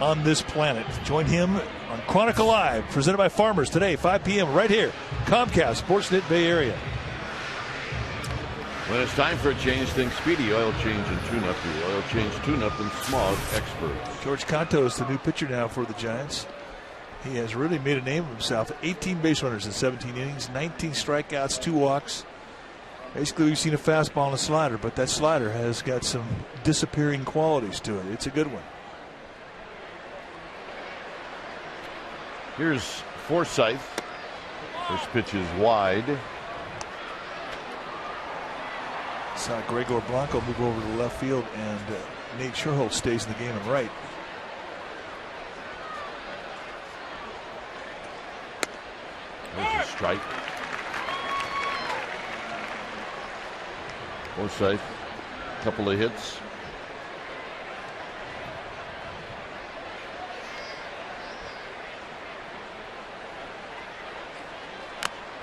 on this planet. Join him on Chronicle Live, presented by Farmers, today, 5 p.m. right here, Comcast, Sportsnet Bay Area. When it's time for a change, think Speedy Oil Change and Tune-Up. The oil change tune-up and smog experts. George Cantos, the new pitcher now for the Giants. He has really made a name of himself. 18 base runners in 17 innings, 19 strikeouts, 2 walks. Basically, we've seen a fastball and a slider, but that slider has got some disappearing qualities to it. It's a good one. Here's Forsythe. First pitch is wide. Saw Gregor Blanco move over to the left field, and Nate Sherholtz stays in the game and right. There's a strike. Forsythe, a couple of hits.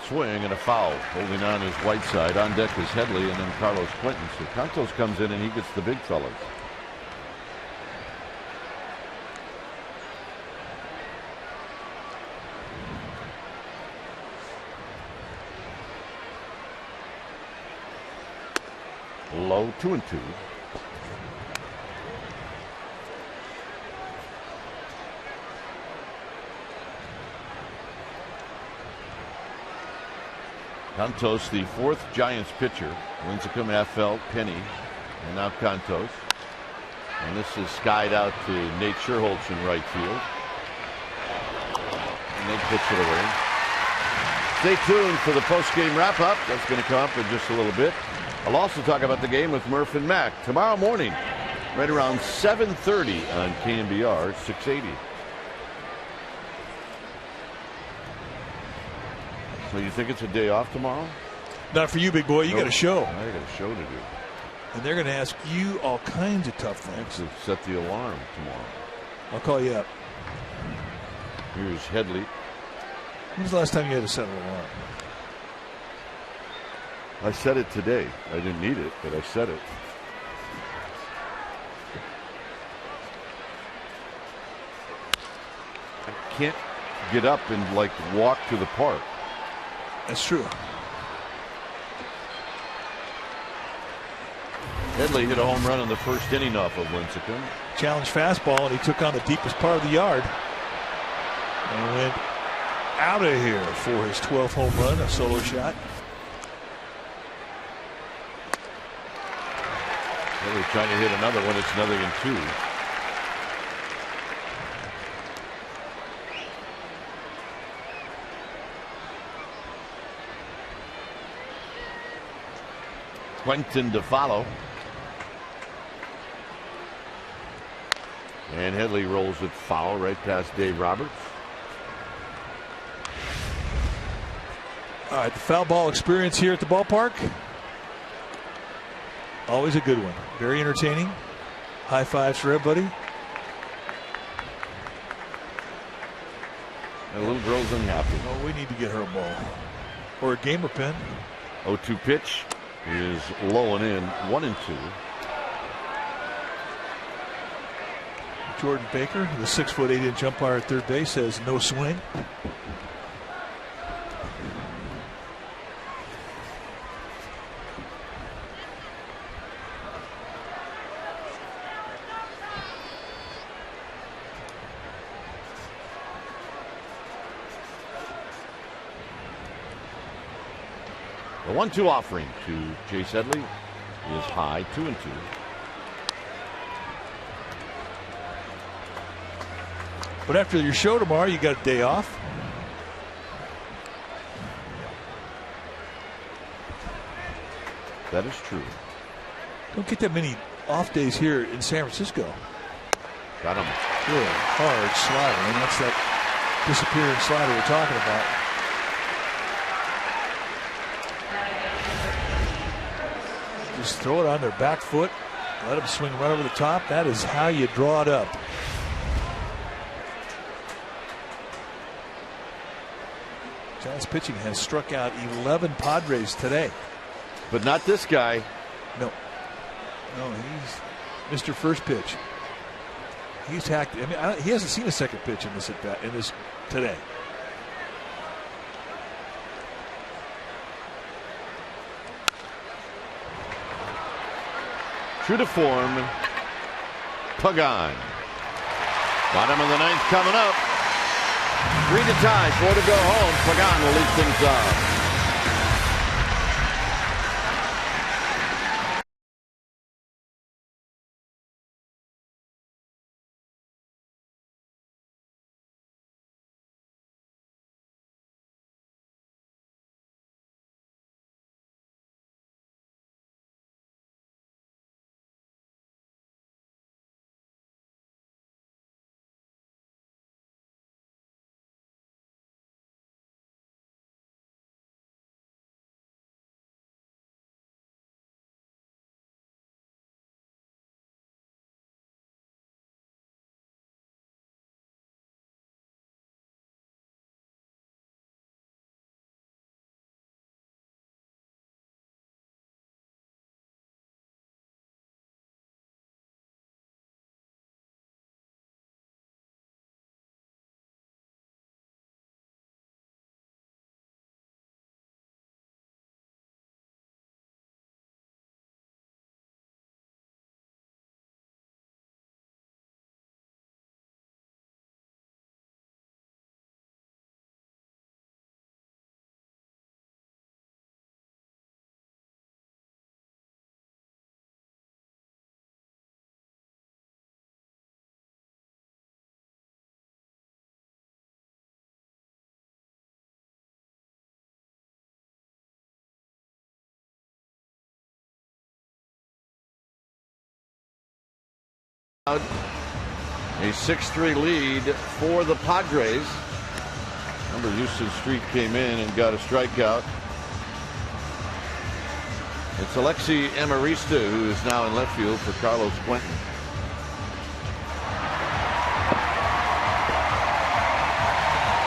swing and a foul. Holding on is Whiteside. On deck is Headley and then Carlos Clinton. So Cantos comes in and he gets the big fellas. Low 2-2. Cantos, the fourth Giants pitcher. Lincecum, Affelt, Penny, and now Cantos. And this is skied out to Nate Sherholtz in right field. And Nate puts it away. Stay tuned for the post-game wrap-up. That's going to come up in just a little bit. I'll also talk about the game with Murph and Mac tomorrow morning, right around 7:30 on KNBR 680. So you think it's a day off tomorrow? Not for you, big boy. You got a show. I got a show to do. And they're going to ask you all kinds of tough things. To set the alarm tomorrow. I'll call you up. Here's Headley. When's the last time you had to set an alarm? I set it today. I didn't need it, but I set it. I can't get up and like walk to the park. That's true. Headley hit a home run in the first inning off of Lincecum. Challenge fastball, and he took on the deepest part of the yard. And went out of here for his 12th home run, a solo shot. Headley trying to hit another one. It's 0-2. Quentin to follow. And Headley rolls it foul right past Dave Roberts. All right, the foul ball experience here at the ballpark. Always a good one. Very entertaining. High fives for everybody. The little girl's unhappy. Oh, we need to get her a ball. Or a gamer pen. 0-2 pitch is low and in. 1-2. Jordan Baker, the 6'8" umpire at third base, says no swing. The 1-2 offering to Chase Headley is high. 2-2. But after your show tomorrow, you got a day off. That is true. Don't get that many off days here in San Francisco. Got him. Good hard slider, and that's that disappearing slider we're talking about. Just throw it on their back foot, let them swing right over the top. That is how you draw it up. Giants pitching has struck out 11 Padres today. But not this guy. No, he's Mr. First Pitch. He's hacked. I mean, he hasn't seen a second pitch in this at bat in this today. True to form, Pagan. Bottom of the ninth coming up. 3 to tie, 4 to go home. Pagan will lead things off. A 6-3 lead for the Padres. Remember, Houston Street came in and got a strikeout. It's Alexi Amarista who is now in left field for Carlos Quentin.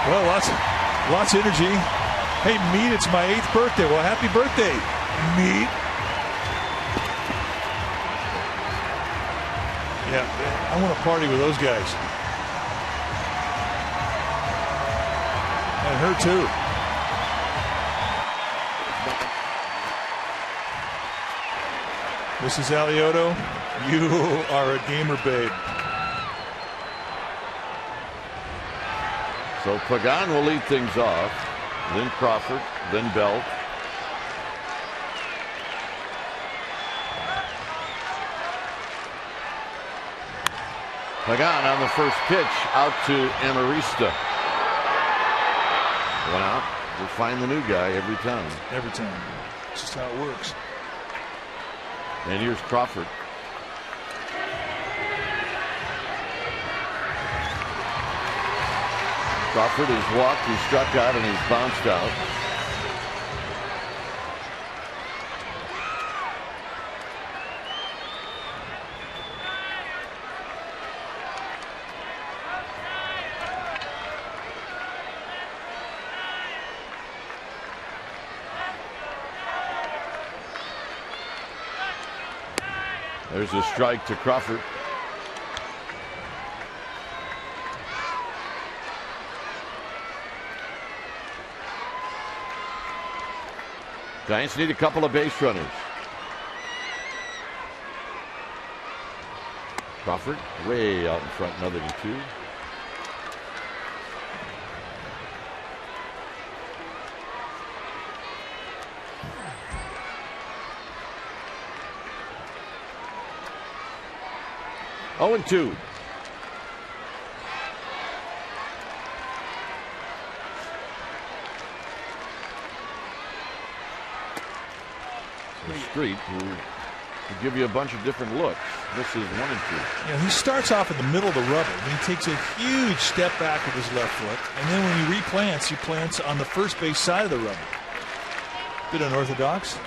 Well, lots of energy. Hey, Meat, it's my 8th birthday. Well, happy birthday, Meat. Yeah, I want to party with those guys. And her too. Mrs. Alioto, you are a gamer babe. So Pagan will lead things off, then Crawford, then Belt. Pagan on the first pitch, out to Amarista. One out. We'll find the new guy every time. Every time. It's just how it works. And here's Crawford. Crawford has walked, he's struck out, and he's bounced out. There's a strike to Crawford. Giants need a couple of base runners. Crawford way out in front, another than 2. Oh, and 2. Street who give you a bunch of different looks. This is 1 and 2. Yeah, he starts off in the middle of the rubber. Then he takes a huge step back with his left foot, and then when he replants, he plants on the first base side of the rubber. Bit unorthodox.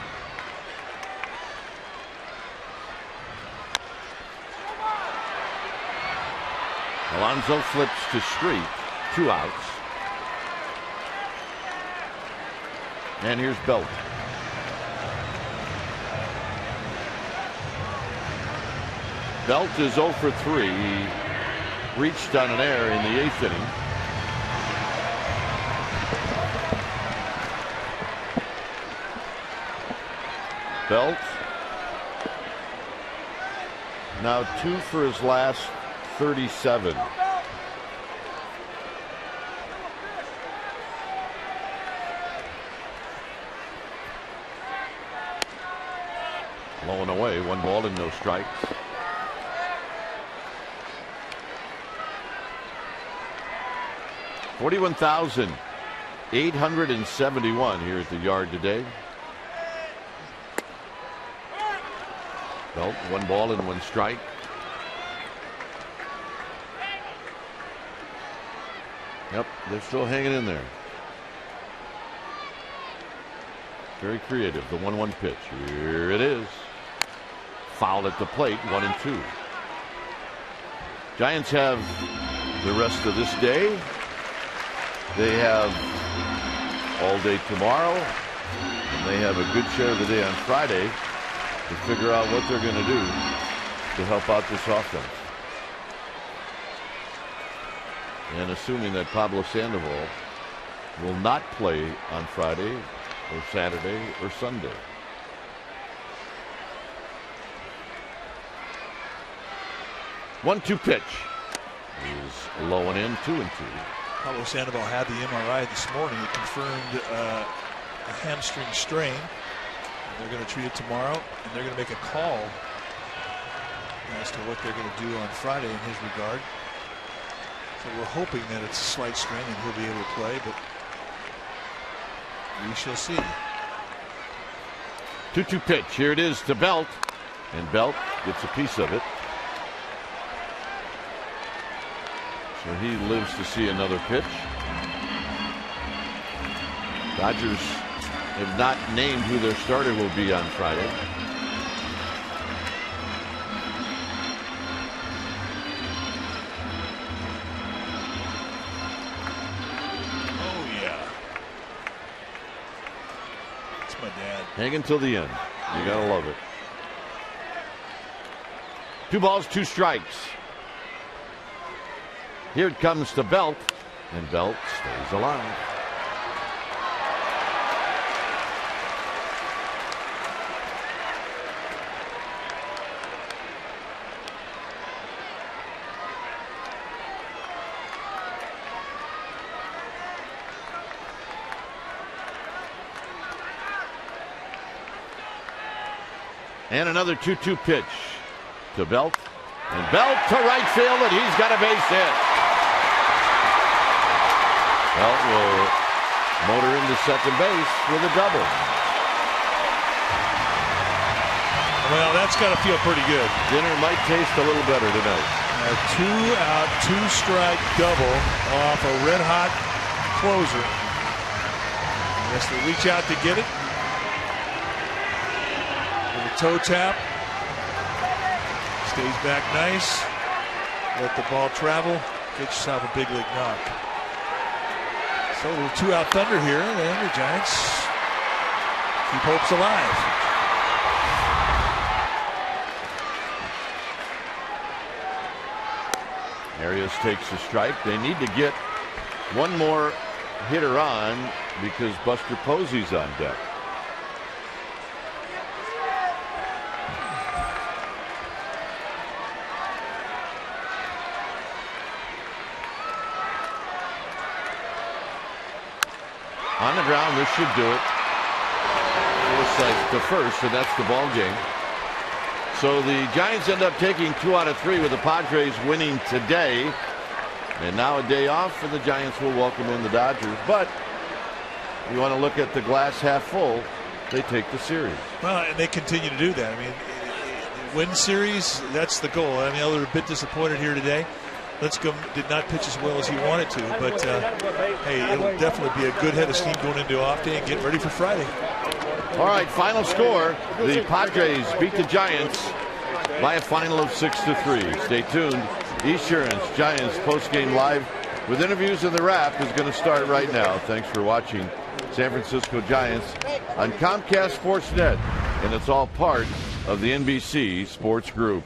Alonso flips to Street. 2 outs. And here's Belt. Belt is 0 for 3. He reached on an error in the 8th inning. Belt now 2 for his last 37. Low and away, 1 ball and no strikes. $41,871 here at the yard today. Belt, 1 ball and 1 strike. Yep, they're still hanging in there. Very creative. The 1-1 pitch. Here it is. Foul at the plate. 1 and 2. Giants have the rest of this day. They have all day tomorrow, and they have a good share of the day on Friday to figure out what they're going to do to help out this offense. And assuming that Pablo Sandoval will not play on Friday or Saturday or Sunday. One-two pitch is low and in, 2 and 2. Pablo Sandoval had the MRI this morning. It confirmed a hamstring strain. They're going to treat it tomorrow, and they're going to make a call as to what they're going to do on Friday in his regard. So we're hoping that it's a slight strain and he'll be able to play, but we shall see. 2-2 pitch. Here it is to Belt, and Belt gets a piece of it. So he lives to see another pitch. Dodgers have not named who their starter will be on Friday. Oh, yeah. That's my dad. Hang until the end. You gotta love it. 2 balls, 2 strikes. Here it comes to Belt, and Belt stays alive. And another 2-2 pitch to Belt. And Belt to right field, and he's got a base hit. Belt will motor into second base with a double. Well, that's got to feel pretty good. Dinner might taste a little better tonight. A 2-out, 2-strike double off a red-hot closer. Has to reach out to get it. With a toe tap. Stays back nice. Let the ball travel. Get yourself a big league knock. So a little 2-out thunder here, and the Giants keep hopes alive. Arias takes a strike. They need to get one more hitter on because Buster Posey's on deck. On the ground, this should do it. Forsythe to first, and that's the ball game. So the Giants end up taking 2 out of 3 with the Padres winning today. And now a day off, and the Giants will welcome in the Dodgers. But you want to look at the glass half full, they take the series. Well, and they continue to do that. I mean, win series, that's the goal. I mean, they're a bit disappointed here today. Lipscomb did not pitch as well as he wanted to, but hey, it'll definitely be a good head of steam going into off day and getting ready for Friday. All right, final score. The Padres beat the Giants by a final of 6-3. Stay tuned. Esurance Giants postgame live with interviews in the wrap is going to start right now. Thanks for watching San Francisco Giants on Comcast Sportsnet, and it's all part of the NBC Sports Group.